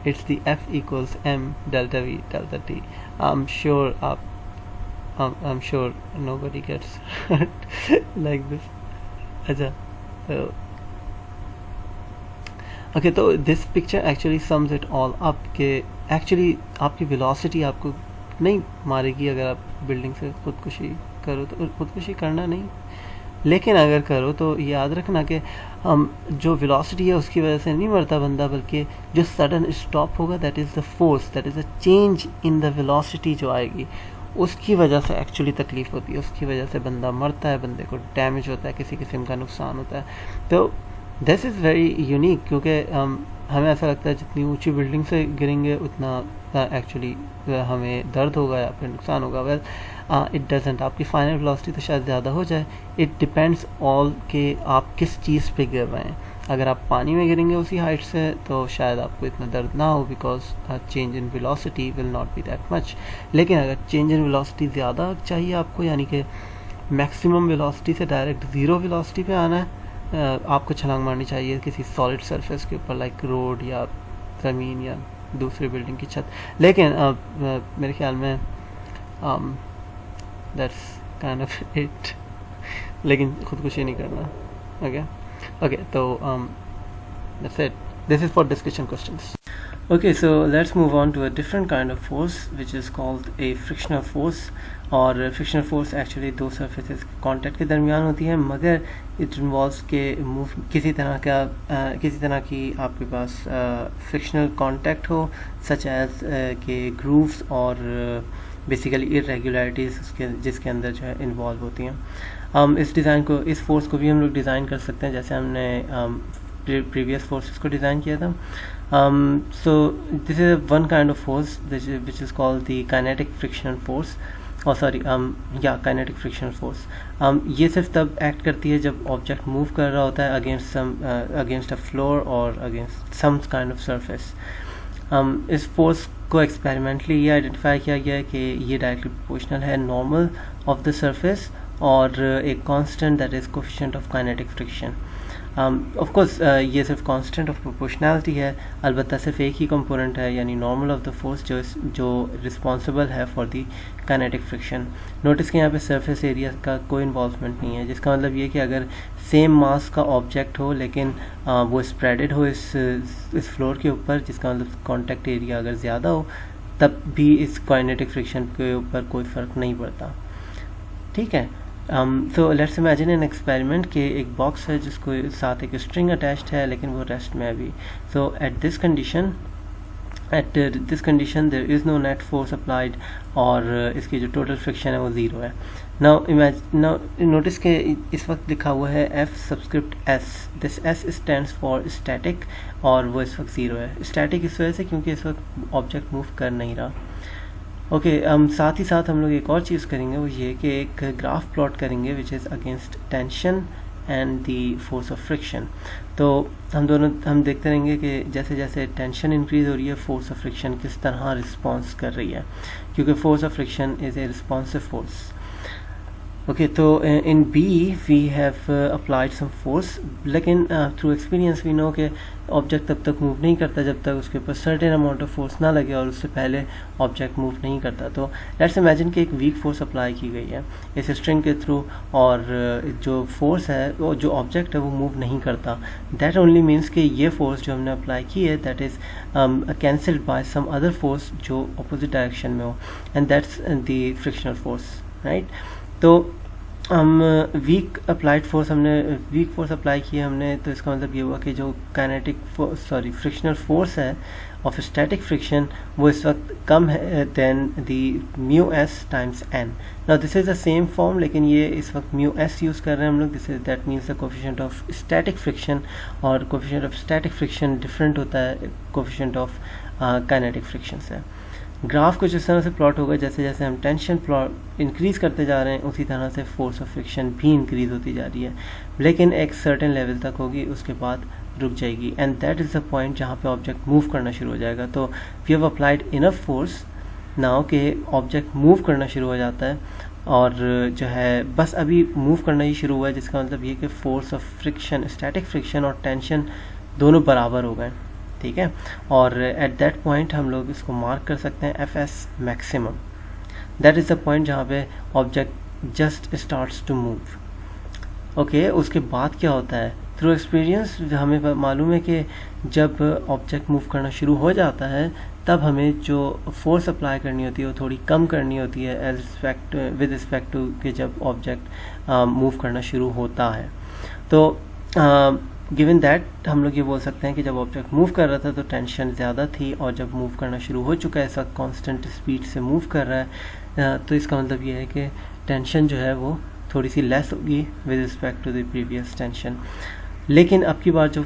it's the F equals m delta V delta T. I'm sure nobody gets hurt like this. अच्छा, okay, तो this picture actually sums it all up कि actually आपकी velocity आपको नहीं मारेगी अगर आप बिल्डिंग से खुदकुशी करो. तो खुदकुशी करना नहीं, लेकिन अगर करो तो याद रखना कि जो वेलोसिटी है उसकी वजह से नहीं मरता बंदा, बल्कि जो सडन स्टॉप होगा that is the force, that is a change in the velocity जो आएगी, उसकी वजह से एक्चुअली तकलीफ़ होती है, उसकी वजह से बंदा मरता है, बंदे को डैमेज होता है, किसी किस्म का नुकसान होता है. तो दिस इज़ वेरी यूनिक क्योंकि हमें ऐसा लगता है जितनी ऊंची बिल्डिंग से गिरेंगे उतना एक्चुअली हमें दर्द होगा या फिर नुकसान होगा. Well it doesn't. आपकी फाइनल वेलोसिटी तो शायद ज़्यादा हो जाए. इट डिपेंड्स ऑल कि आप किस चीज़ पे गिर रहे हैं. अगर आप पानी में गिरेंगे उसी हाइट से तो शायद आपको इतना दर्द ना हो, because change in velocity will not be that much. लेकिन अगर चेंज इन वेलोसिटी ज़्यादा चाहिए आपको, यानी कि मैक्सिमम वेलोसिटी से डायरेक्ट ज़ीरो वेलोसिटी पे आना है, आपको छलांग मारनी चाहिए किसी सॉलिड सरफेस के ऊपर, लाइक रोड या ज़मीन या दूसरी बिल्डिंग की छत। लेकिन मेरे ख्याल में दैट्स काइंड ऑफ इट, लेकिन खुदकुशी नहीं करना। ओके तो that's it. This is for discussion questions. Okay, so let's move on to a different kind of force which is called a frictional force. और frictional force actually दो surfaces contact के दरमियान होती है, मगर it involves के move किसी तरह की आपके पास frictional contact हो, such as के grooves और बेसिकली irregularities जिसके अंदर जो है इन्वॉल्व होती हैं। इस डिज़ाइन को, इस फोर्स को भी हम लोग डिज़ाइन कर सकते हैं जैसे हमने प्रीवियस फोर्सेस को डिज़ाइन किया था। सो this is one kind of force which is called the kinetic frictional force, और सॉरी काइनेटिक फ्रिक्शनल फोर्स। ये सिर्फ तब एक्ट करती है जब ऑब्जेक्ट मूव कर रहा होता है अगेंस्ट अ फ्लोर और against some kind of surface. इस फोर्स को एक्सपेरिमेंटली ये आइडेंटिफाई किया गया है कि ये डायरेक्टली प्रोपोर्शनल है नॉर्मल ऑफ द सरफेस और एक constant that is coefficient of kinetic friction. Of course ये सिर्फ कांस्टेंट ऑफ प्रोपोर्शनैलिटी है, अलबत्ता सिर्फ एक ही कंपोनेंट है यानी नॉर्मल ऑफ द फोर्स जो रिस्पॉन्सिबल है for the kinetic friction. Notice कि यहाँ पे सरफेस एरिया का कोई इन्वॉल्वमेंट नहीं है, जिसका मतलब ये कि अगर सेम मास का ऑब्जेक्ट हो लेकिन वो स्प्रेडेड हो इस फ्लोर के ऊपर, जिसका मतलब कॉन्टैक्ट एरिया अगर ज़्यादा हो, तब भी इस काइनेटिक फ्रिक्शन के ऊपर कोई फ़र्क नहीं पड़ता। ठीक है। So let's imagine an experiment के एक बॉक्स है जिसको साथ एक स्ट्रिंग अटैच्ड है लेकिन वो रेस्ट में है अभी। So at this condition there is no net force applied और इसकी जो टोटल फ्रिक्शन है वो ज़ीरो है। नाउ नोटिस के इस वक्त लिखा हुआ है F subscript S, this S stands for static और वो इस वक्त ज़ीरो है। स्टैटिक इस वजह से क्योंकि इस वक्त ऑब्जेक्ट मूव कर नहीं रहा। ओके, साथ ही साथ हम लोग एक और चीज़ करेंगे, वो ये कि एक ग्राफ प्लॉट करेंगे which is against tension and the force of friction. तो हम देखते रहेंगे कि जैसे जैसे टेंशन इंक्रीज हो रही है फोर्स ऑफ फ्रिक्शन किस तरह रिस्पॉन्स कर रही है, क्योंकि force of friction is a responsive force. Okay, तो in B we have applied some force, लेकिन थ्रू एक्सपीरियंस वी नो कि ऑब्जेक्ट तब तक मूव नहीं करता जब तक उसके ऊपर सर्टेन अमाउंट ऑफ फोर्स ना लगे और उससे पहले ऑब्जेक्ट मूव नहीं करता। तो लेट्स इमेजिन कि एक वीक फोर्स अप्लाई की गई है इस स्ट्रिंग के थ्रू और जो फोर्स है वो जो ऑब्जेक्ट है वो मूव नहीं करता। दैट ओनली मीन्स कि ये फोर्स जो हमने अप्लाई की है that is cancelled by some other force जो अपोजिट डायरेक्शन में हो, and that's the frictional force, right. तो हम वीक फोर्स अप्लाई किया हमने, तो इसका मतलब ये हुआ कि जो फ्रिक्शनल फोर्स है ऑफ स्टैटिक फ्रिक्शन वो इस वक्त कम है then the mu S times N. Now this is the same form, लेकिन ये इस वक्त म्यू एस यूज़ कर रहे हैं हम लोग। That means the coefficient of static friction, और coefficient of static friction different होता है कोफिशिएंट ऑफ काइनेटिक फ्रिक्शन से। ग्राफ कुछ इस तरह से प्लॉट होगा, जैसे जैसे हम टेंशन प्लॉट इंक्रीज़ करते जा रहे हैं उसी तरह से फोर्स ऑफ फ्रिक्शन भी इंक्रीज़ होती जा रही है, लेकिन एक सर्टेन लेवल तक होगी, उसके बाद रुक जाएगी, and that is the point जहाँ पे ऑब्जेक्ट मूव करना शुरू हो जाएगा। तो we have applied enough force now के ऑब्जेक्ट मूव करना शुरू हो जाता है, और जो है बस अभी मूव करना ही शुरू हुआ है, जिसका मतलब ये कि force of friction, static friction और टेंशन दोनों बराबर हो गए। ठीक है, और एट दैट पॉइंट हम लोग इसको मार्क कर सकते हैं F maximum. That is the point जहाँ पे object just starts to move. Okay, उसके बाद क्या होता है? थ्रू एक्सपीरियंस हमें मालूम है कि जब ऑब्जेक्ट मूव करना शुरू हो जाता है तब हमें जो फोर्स अप्लाई करनी होती है वो थोड़ी कम करनी होती है विद रिस्पेक्ट टू कि जब ऑब्जेक्ट मूव करना शुरू होता है। तो गिवन दैट हम लोग ये बोल सकते हैं कि जब ऑब्जेक्ट मूव कर रहा था तो टेंशन ज़्यादा थी, और जब मूव करना शुरू हो चुका है, ऐसा कांस्टेंट स्पीड से मूव कर रहा है, तो इसका मतलब ये है कि टेंशन जो है वो थोड़ी सी लेस होगी with respect to the previous tension. लेकिन अब की बार जो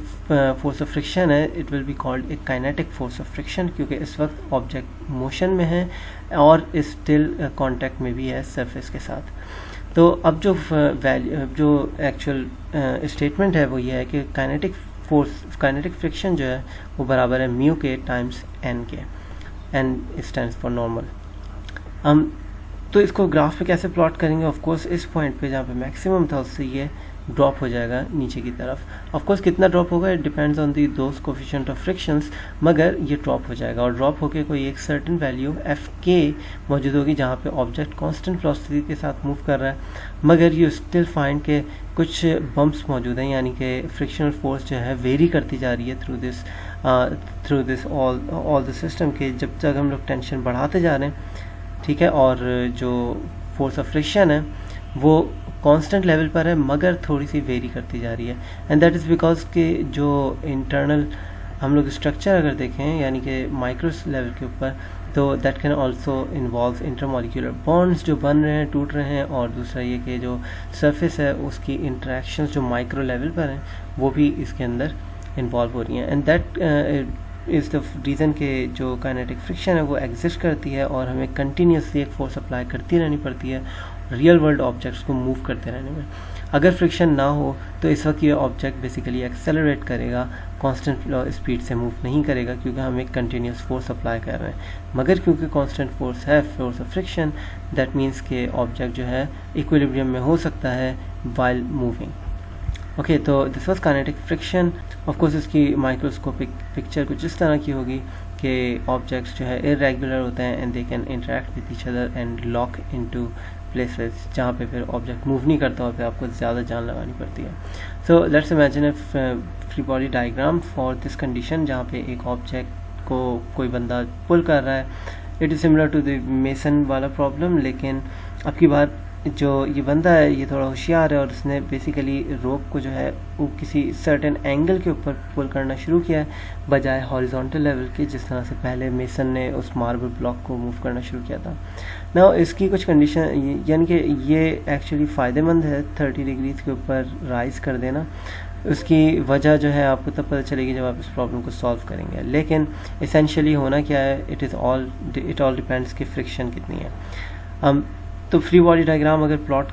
फोर्स ऑफ फ्रिक्शन है it will be called a kinetic force of friction, क्योंकि इस वक्त ऑब्जेक्ट मोशन में है और स्टिल कांटेक्ट में भी है सरफेस के साथ। तो अब जो एक्चुअल स्टेटमेंट है वो ये है कि काइनेटिक फोर्स काइनेटिक फ्रिक्शन जो है वो बराबर है म्यू के टाइम्स एन के, एन स्टैंड्स फॉर नॉर्मल। हम तो इसको ग्राफ पे कैसे प्लॉट करेंगे, ऑफ कोर्स इस पॉइंट पे जहाँ पे मैक्सिमम था उससे ये ड्रॉप हो जाएगा नीचे की तरफ। ऑफ कोर्स कितना ड्रॉप होगा it depends on the those coefficient of frictions, मगर ये ड्रॉप हो जाएगा और ड्रॉप होके कोई एक सर्टेन वैल्यू एफ के मौजूद होगी जहाँ पे ऑब्जेक्ट कांस्टेंट वेलोसिटी के साथ मूव कर रहा है, मगर यू स्टिल फाइंड के कुछ बम्प्स मौजूद हैं, यानी कि फ्रिक्शनल फोर्स जो है वेरी करती जा रही है through this all the system के, जब तक हम लोग टेंशन बढ़ाते जा रहे हैं, ठीक है। और जो फोर्स ऑफ फ्रिक्शन है वो कांस्टेंट लेवल पर है मगर थोड़ी सी वेरी करती जा रही है, एंड दैट इज़ बिकॉज के जो इंटरनल हम लोग स्ट्रक्चर अगर देखें यानी कि माइक्रो लेवल के ऊपर, तो that can also involve intermolecular bonds जो बन रहे हैं, टूट रहे हैं, और दूसरा ये कि जो सरफेस है उसकी इंटरेक्शंस जो माइक्रो लेवल पर हैं वो भी इसके अंदर इन्वॉल्व हो रही हैं, and that is the reason के जो काइनेटिक फ्रिक्शन है वो एग्जिस्ट करती है और हमें कंटिन्यूसली एक फोर्स अप्लाई करती रहनी पड़ती है रियल वर्ल्ड ऑब्जेक्ट्स को मूव करते रहने में। अगर फ्रिक्शन ना हो तो इस वक्त ये ऑब्जेक्ट बेसिकली एक्सेलरेट करेगा, कांस्टेंट स्पीड से मूव नहीं करेगा क्योंकि हम एक कंटिन्यूस फोर्स अप्लाई कर रहे हैं, मगर क्योंकि कांस्टेंट फोर्स है, force of friction, that means के ऑब्जेक्ट जो है इक्विलिब्रियम में हो सकता है वाइल मूविंग। ओके, तो this was kinetic friction. Of course इसकी माइक्रोस्कोपिक पिक्चर कुछ इस तरह की होगी कि ऑब्जेक्ट्स जो है इरेगुलर होते हैं and they can interact with each other and lock into places जहाँ पे फिर ऑब्जेक्ट मूव नहीं करता और फिर आपको ज़्यादा जान लगानी पड़ती है। So let's imagine A free body diagram for this condition जहाँ पे एक ऑब्जेक्ट को कोई बंदा पुल कर रहा है। It is similar to the mason वाला प्रॉब्लम, लेकिन अब की बात जो ये बंदा है ये थोड़ा होशियार है और उसने बेसिकली रोप को जो है वो किसी सर्टेन एंगल के ऊपर पुल करना शुरू किया है बजाय हॉरिजॉन्टल लेवल के, जिस तरह से पहले मेसन ने उस मार्बल ब्लॉक को मूव करना शुरू किया था। ना इसकी कुछ कंडीशन यानी कि ये एक्चुअली फ़ायदेमंद है 30 डिग्रीज के ऊपर राइज कर देना। उसकी वजह जो है आपको तब पता चलेगी जब आप इस प्रॉब्लम को सॉल्व करेंगे, लेकिन इसेंशियली होना क्या है, इट ऑल डिपेंड्स कि फ्रिक्शन कितनी है। तो फ्री बॉडी डायग्राम अगर प्लॉट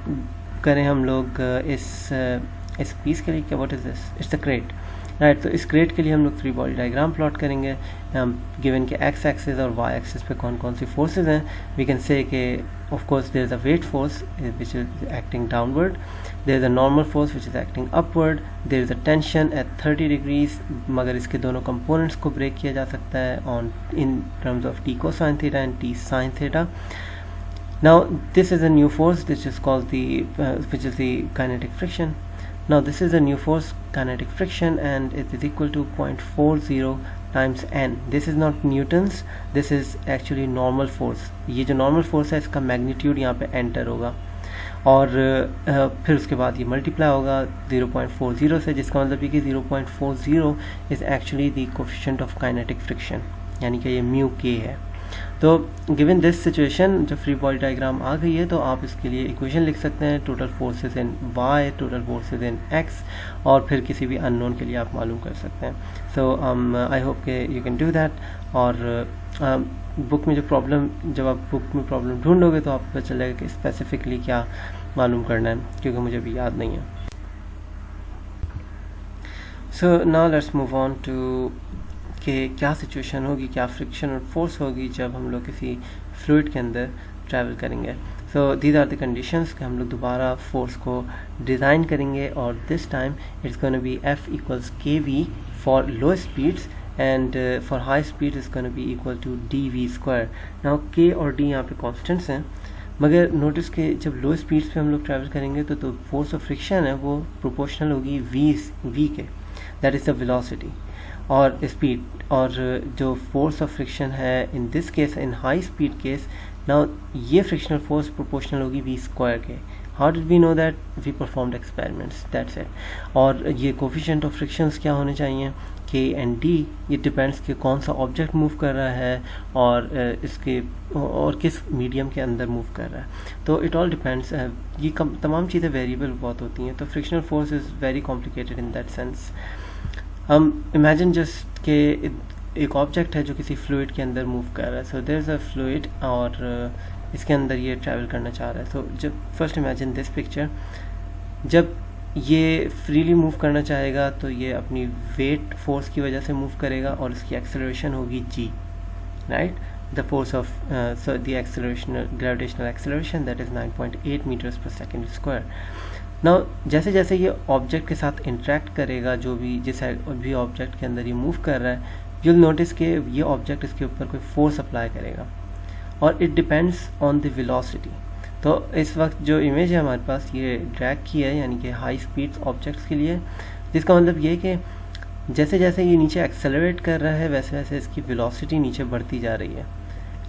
करें हम लोग इस पीस के लिए, क्या what is this, it's a crate, right. तो इस क्रेट के लिए हम लोग फ्री बॉडी डायग्राम प्लॉट करेंगे गिवन के एक्स एक्सिस और वाई एक्सिस पे कौन कौन सी फोर्सेस हैं। वी कैन से कि of course there is a weight force which is acting downward, there is a normal force which is acting upward, there is a tension at 30 degrees, मगर इसके दोनों कंपोनेंट्स को ब्रेक किया जा सकता है on in terms of T cosine theta and T sine theta. Now this is a new force which is called which is the kinetic friction. Now this is a new force, kinetic friction, and it is equal to 0.40 times n. This is not newtons, this is actually normal force. ये जो normal force है इसका मैग्नीट्यूड यहाँ पे एंटर होगा और फिर उसके बाद ये मल्टीप्लाई होगा 0.40 से, जिसका मतलब है कि 0.40 is actually the coefficient of kinetic friction, यानी कि ये म्यू के है। तो गिवन दिस सिचुएशन जब फ्री बॉडी डायग्राम आ गई है तो आप इसके लिए इक्वेशन लिख सकते हैं, total forces in Y, total forces in X, और फिर किसी भी अननोन के लिए आप मालूम कर सकते हैं। सो आई होप के यू कैन डू दैट। और बुक में जब आप बुक में प्रॉब्लम ढूंढोगे तो आपको पता चलेगा कि स्पेसिफिकली क्या मालूम करना है, क्योंकि मुझे अभी याद नहीं है। So now let's move on to कि क्या सिचुएशन होगी, क्या फ्रिक्शन और फोर्स होगी जब हम लोग किसी फ्लूइड के अंदर ट्रैवल करेंगे। So these are the conditions कि हम लोग दोबारा फोर्स को डिज़ाइन करेंगे और this time it's gonna be F equals kV for low speeds and for high speed is gonna be equal to dv square. Now k और d यहाँ पे कॉन्स्टेंट्स हैं, मगर नोटिस कि जब लो स्पीड्स पे हम लोग ट्रैवल करेंगे तो फोर्स ऑफ फ्रिक्शन है वो प्रोपोर्शनल होगी v के, दैट इज़ द वेलोसिटी और स्पीड, और जो फोर्स ऑफ फ्रिक्शन है in this case in high speed case, now ये फ्रिक्शनल फोर्स प्रोपोर्शनल होगी v स्क्वायर के। How did we know that? We performed experiments, that's it. और ये कोफिशिएंट ऑफ फ्रिक्शंस क्या होने चाहिए, k एंड d, ये डिपेंड्स कि कौन सा ऑब्जेक्ट मूव कर रहा है और इसके और किस मीडियम के अंदर मूव कर रहा है। तो इट ऑल डिपेंड्स, ये तमाम चीज़ें वेरिएबल बहुत होती हैं, तो frictional force is very complicated in that sense. हम इमेजिन जस्ट के एक ऑब्जेक्ट है जो किसी फ्लूइड के अंदर मूव कर रहा है। So there is a fluid और इसके अंदर ये ट्रैवल करना चाह रहा है। सो जब फर्स्ट इमेजिन दिस पिक्चर, जब ये फ्रीली मूव करना चाहेगा तो ये अपनी वेट फोर्स की वजह से मूव करेगा और इसकी एक्सेलरेशन होगी g, right, the force of the acceleration, gravitational acceleration, that is 9.8 metres per second square. Now जैसे जैसे ये ऑब्जेक्ट के साथ इंटरेक्ट करेगा, जो भी जिस भी ऑब्जेक्ट के अंदर ये मूव कर रहा है, you'll नोटिस कि ये ऑब्जेक्ट इसके ऊपर कोई फोर्स अप्लाई करेगा और it depends on the velocity. तो इस वक्त जो इमेज है हमारे पास ये ड्रैग की है, यानी कि हाई स्पीड ऑब्जेक्ट्स के लिए, जिसका मतलब ये कि जैसे जैसे ये नीचे एक्सेलरेट कर रहा है वैसे वैसे इसकी वेलोसिटी नीचे बढ़ती जा रही है,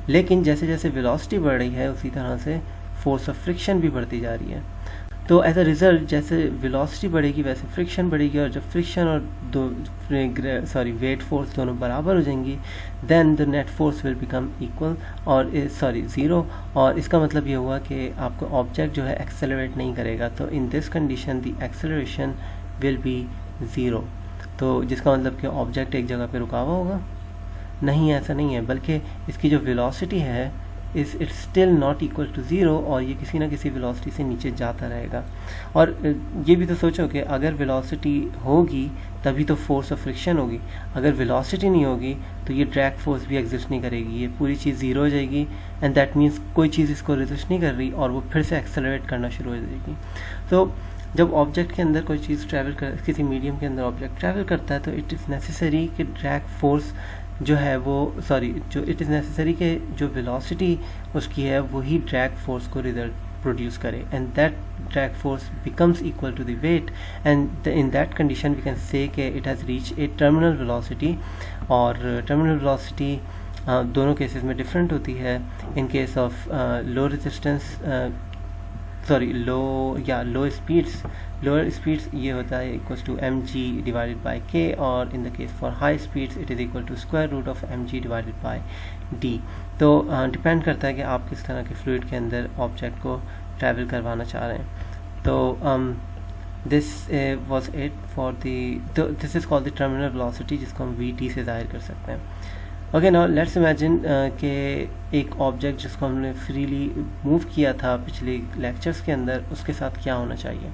लेकिन जैसे जैसे वेलोसिटी बढ़ रही है उसी तरह से फोर्स ऑफ फ्रिक्शन भी बढ़ती जा रही है। तो एज अ रिजल्ट जैसे वेलोसिटी बढ़ेगी वैसे फ्रिक्शन बढ़ेगी, और जब फ्रिक्शन और वेट फोर्स दोनों बराबर हो जाएंगी, then the net force will become equal और ज़ीरो। और इसका मतलब ये हुआ कि आपको ऑब्जेक्ट जो है एक्सेलरेट नहीं करेगा, तो in this condition the acceleration will be zero. तो जिसका मतलब कि ऑब्जेक्ट एक जगह पे रुका हुआ होगा, नहीं ऐसा नहीं है, बल्कि इसकी जो वेलोसिटी है it's still not equal to zero, और ये किसी ना किसी वेलोसिटी से नीचे जाता रहेगा। और ये भी तो सोचो कि अगर वेलोसिटी होगी तभी तो फोर्स ऑफ फ्रिक्शन होगी, अगर वेलोसिटी नहीं होगी तो ये ड्रैग फोर्स भी एग्जिस्ट नहीं करेगी, ये पूरी चीज़ ज़ीरो हो जाएगी, एंड दैट मीन्स कोई चीज़ इसको रेजिस्ट नहीं कर रही और वो फिर से एक्सेलरेट करना शुरू हो जाएगी। तो जब ऑब्जेक्ट के अंदर कोई चीज़ ट्रैवल कर, किसी मीडियम के अंदर ऑब्जेक्ट ट्रैवल करता है, तो इट इज़ नेसेसरी कि ड्रैग फोर्स जो है वो जो इट इज़ नेसेसरी कि जो वेलोसिटी उसकी है वही ड्रैग फोर्स को रिजल्ट प्रोड्यूस करे, and that drag force becomes equal to the weight, and in that condition we can say कि it has reach a terminal velocity. और टर्मिनल वेलोसिटी दोनों केसेस में डिफरेंट होती है। In case of low resistance lower speeds ये होता है equals to mg divided by k, और in the case for high speeds it is equal to square root of mg divided by d। तो डिपेंड करता है कि आप किस तरह के फ्लूइड के अंदर ऑब्जेक्ट को ट्रैवल करवाना चाह रहे हैं। तो this was it for this is called the terminal velocity, जिसको हम vt से ज़ाहिर कर सकते हैं। ओके, नाउ लेट्स इमेजिन कि एक ऑब्जेक्ट जिसको हमने फ्रीली मूव किया था पिछले लेक्चर्स के अंदर, उसके साथ क्या होना चाहिए।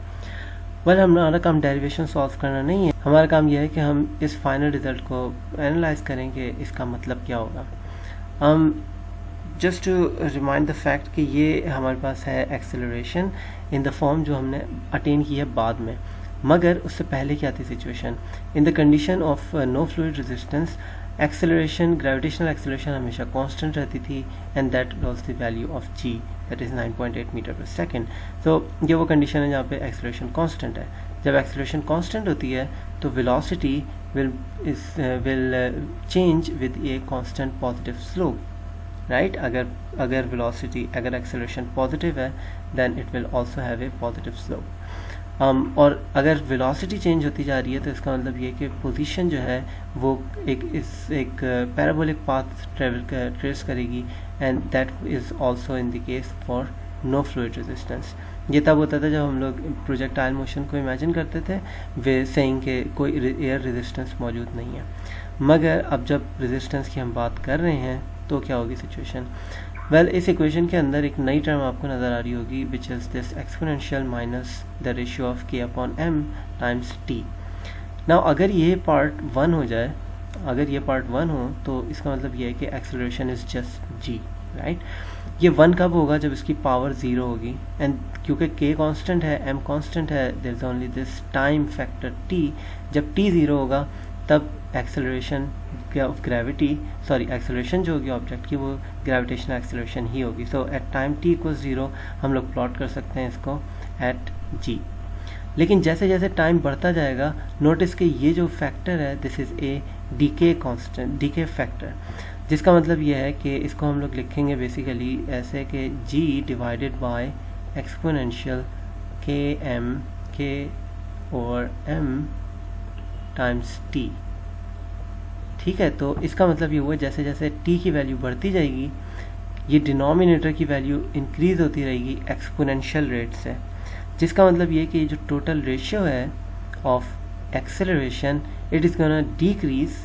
वेल, हमारा काम डेरिवेशन सॉल्व करना नहीं है, हमारा काम यह है कि हम इस फाइनल रिजल्ट को एनालाइज करें कि इसका मतलब क्या होगा। Just to remind the fact कि ये हमारे पास है एक्सेलरेशन इन द फॉर्म जो हमने अटेन की है बाद में, मगर उससे पहले क्या थी situation. In the condition of no fluid resistance, acceleration, gravitational acceleration हमेशा कांस्टेंट रहती थी, and that was the value of g, that is 9.8 metre per second. तो ये वो कंडीशन है जहाँ पे एक्सेलरेशन कांस्टेंट है। जब एक्सेलरेशन कांस्टेंट होती है तो velocity will change with a constant positive slope, right. अगर एक्सेलरेशन पॉजिटिव है then it will also have a positive slope. और अगर वेलोसिटी चेंज होती जा रही है तो इसका मतलब ये कि पोजीशन जो है वो एक पैराबोलिक पाथ ट्रेस करेगी, and that is also in the case for no fluid resistance. ये तब होता था जब हम लोग प्रोजेक्टाइल मोशन को इमेजिन करते थे वे सेइंग कि कोई एयर रेजिस्टेंस मौजूद नहीं है, मगर अब जब रेजिस्टेंस की हम बात कर रहे हैं तो क्या होगी सिचुएशन। वेल, इस इक्वेशन के अंदर एक नई टर्म आपको नज़र आ रही होगी, which is this exponential minus the ratio of k upon m times t। Now अगर ये पार्ट 1 हो जाए, अगर ये पार्ट 1 हो तो इसका मतलब ये है कि acceleration is just g, right. ये 1 कब होगा, जब इसकी पावर 0 होगी, एंड क्योंकि k कांस्टेंट है, m कांस्टेंट है, there is only this time factor t। जब t 0 होगा तब एक्सेलरेशन ऑफ एक्सेलरेशन जो होगी ऑब्जेक्ट की वो ग्रेविटेशनल एक्सेलरेशन ही होगी। सो एट टाइम t इक्वल्स 0 हम लोग प्लॉट कर सकते हैं इसको एट g। लेकिन जैसे जैसे टाइम बढ़ता जाएगा, नोटिस कि ये जो फैक्टर है this is a decay factor, जिसका मतलब ये है कि इसको हम लोग लिखेंगे बेसिकली ऐसे कि g divided by exponential k over m times t। ठीक है, तो इसका मतलब ये हुआ जैसे जैसे t की वैल्यू बढ़ती जाएगी ये डिनोमिनेटर की वैल्यू इंक्रीज होती रहेगी एक्सपोनेंशियल रेट से, जिसका मतलब ये कि जो टोटल रेशियो है of acceleration it is gonna decrease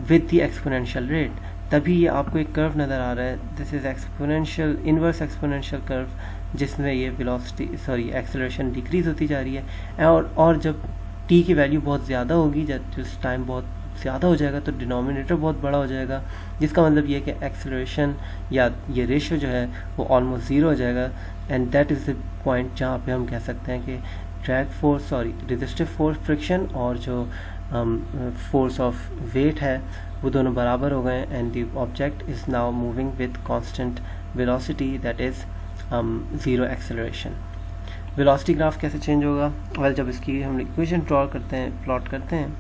with the exponential rate. तभी ये आपको एक कर्व नज़र आ रहा है, this is exponential inverse exponential curve जिसमें ये एक्सेलरेशन डिक्रीज होती जा रही है, और जब t की वैल्यू बहुत ज़्यादा होगी, जब टाइम बहुत ज़्यादा हो जाएगा तो डिनोमिनेटर बहुत बड़ा हो जाएगा, जिसका मतलब ये है कि एक्सेलरेशन या ये रेशियो जो है वो ऑलमोस्ट ज़ीरो हो जाएगा। And that is the point जहाँ पे हम कह सकते हैं कि drag force, resistive force friction और जो फोर्स ऑफ वेट है वो दोनों बराबर हो गए, and the object is now moving with constant velocity, that is zero acceleration. Velocity graph कैसे चेंज होगा? वेल, जब इसकी हम इक्वेशन ड्रॉ करते हैं, प्लॉट करते हैं,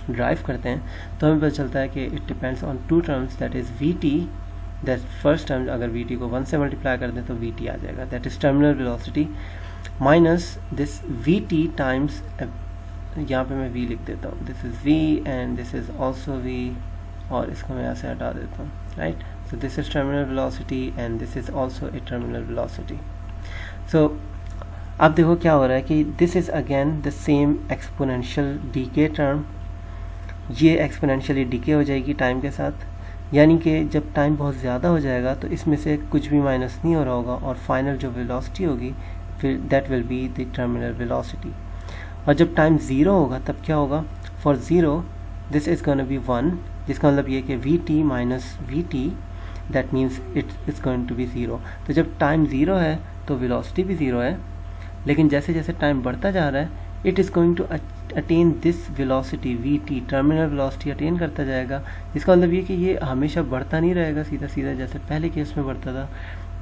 ड्राइव करते हैं, तो हमें पता चलता है कि it depends on two terms, that is V T, that first term अगर वी टी को 1 से मल्टीप्लाई कर दें तो वी टी आ जाएगा, that is terminal velocity, minus this v t times, यहाँ पे मैं v लिख देता हूँ, this is v and this is also v, और इसको मैं यहाँ से हटा देता हूँ, right. So this is terminal velocity and this is also a terminal velocity. So अब देखो क्या हो रहा है कि this is again the same exponential decay term, ये एक्सपोनेंशियली डीके हो जाएगी टाइम के साथ, यानी कि जब टाइम बहुत ज़्यादा हो जाएगा तो इसमें से कुछ भी माइनस नहीं हो रहा होगा, और फाइनल जो वेलोसिटी होगी फिर that will be the terminal velocity. और जब टाइम ज़ीरो होगा तब क्या होगा? For zero this is going to be 1, जिसका मतलब ये कि V T minus V T, that means it is going to be zero. तो जब टाइम ज़ीरो है तो वेलोसिटी भी ज़ीरो है, लेकिन जैसे जैसे टाइम बढ़ता जा रहा है it is going to attain this velocity V T, terminal velocity attain करता जाएगा, जिसका मतलब ये कि ये हमेशा बढ़ता नहीं रहेगा सीधा सीधा जैसे पहले केस में बढ़ता था,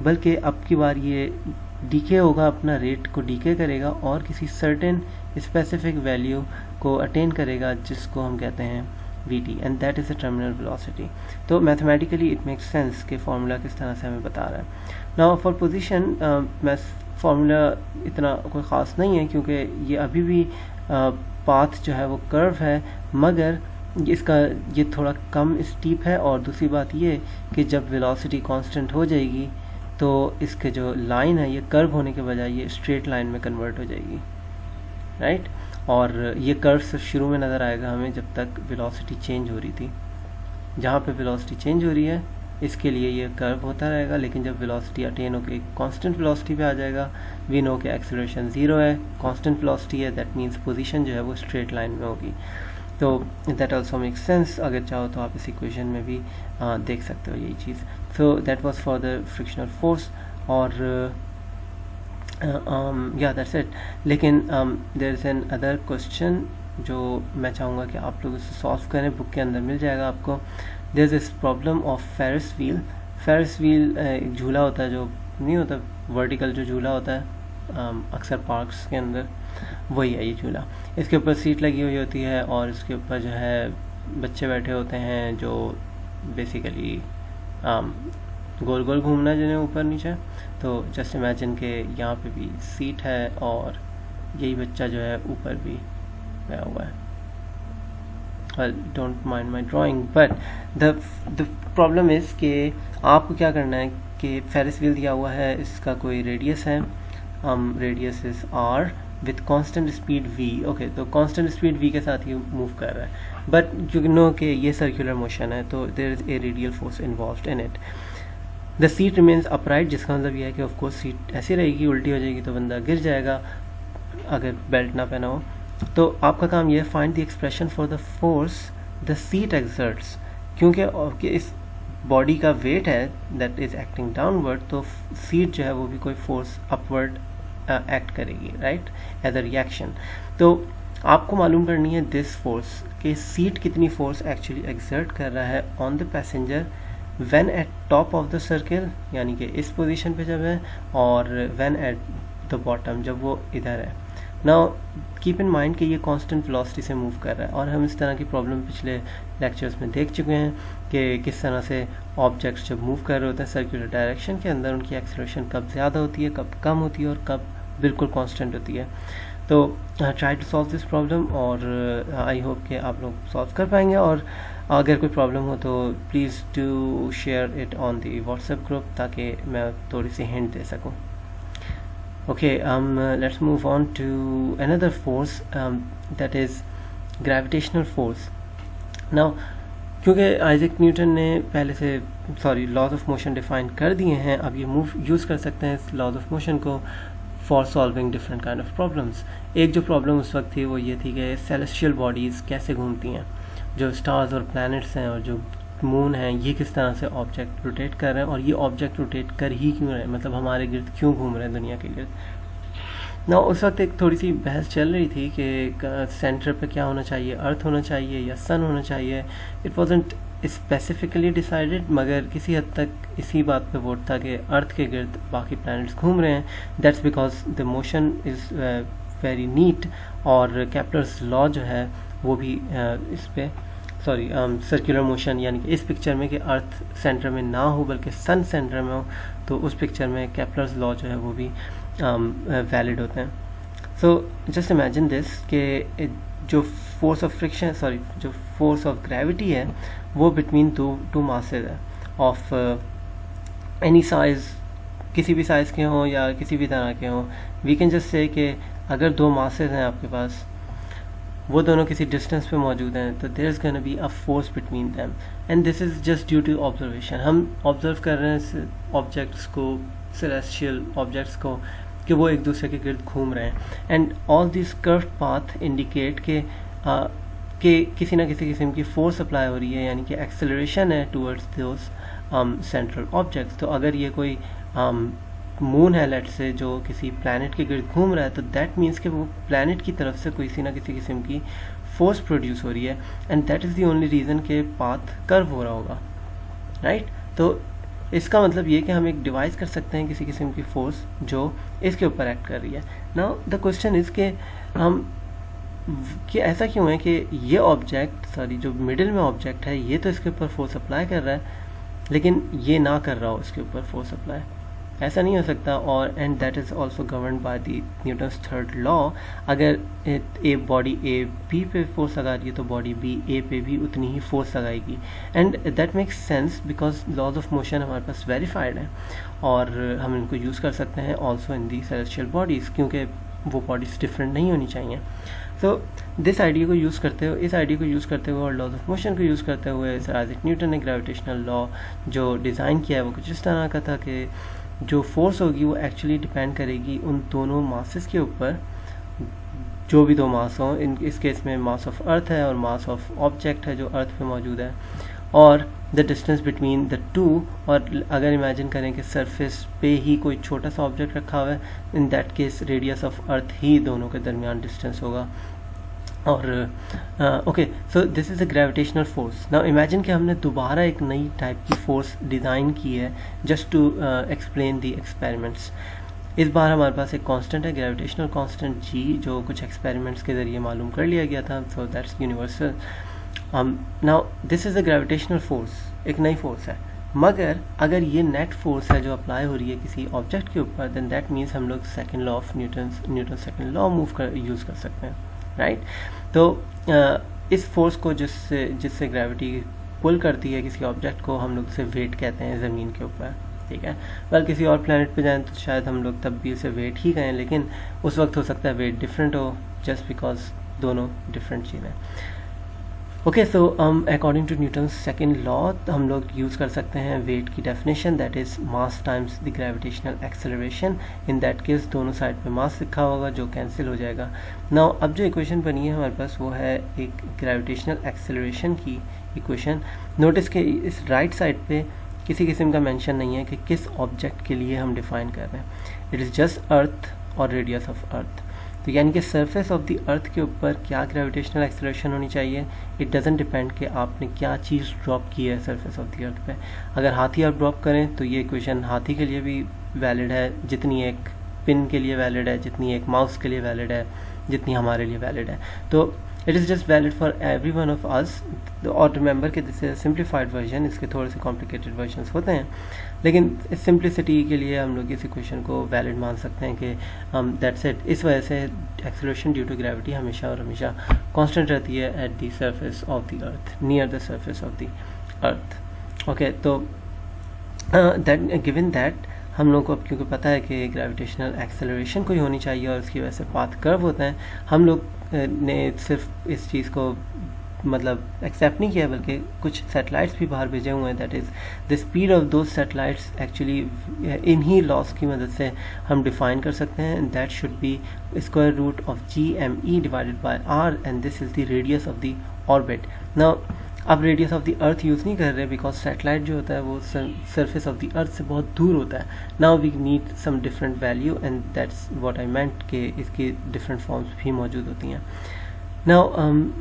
बल्कि अब की बार ये डीके होगा, अपना रेट को डीके करेगा और किसी सर्टेन स्पेसिफिक वैल्यू को अटेन करेगा, जिसको हम कहते हैं we T, and that is the terminal velocity. तो मैथमेटिकली इट मेक्स सेंस कि फार्मूला किस तरह से हमें बता रहा है। नाउ फॉर पोजीशन, मैं फार्मूला इतना कोई ख़ास नहीं है क्योंकि ये अभी भी पाथ जो है वो कर्व है, मगर इसका ये थोड़ा कम स्टीप है, और दूसरी बात ये कि जब वेलोसिटी कांस्टेंट हो जाएगी तो इसके जो लाइन है ये कर्व होने के बजाय ये स्ट्रेट लाइन में कन्वर्ट हो जाएगी, राइट। और ये कर्व सिर्फ शुरू में नज़र आएगा हमें जब तक वेलोसिटी चेंज हो रही थी, जहाँ पे वेलोसिटी चेंज हो रही है इसके लिए ये कर्व होता रहेगा, लेकिन जब वेलोसिटी अटेन होकर कांस्टेंट वेलोसिटी पे आ जाएगा, वी नो कि एक्सेलरेशन ज़ीरो है, कांस्टेंट वेलोसिटी है, दैट मीन्स पोजीशन जो है वो स्ट्रेट लाइन में होगी। तो दैट आल्सो मेक्स सेंस, अगर चाहो तो आप इस इक्वेशन में भी देख सकते हो यही चीज़। So that was for the frictional force, और या दैट्स इट। लेकिन there is another question जो मैं चाहूँगा कि आप लोग इसे सॉल्व करें, बुक के अंदर मिल जाएगा आपको। There is this problem of Ferris wheel. Ferris wheel एक झूला होता है जो नहीं होता, वर्टिकल जो झूला होता है अक्सर पार्क्स के अंदर, वही है ये झूला। इसके ऊपर सीट लगी हुई होती है और इसके ऊपर जो है बच्चे बैठे होते हैं जो बेसिकली गोल गोल घूमना जिन्हें ऊपर नीचे। तो जस्ट इमेजिन के यहाँ पे भी सीट है और यही बच्चा जो है ऊपर भी गया हुआ है। Well, don't mind my drawing, but the problem is कि आपको क्या करना है कि फेरिस व्हील दिया हुआ है, इसका कोई रेडियस है, radius is r with constant speed v। Okay, तो कांस्टेंट स्पीड v के साथ ये मूव कर रहा है, बट यू नो कि ये सर्कुलर मोशन है, तो there is a radial force involved in it. The seat remains upright, जिसका मतलब ये है कि ऑफ कोर्स सीट ऐसी रहेगी, उल्टी हो जाएगी तो बंदा गिर जाएगा अगर बेल्ट ना पहना हो। तो आपका काम ये है find the expression for the force the seat exerts, क्योंकि इस बॉडी का वेट है दैट इज एक्टिंग डाउनवर्ड, तो सीट जो है वो भी कोई फोर्स अपवर्ड एक्ट करेगी, राइट, एज अ रिएक्शन। तो आपको मालूम करनी है दिस फोर्स कि सीट कितनी फोर्स एक्चुअली एक्सर्ट कर रहा है on the passenger when eight top of the circle, यानी कि इस पोजीशन पे जब है, और व्हेन एट द बॉटम जब वो इधर है। नाउ कीप इन माइंड कि ये कांस्टेंट वेलोसिटी से मूव कर रहा है, और हम इस तरह की प्रॉब्लम पिछले लेक्चर्स में देख चुके हैं कि किस तरह से ऑब्जेक्ट्स जब मूव कर रहे होते हैं सर्कुलर डायरेक्शन के अंदर, उनकी एक्सेलरेशन कब ज़्यादा होती है, कब कम होती है, और कब बिल्कुल कांस्टेंट होती है। तो try to solve this problem, और आई होप कि आप लोग सॉल्व कर पाएंगे, और अगर कोई प्रॉब्लम हो तो please do share it on the WhatsApp group ताकि मैं थोड़ी सी हिंट दे सकूँ। Okay, let's move on to another force, that is gravitational force. Now, क्योंकि आइजैक न्यूटन ने पहले से लॉज ऑफ मोशन डिफाइन कर दिए हैं, अब ये यूज़ कर सकते हैं इस लॉज ऑफ मोशन को for solving different kind of problems. एक जो प्रॉब्लम उस वक्त थी वो ये थी कि सेलेस्टियल बॉडीज़ कैसे घूमती हैं, जो स्टार्स और प्लैनेट्स हैं और जो मून है, ये किस तरह से ऑब्जेक्ट रोटेट कर रहे हैं और ये ऑब्जेक्ट रोटेट कर ही क्यों रहे हैं, मतलब हमारे गिर्द क्यों घूम रहे हैं दुनिया के गिर्द। ना उस वक्त एक थोड़ी सी बहस चल रही थी कि सेंटर पे क्या होना चाहिए, अर्थ होना चाहिए या सन होना चाहिए। इट वॉजेंट स्पेसिफिकली डिसाइडेड, मगर किसी हद तक इसी बात पे वोट था कि अर्थ के गिर्द बाकी प्लैनेट्स घूम रहे हैं। That's because the motion is very neat, और केपलर्स लॉ जो है वो भी इस पे सर्कुलर मोशन, यानी कि इस पिक्चर में कि अर्थ सेंटर में ना हो बल्कि सन सेंटर में हो, तो उस पिक्चर में केपलर्स लॉ जो है वो भी वैलिड होते हैं। सो जस्ट इमेजिन दिस कि जो फोर्स ऑफ फ्रिक्शन जो फोर्स ऑफ ग्रेविटी है वो बिटवीन टू मासेज है ऑफ एनी साइज, किसी भी साइज़ के हों या किसी भी तरह के हों। वी कैन जस्ट से कि अगर दो मासेज हैं आपके पास, वो दोनों किसी डिस्टेंस पे मौजूद हैं, तो there is gonna be a force between them, and this is just due to observation. हम ऑब्जर्व कर रहे हैं ऑब्जेक्ट्स को, सेलेस्टियल ऑब्जेक्ट्स को, कि वो एक दूसरे के गिर्द घूम रहे हैं, and all this curved path indicate कि किसी ना किसी किस्म की फोर्स अप्लाई हो रही है, यानी कि एक्सेलरेशन है टूवर्ड्स दोज सेंट्रल ऑब्जेक्ट्स। तो अगर ये कोई मून है लेट से जो किसी प्लैनेट के गिर्द घूम रहा है, तो दैट मीन्स कि वो प्लैनेट की तरफ से किसी ना किसी किस्म की फोर्स प्रोड्यूस हो रही है, and that is the only reason कि पाथ कर्व हो रहा होगा, राइट। तो इसका मतलब ये कि हम एक डिवाइस कर सकते हैं किसी किस्म की फोर्स जो इसके ऊपर एक्ट कर रही है। नाउ द क्वेश्चन इज़ कि कि ऐसा क्यों है कि ये ऑब्जेक्ट जो मिडिल में ऑब्जेक्ट है, ये तो इसके ऊपर फोर्स अप्लाई कर रहा है, लेकिन ये ना कर रहा हो इसके ऊपर फोर्स अप्लाई। ऐसा नहीं हो सकता। और and that is also govern by the Newton's third law. अगर ए बॉडी ए बी पे फोर्स लगा रही है तो बॉडी बी ए पे भी उतनी ही फोर्स लगाएगी, and that makes sense because laws of motion हमारे पास वेरीफाइड है और हम इनको यूज़ कर सकते हैं also in the celestial bodies, क्योंकि वो बॉडीज़ डिफरेंट नहीं होनी चाहिए। सो इस आइडिया को यूज़ करते हुए और लॉज ऑफ मोशन को यूज़ करते हुए आइजैक न्यूटन ने ग्रेविटेशनल लॉ जो डिज़ाइन किया है वो कुछ इस तरह का था कि जो फोर्स होगी वो एक्चुअली डिपेंड करेगी उन दोनों मासेस के ऊपर, जो भी दो मास हों। इस केस में मास ऑफ अर्थ है और मास ऑफ ऑब्जेक्ट है जो अर्थ पे मौजूद है, और the distance between the two. और अगर इमेजिन करें कि सरफेस पे ही कोई छोटा सा ऑब्जेक्ट रखा हुआ है, in that case radius of earth ही दोनों के दरमियान डिस्टेंस होगा। और okay, so this is a gravitational force. Now imagine कि हमने दोबारा एक नई टाइप की फोर्स डिज़ाइन की है just to explain the experiments. इस बार हमारे पास एक कांस्टेंट है, ग्रेविटेशनल कांस्टेंट जी, जो कुछ एक्सपेरिमेंट्स के ज़रिए मालूम कर लिया गया था, so that's universal. Now this is a gravitational force, एक नई फोर्स है, मगर अगर ये नेट फोर्स है जो अप्लाई हो रही है किसी ऑब्जेक्ट के ऊपर, देन दैट मीन्स हम लोग second law of Newton second law use कर सकते हैं, राइट। तो इस फोर्स को जिससे ग्रेविटी पुल करती है किसी ऑब्जेक्ट को, हम लोग उसे वेट कहते हैं ज़मीन के ऊपर, ठीक है। अगर किसी और प्लैनेट पे जाएं तो शायद हम लोग तब भी उसे वेट ही कहें, लेकिन उस वक्त हो सकता है वेट डिफरेंट हो, जस्ट बिकॉज दोनों डिफरेंट चीज़ें। Okay, so according to Newton second law हम लोग यूज़ कर सकते हैं वेट की definition, that is mass times the gravitational acceleration. In that case दोनों साइड पे मास लिखा होगा जो कैंसिल हो जाएगा। नाउ अब जो इक्वेशन बनी है हमारे पास वो है एक ग्रेविटेशनल एक्सेलरेशन की इक्वेशन। नोटिस कि इस राइट साइड पे किसी किस्म का मेंशन नहीं है कि किस ऑब्जेक्ट के लिए हम डिफाइन कर रहे हैं, इट इज़ जस्ट अर्थ और रेडियस ऑफ अर्थ। तो यानी कि सरफेस ऑफ द अर्थ के ऊपर क्या ग्रेविटेशनल एक्सेलरेशन होनी चाहिए, इट डजंट डिपेंड कि आपने क्या चीज़ ड्रॉप की है सरफेस ऑफ द अर्थ पे। अगर हाथी आप ड्रॉप करें तो ये इक्वेशन हाथी के लिए भी वैलिड है, जितनी एक पिन के लिए वैलिड है, जितनी एक माउस के लिए वैलिड है, जितनी हमारे लिए वैलिड है। तो it is just valid for every one of us. और रिमेंबर कि दिस इज सिंप्लीफाइड वर्जन, इसके थोड़े से कॉम्प्लिकेटेड वर्जन होते हैं, लेकिन सिंप्लिसिटी के लिए हम लोग इस इक्वेशन को वैलिड मान सकते हैं कि दैट्स इट। इस वजह से एक्सेलरेशन ड्यू टू ग्रेविटी हमेशा और हमेशा कांस्टेंट रहती है at the surface of the earth, near the surface of the earth. Okay, तो दैट गिवन दैट हम लोग को अब क्योंकि पता है कि ग्रेविटेशनल एक्सेलरेशन कोई होनी चाहिए और उसकी वजह से पाथ कर्व होता है, हम लोग ने सिर्फ इस चीज़ को मतलब एक्सेप्ट नहीं किया बल्कि कुछ सैटेलाइट्स भी बाहर भेजे हुए हैं, that is the speed of those satellites actually इन्हीं लॉस की मदद से हम डिफाइन कर सकते हैं. That should be square root of GME divided by R and this is the radius of the orbit. Now अब radius of the earth use नहीं कर रहे बिकॉज सैटेलाइट जो होता है वो सरफेस ऑफ द अर्थ से बहुत दूर होता है. Now we need some different value and that's what I meant कि इसकी डिफरेंट फॉर्म्स भी मौजूद होती हैं. नाउ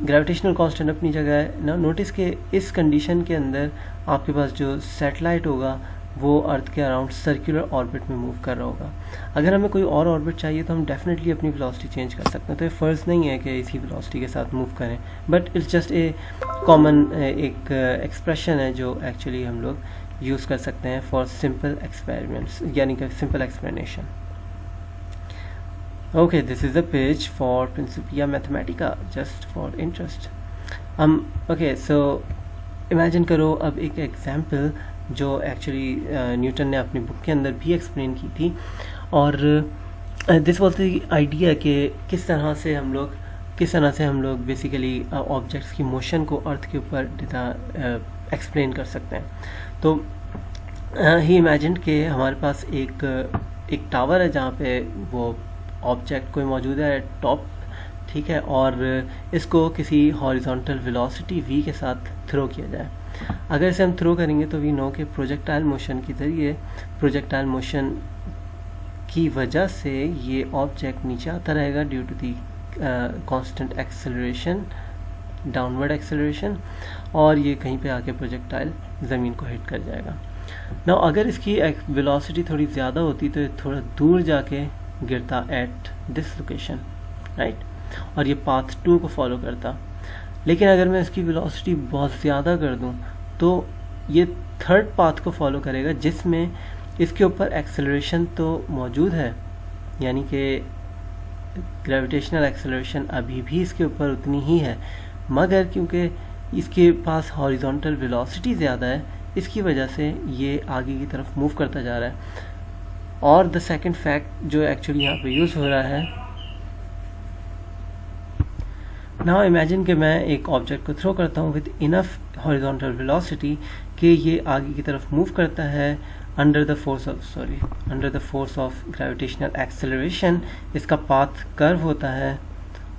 ग्रेविटेशनल कांस्टेंट अपनी जगह है. नाउ नोटिस कि इस कंडीशन के अंदर आपके पास जो सैटेलाइट होगा वो अर्थ के अराउंड सर्कुलर ऑर्बिट में मूव कर रहा होगा. अगर हमें कोई और ऑर्बिट चाहिए तो हम डेफिनेटली अपनी वेलोसिटी चेंज कर सकते हैं. तो ये फ़र्ज़ नहीं है कि इसी वेलोसिटी के साथ मूव करें, but it's just a common एक एक्सप्रेशन है जो एक्चुअली हम लोग यूज़ कर सकते हैं फॉर सिंपल एक्सपेरिमेंट्स, यानी कि simple explanation. Okay, this is the page for Principia Mathematica, just for interest. Okay, so imagine करो अब एक एग्जाम्पल जो एक्चुअली न्यूटन ने अपनी बुक के अंदर भी एक्सप्लेन की थी, और दिस वॉज द आइडिया कि किस तरह से हम लोग बेसिकली ऑब्जेक्ट्स की मोशन को अर्थ के ऊपर एक्सप्लेन कर सकते हैं. तो ही इमेजिन कि हमारे पास एक टावर है जहाँ पे वो ऑब्जेक्ट कोई मौजूद है टॉप, ठीक है, और इसको किसी हॉरिजॉन्टल वेलोसिटी v के साथ थ्रो किया जाए. अगर इसे हम थ्रो करेंगे तो वी नो कि प्रोजेक्टाइल मोशन के ज़रिए, प्रोजेक्टाइल मोशन की वजह से ये ऑब्जेक्ट नीचे आता रहेगा due to the constant acceleration, downward acceleration, और ये कहीं पे आके प्रोजेक्टाइल ज़मीन को हिट कर जाएगा. नाउ अगर इसकी वेलोसिटी थोड़ी ज़्यादा होती तो थोड़ा दूर जाके गिरता एट दिस लोकेशन, राइट, और ये पाथ 2 को फॉलो करता. लेकिन अगर मैं इसकी वेलोसिटी बहुत ज़्यादा कर दूं तो ये थर्ड पाथ को फॉलो करेगा जिसमें इसके ऊपर एक्सेलरेशन तो मौजूद है, यानी कि ग्रेविटेशनल एक्सेलरेशन अभी भी इसके ऊपर उतनी ही है, मगर क्योंकि इसके पास हॉरिजॉन्टल वेलोसिटी ज़्यादा है इसकी वजह से ये आगे की तरफ मूव करता जा रहा है. और द सेकंड फैक्ट जो एक्चुअली यहाँ पे यूज़ हो रहा है, नाउ इमेजिन कि मैं एक ऑब्जेक्ट को थ्रो करता हूँ विद इनफ हॉरिजॉन्टल वेलोसिटी कि ये आगे की तरफ मूव करता है under the force of gravitational acceleration. इसका पाथ कर्व होता है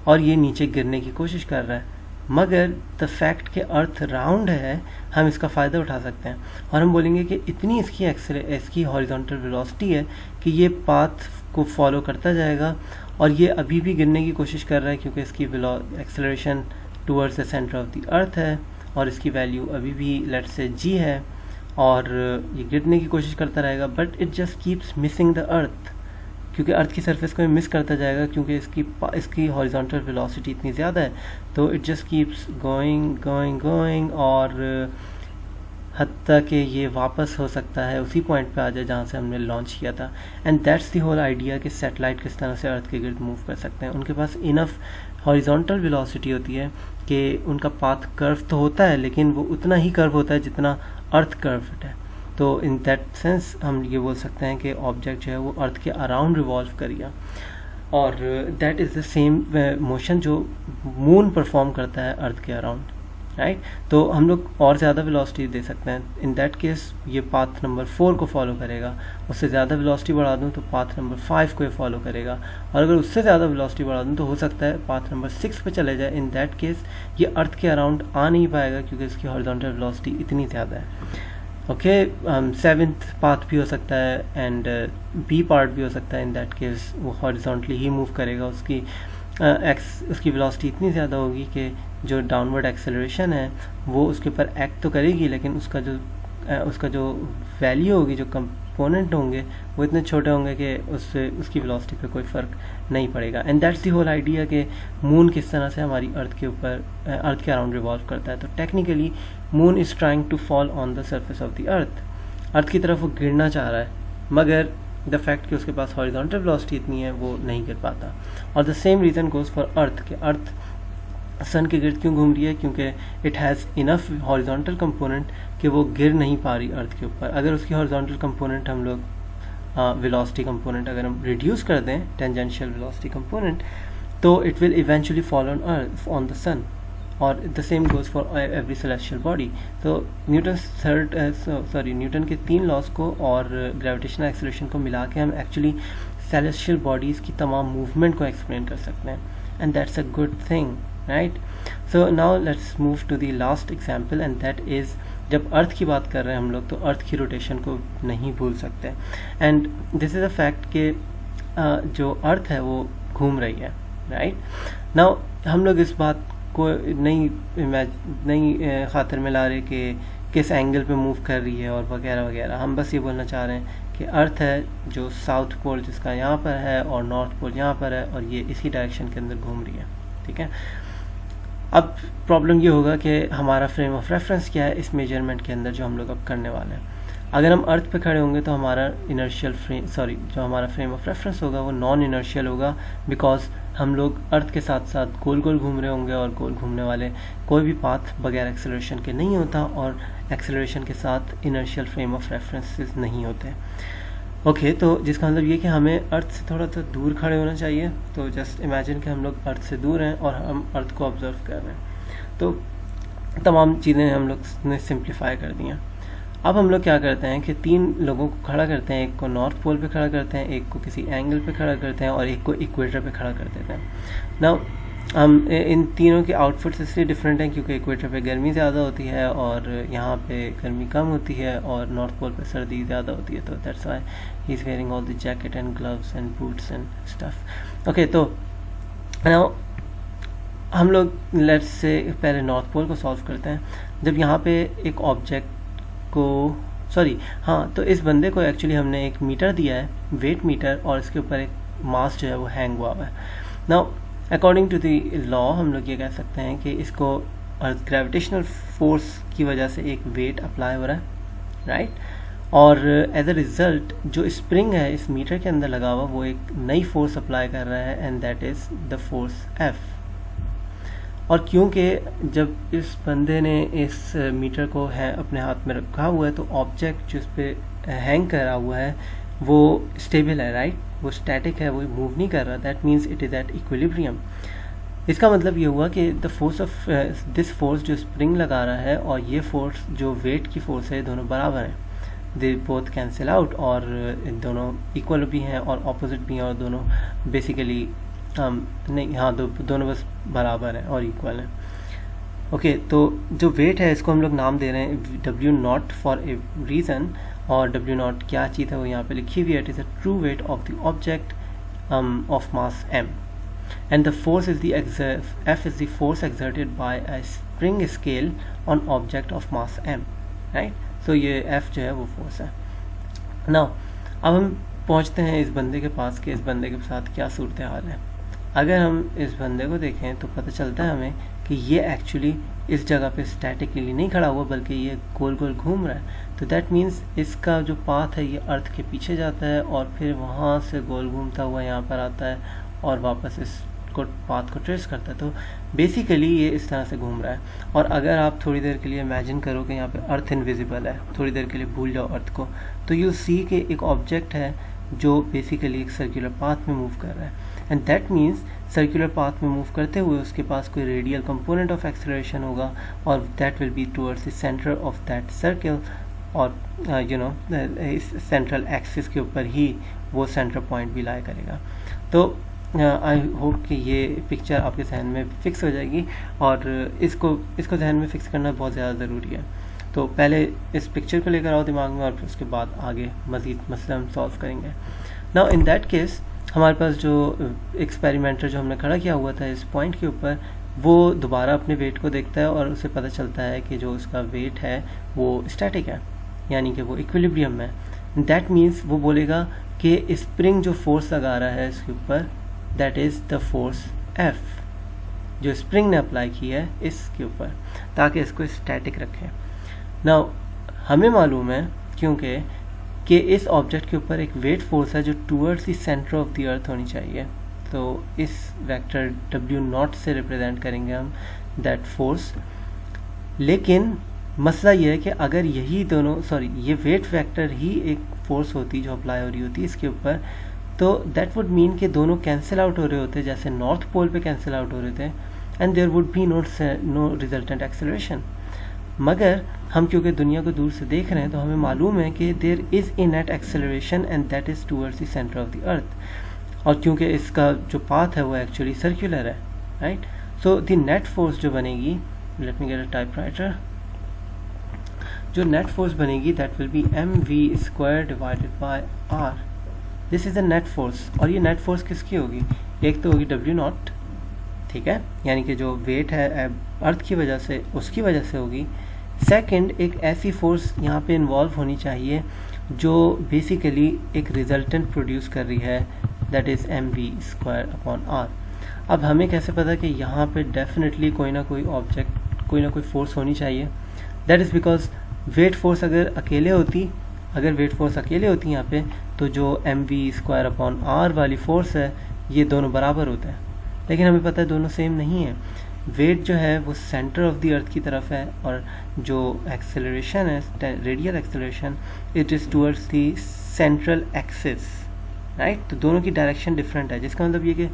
और ये नीचे गिरने की कोशिश कर रहा है, मगर द फैक्ट कि अर्थ राउंड है हम इसका फ़ायदा उठा सकते हैं और हम बोलेंगे कि इतनी इसकी हॉरिजॉन्टल वेलोसिटी है कि ये पाथ को फॉलो करता जाएगा और ये अभी भी गिरने की कोशिश कर रहा है क्योंकि इसकी acceleration towards the centre of the अर्थ है और इसकी वैल्यू अभी भी लेट्स से g है और ये गिरने की कोशिश करता रहेगा, but it just keeps missing the earth क्योंकि अर्थ की सरफेस को मिस करता जाएगा क्योंकि इसकी हॉरिजॉन्टल वेलोसिटी इतनी ज़्यादा है. तो इट जस्ट कीप्स गोइंग और हत्ता कि ये वापस हो सकता है उसी पॉइंट पे आ जाए जहाँ से हमने लॉन्च किया था. And that's the whole idea कि सैटेलाइट किस तरह से अर्थ के गिर्द मूव कर सकते हैं. उनके पास इनफ हॉरिजॉन्टल वेलोसिटी होती है कि उनका पाथ कर्व तो होता है लेकिन वो उतना ही कर्व होता है जितना अर्थ कर्व्ड है. तो इन दैट सेंस हम ये बोल सकते हैं कि ऑब्जेक्ट जो है वो अर्थ के अराउंड रिवॉल्व करेगा और that is the same motion जो मून परफॉर्म करता है अर्थ के अराउंड, राइट. तो हम लोग और ज़्यादा वेलोसिटी दे सकते हैं. इन दैट केस ये पाथ नंबर 4 को फॉलो करेगा. उससे ज़्यादा वेलोसिटी बढ़ा दूँ तो पाथ नंबर 5 को ये फॉलो करेगा और अगर उससे ज़्यादा वेलोसिटी बढ़ा दूँ तो हो सकता है पाथ नंबर 6 पे चले जाए. इन दैट केस ये अर्थ के अराउंड आ नहीं पाएगा क्योंकि इसकी हॉरिजॉन्टल वेलोसिटी इतनी ज़्यादा है. ओके, 7th पाथ भी हो सकता है एंड बी पार्ट भी हो सकता है. इन दैट केस वो हॉरिजॉन्टली ही मूव करेगा. उसकी वेलोसिटी इतनी ज़्यादा होगी कि जो डाउनवर्ड एक्सेलरेशन है वो उसके ऊपर एक्ट तो करेगी लेकिन उसका जो वैल्यू होगी, जो कंपोनेंट होंगे वो इतने छोटे होंगे कि उससे उसकी वेलोसिटी पे कोई फ़र्क नहीं पड़ेगा. And that's the whole idea कि मून किस तरह से हमारी अर्थ के अराउंड रिवॉल्व करता है. तो technically moon is trying to fall on the surface of the earth की तरफ वो गिरना चाह रहा है, मगर द फैक्ट कि उसके पास हॉरिजॉन्टल वेलोसिटी इतनी है वो नहीं गिर पाता. और the same reason goes for earth कि अर्थ सन के गिर्द क्यों घूम रही है, क्योंकि it has enough horizontal component कि वो गिर नहीं पा रही अर्थ के ऊपर. अगर उसकी हॉरिजॉन्टल कंपोनेंट हम लोग वेलोसिटी कंपोनेंट अगर हम रिड्यूस कर दें, टेंजेंशियल वेलोसिटी कंपोनेंट, तो it will eventually fall on the sun. और the same goes for every celestial body. तो न्यूटन के 3 लॉज को और ग्रेविटेशनल एक्सेलरेशन को मिला के हम एक्चुअली सेलेस्टियल बॉडीज़ की तमाम मूवमेंट को एक्सप्लेन कर सकते हैं, and that's a good thing, right. So now let's move to the last example, and that is जब अर्थ की बात कर रहे हैं हम लोग तो अर्थ की रोटेशन को नहीं भूल सकते, and this is a fact कि जो अर्थ है वो घूम रही है, राइट। नाउ हम लोग इस बात को नहीं खातिर में ला रहे कि किस एंगल पे मूव कर रही है और वगैरह वगैरह। हम बस ये बोलना चाह रहे हैं कि अर्थ है जो साउथ पोल जिसका यहाँ पर है और नॉर्थ पोल यहाँ पर है, और ये इसी डायरेक्शन के अंदर घूम रही है, ठीक है। अब प्रॉब्लम ये होगा कि हमारा फ्रेम ऑफ रेफरेंस क्या है इस मेजरमेंट के अंदर जो हम लोग अब करने वाले हैं। अगर हम अर्थ पे खड़े होंगे तो हमारा जो हमारा फ्रेम ऑफ रेफरेंस होगा वो नॉन इनर्शियल होगा, बिकॉज हम लोग अर्थ के साथ साथ गोल गोल घूम रहे होंगे, और गोल घूमने वाले कोई भी पाथ बगैर एक्सेलरेशन के नहीं होता, और एक्सेलरेशन के साथ इनर्शियल फ्रेम ऑफ रेफरेंसेस नहीं होते। ओके, तो जिसका मतलब ये कि हमें अर्थ से थोड़ा सा दूर खड़े होना चाहिए। तो जस्ट इमेजिन कि हम लोग अर्थ से दूर हैं और हम अर्थ को ऑब्जर्व कर रहे हैं। तो तमाम चीज़ें हम लोग ने सिंप्लीफाई कर दी हैं। अब हम लोग क्या करते हैं कि 3 लोगों को खड़ा करते हैं, एक को नॉर्थ पोल पे खड़ा करते हैं, एक को किसी एंगल पे खड़ा करते हैं, और एक को इक्वेटर पे खड़ा कर देते हैं। नाउ हम इन तीनों के आउटफिट्स इसलिए डिफरेंट हैं क्योंकि इक्वेटर पे गर्मी ज़्यादा होती है और यहाँ पे गर्मी कम होती है, और नॉर्थ पोल पे सर्दी ज़्यादा होती है। तो that's why he is wearing all the jacket and gloves and boots and stuff. Okay, तो नाउ हम लोग लेट्स से पहले नॉर्थ पोल को सॉल्व करते हैं। जब यहाँ पे एक ऑब्जेक्ट को तो इस बंदे को एक्चुअली हमने एक मीटर दिया है, वेट मीटर, और इसके ऊपर एक मास जो है वो हैंग हुआ है। Now according to the law हम लोग ये कह सकते हैं कि इसको ग्रेविटेशनल फोर्स की वजह से एक वेट अप्लाई हो रहा है, राइट। और एज अ रिजल्ट जो स्प्रिंग है इस मीटर के अंदर लगा हुआ वो एक नई फोर्स अप्लाई कर रहा है, and that is the force F. और क्योंकि जब इस बंदे ने इस मीटर को अपने हाथ में रखा हुआ है तो ऑब्जेक्ट जो इस पर हैंग करा हुआ है वो स्टेबल है, राइट, वो स्टैटिक है, वो मूव नहीं कर रहा। That means it is at equilibrium. इसका मतलब ये हुआ कि the force of this force जो स्प्रिंग लगा रहा है और ये फोर्स जो वेट की फोर्स है दोनों बराबर हैं, दे बोथ कैंसिल आउट, और दोनों इक्वल भी हैं और ऑपोजिट भी हैं, और दोनों बेसिकली दोनों बस बराबर हैं और इक्वल हैं। ओके, तो जो वेट है इसको हम लोग नाम दे रहे हैं W0 फॉर ए रीज़न, और W0 क्या चीज़ है वो यहाँ पे लिखी हुई है। It is a true wait of the object of mass m, and the force is F is the force exerted by a spring scale on object of mass m, right? So ये F जो है वो फोर्स है। Now अब हम पहुँचते हैं इस बंदे के पास कि इस बंदे के साथ क्या सूरत हाल है। अगर हम इस बंदे को देखें तो पता चलता है हमें कि ये एक्चुअली इस जगह पे स्टैटिकली नहीं खड़ा हुआ बल्कि ये गोल गोल घूम रहा है। तो दैट मीन्स इसका जो पाथ है ये अर्थ के पीछे जाता है और फिर वहाँ से गोल घूमता हुआ यहाँ पर आता है और वापस इस पाथ को ट्रेस करता है। तो बेसिकली ये इस तरह से घूम रहा है। और अगर आप थोड़ी देर के लिए इमेजिन करो कि यहाँ पे अर्थ इनविजिबल है, थोड़ी देर के लिए भूल जाओ अर्थ को, तो यू सी कि एक ऑब्जेक्ट है जो बेसिकली एक सर्कुलर पाथ में मूव कर रहा है, and that means circular path में मूव करते हुए उसके पास कोई रेडियल कंपोनेंट ऑफ एक्सेलरेशन होगा और that will be towards the centre of that circle, और इस सेंट्रल एक्सिस के ऊपर ही वो सेंटर पॉइंट भी लाई करेगा। तो आई होप कि ये पिक्चर आपके जहन में फिक्स हो जाएगी, और इसको जहन में फिक्स करना बहुत ज़्यादा ज़रूरी है। तो पहले इस पिक्चर को लेकर आओ दिमाग में, और फिर उसके बाद आगे मज़ीद मसला हम सॉल्व करेंगे। नाउ इन दैट केस हमारे पास जो एक्सपेरिमेंटर जो हमने खड़ा किया हुआ था इस पॉइंट के ऊपर, वो दोबारा अपने वेट को देखता है और उसे पता चलता है कि जो उसका वेट है वो स्टैटिक है, यानी कि वो इक्विलिब्रियम में। दैट मीन्स वो बोलेगा कि स्प्रिंग जो फोर्स लगा रहा है इसके ऊपर, that is the force F जो स्प्रिंग ने अप्लाई की है इसके ऊपर, ताकि इसको स्टैटिक रखें। नाउ हमें मालूम है क्योंकि कि इस ऑब्जेक्ट के ऊपर एक वेट फोर्स है जो towards the centre of the अर्थ होनी चाहिए। तो इस वेक्टर W0 से रिप्रेजेंट करेंगे हम दैट फोर्स। लेकिन मसला ये है कि अगर ये वेट वेक्टर ही एक फोर्स होती जो अप्लाई हो रही होती इसके ऊपर, तो दैट वुड मीन कि दोनों कैंसिल आउट हो रहे होते, जैसे नॉर्थ पोल पे कैंसिल आउट हो रहे थे। And there would be no resultant acceleration. मगर हम क्योंकि दुनिया को दूर से देख रहे हैं तो हमें मालूम है कि there is a net acceleration and that is towards the centre of the earth, और क्योंकि इसका जो पाथ है वो एक्चुअली सर्कुलर है, right. So the net force जो बनेगी, let me get a typewriter, जो नेट फोर्स बनेगी that will be mv² divided by r। This is the net force, और ये नेट फोर्स किसकी होगी, एक तो होगी W0, ठीक है, यानी कि जो वेट है अर्थ की वजह से उसकी वजह से होगी। सेकंड, एक ऐसी फोर्स यहाँ पे इन्वॉल्व होनी चाहिए जो बेसिकली एक रिजल्टेंट प्रोड्यूस कर रही है, दैट इज़ mv²/r। अब हमें कैसे पता कि यहाँ पे डेफिनेटली कोई ना कोई ऑब्जेक्ट, कोई ना कोई फोर्स होनी चाहिए, that is because weight force अगर वेट फोर्स अकेले होती यहाँ पे तो जो mv²/r वाली फोर्स है ये दोनों बराबर होते हैं, लेकिन हमें पता है दोनों सेम नहीं है। वेट जो है वो सेंटर ऑफ द अर्थ की तरफ है और जो एक्सेलरेशन है, radial acceleration, it is towards the central axis, right. तो दोनों की डायरेक्शन डिफरेंट है, जिसका मतलब ये कि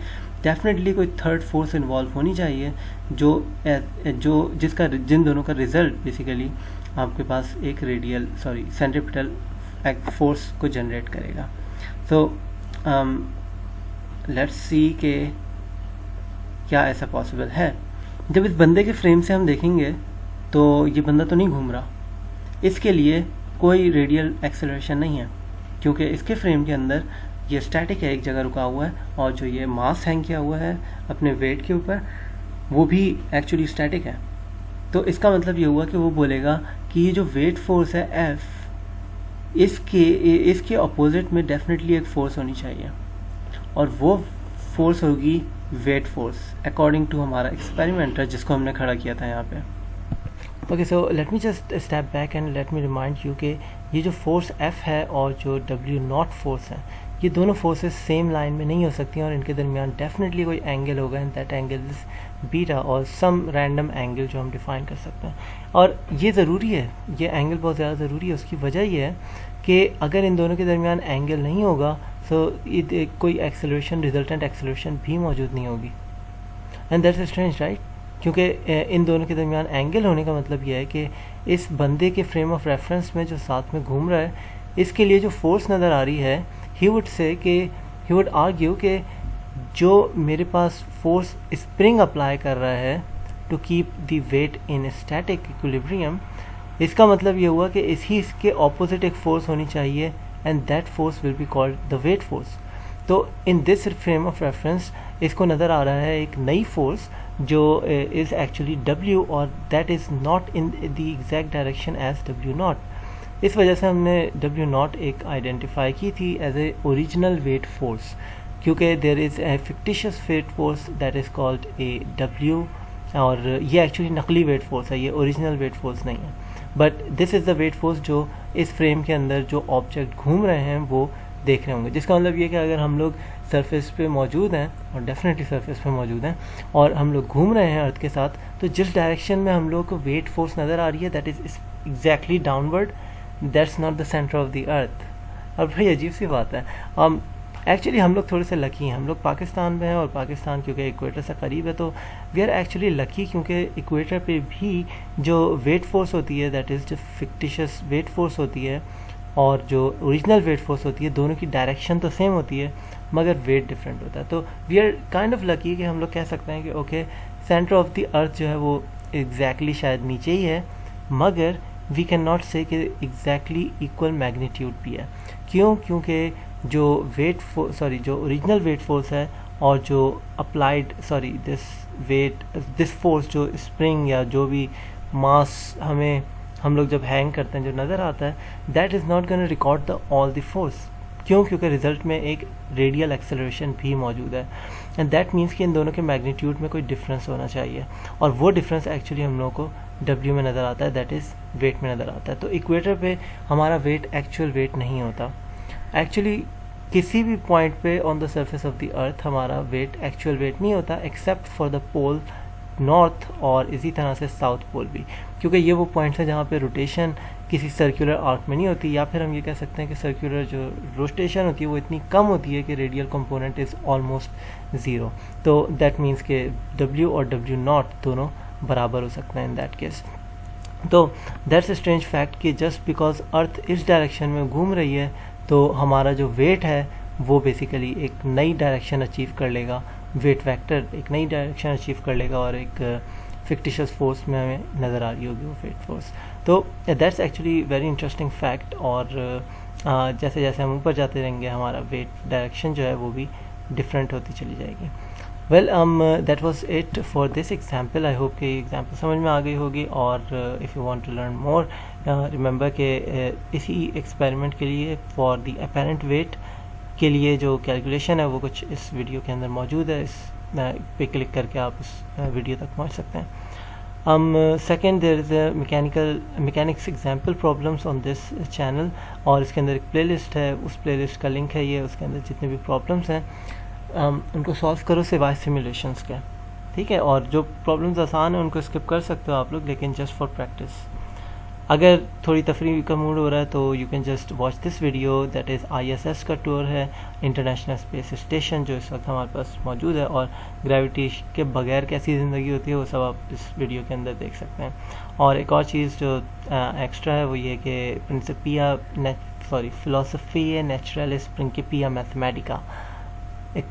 डेफिनेटली कोई थर्ड फोर्स इन्वॉल्व होनी चाहिए जिन दोनों का रिजल्ट बेसिकली आपके पास एक सेंट्रीपिटल फोर्स को जनरेट करेगा। तो लेट्स सी के क्या ऐसा पॉसिबल है। जब इस बंदे के फ्रेम से हम देखेंगे तो ये बंदा तो नहीं घूम रहा, इसके लिए कोई रेडियल एक्सेलरेशन नहीं है क्योंकि इसके फ्रेम के अंदर ये स्टैटिक है, एक जगह रुका हुआ है, और जो ये मास हैंग किया हुआ है अपने वेट के ऊपर वो भी एक्चुअली स्टैटिक है। तो इसका मतलब ये हुआ कि वो बोलेगा कि ये जो वेट फोर्स है F, इसके अपोजिट में डेफिनेटली एक फोर्स होनी चाहिए, और वो फोर्स होगी वेट फोर्स अकॉर्डिंग टू हमारा एक्सपेरिमेंटर जिसको हमने खड़ा किया था यहाँ पे। Okay, so let me just step back and let me remind you कि ये जो फोर्स F है और जो W0 फोर्स है, ये दोनों फोर्सेस सेम लाइन में नहीं हो सकती और इनके दरमियान डेफिनेटली कोई एंगल होगा, and that angle is beta और सम रैंडम एंगल जो हम डिफाइन कर सकते हैं। और ये ज़रूरी है, ये एंगल बहुत ज़्यादा ज़रूरी है। उसकी वजह ये है कि अगर इन दोनों के दरमियान एंगल नहीं होगा तो कोई एक्सेलरेशन, रिजल्टेंट एक्सेलरेशन भी मौजूद नहीं होगी, एंड दैट्स स्ट्रेंज, राइट। क्योंकि इन दोनों के दरमियान एंगल होने का मतलब यह है कि इस बंदे के फ्रेम ऑफ रेफरेंस में जो साथ में घूम रहा है, इसके लिए जो फोर्स नज़र आ रही है, ही वुड आर्ग्यू कि जो मेरे पास फोर्स स्प्रिंग अप्लाई कर रहा है to keep the weight in static equilibrium, इसका मतलब ये हुआ कि इसके ऑपोजिट एक फोर्स होनी चाहिए, and that force will be called the weight force. तो in this frame of reference इसको नज़र आ रहा है एक नई फोर्स जो इज़ एक्चुअली W, और that is not in the exact direction as W0। इस वजह से हमने W0 एक आइडेंटिफाई की थी as a original weight force, क्योंकि there is a fictitious weight force that is called a W, और ये एक्चुअली नकली वेट फोर्स है, ये ओरिजिनल वेट फोर्स नहीं है। But this is the weight force जो इस फ्रेम के अंदर जो ऑब्जेक्ट घूम रहे हैं वो देख रहे होंगे, जिसका मतलब ये कि अगर हम लोग सरफेस पे मौजूद हैं, और डेफिनेटली सरफेस पे मौजूद हैं, और हम लोग घूम रहे हैं अर्थ के साथ, तो जिस डायरेक्शन में हम लोग को वेट फोर्स नज़र आ रही है that is exactly downward, that's not the centre of the earth. और भाई अजीब सी बात है, एक्चुअली हम लोग थोड़े से लकी हैं, हम लोग पाकिस्तान में हैं, और पाकिस्तान क्योंकि इक्वेटर से करीब है तो वी आर एक्चुअली लकी, क्योंकि इक्वेटर पे भी जो वेट फोर्स होती है दैट इज़ जो फिक्टिशियस वेट फोर्स होती है और जो ओरिजिनल वेट फोर्स होती है, दोनों की डायरेक्शन तो सेम होती है मगर वेट डिफरेंट होता है। तो we are kind of lucky कि हम लोग कह सकते हैं कि okay centre of the earth जो है वो एग्जैक्टली शायद नीचे ही है, मगर वी कैन नॉट से कि एग्जैक्टली इक्वल मैग्नीट्यूड भी है। क्यों? क्योंकि जो जो ओरिजिनल वेट फोर्स है और जो अप्लाइड दिस फोर्स जो स्प्रिंग या जो भी मास हम लोग जब हैंग करते हैं जो नज़र आता है, that is not gonna record the all the force. क्यों? क्योंकि रिजल्ट में एक रेडियल एक्सेलरेशन भी मौजूद है, एंड दैट मीन्स कि इन दोनों के मैग्नीट्यूड में कोई डिफरेंस होना चाहिए, और वो डिफरेंस एक्चुअली हम लोगों को W में नज़र आता है, दैट इज़ वेट में नज़र आता है। तो इक्वेटर पे हमारा वेट एक्चुअल वेट नहीं होता, एक्चुअली किसी भी पॉइंट पे on the surface of the earth हमारा वेट एक्चुअल वेट नहीं होता, except for the pole north और इसी तरह से साउथ पोल भी, क्योंकि ये वो पॉइंट्स हैं जहाँ पे रोटेशन किसी सर्कुलर आर्क में नहीं होती, या फिर हम ये कह सकते हैं कि सर्कुलर जो रोटेशन होती है वो इतनी कम होती है कि radial component is almost zero. तो दैट मीन्स के W और W0 दोनों बराबर हो सकते हैं इन दैट केस। तो दैट्स अ स्ट्रेंज फैक्ट कि जस्ट बिकॉज अर्थ इस डायरेक्शन में घूम रही है तो हमारा जो वेट है वो बेसिकली एक नई डायरेक्शन अचीव कर लेगा, वेट वेक्टर एक नई डायरेक्शन अचीव कर लेगा और एक फिक्टिशियस फोर्स में हमें नज़र आ रही होगी वो वेट फोर्स। तो that's actually very interesting fact, और जैसे जैसे हम ऊपर जाते रहेंगे हमारा वेट डायरेक्शन जो है वो भी डिफरेंट होती चली जाएगी। Well that was it for this example. I hope कि एग्जांपल समझ में आ गई होगी, और if you want to learn more remember कि इसी एक्सपेरिमेंट के लिए फॉर द अपेरेंट वेट के लिए जो कैलकुलेशन है वो कुछ इस वीडियो के अंदर मौजूद है, इस पे क्लिक करके आप उस वीडियो तक पहुंच सकते हैं। Second there is mechanics example problems on this channel, और इसके अंदर एक प्लेलिस्ट है, उस प्लेलिस्ट का लिंक है ये, उसके अंदर जितने भी प्रॉब्लम्स हैं उनको सॉल्व करो सिवाय सिमुलेशंस के, ठीक है। और जो प्रॉब्लम्स आसान हैं उनको स्किप कर सकते हो आप लोग, लेकिन जस्ट फॉर प्रैक्टिस। अगर थोड़ी तफरीह का मूड हो रहा है तो you can just watch this video, that is ISS का टूर है, इंटरनेशनल स्पेस स्टेशन जो इस वक्त हमारे पास मौजूद है, और ग्रेविटी के बगैर कैसी ज़िंदगी होती है वो सब आप इस वीडियो के अंदर देख सकते हैं। और एक और चीज़ जो एक्स्ट्रा है वो ये कि प्रिंसिपिया फिलोसफीए नेचुरलिस प्रिंसिपिया मैथमेटिका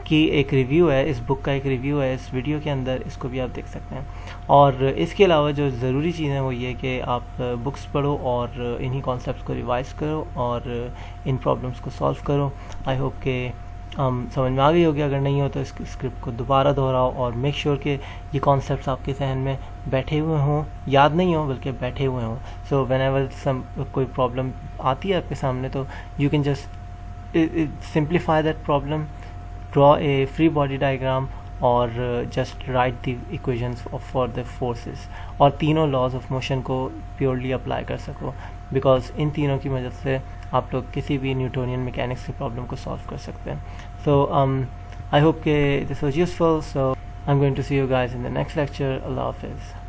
की एक रिव्यू है, इस बुक का एक रिव्यू है इस वीडियो के अंदर, इसको भी आप देख सकते हैं। और इसके अलावा जो ज़रूरी चीज़ है वो ये कि आप बुक्स पढ़ो और इन्हीं कॉन्सेप्ट्स को रिवाइज करो और इन प्रॉब्लम्स को सॉल्व करो। आई होप कि समझ में आ गई होगी, अगर नहीं हो तो इस स्क्रिप्ट को दोबारा दोहराओ और मेक श्योर कि ये कॉन्सेप्ट्स आपके जहन में बैठे हुए हों, याद नहीं हो बल्कि बैठे हुए हों। सो व्हेनेवर कोई प्रॉब्लम आती है आपके सामने तो you can just simplify that problem, draw a free body diagram और just write the equations for the forces, और तीनों laws of motion को purely apply कर सको, because इन तीनों की मदद से आप लोग किसी भी न्यूटोनियन मैकेनिक्स की प्रॉब्लम को सॉल्व कर सकते हैं। So I hope कि this was useful, so I'm going to see you guys in the next lecture. Allah Hafiz.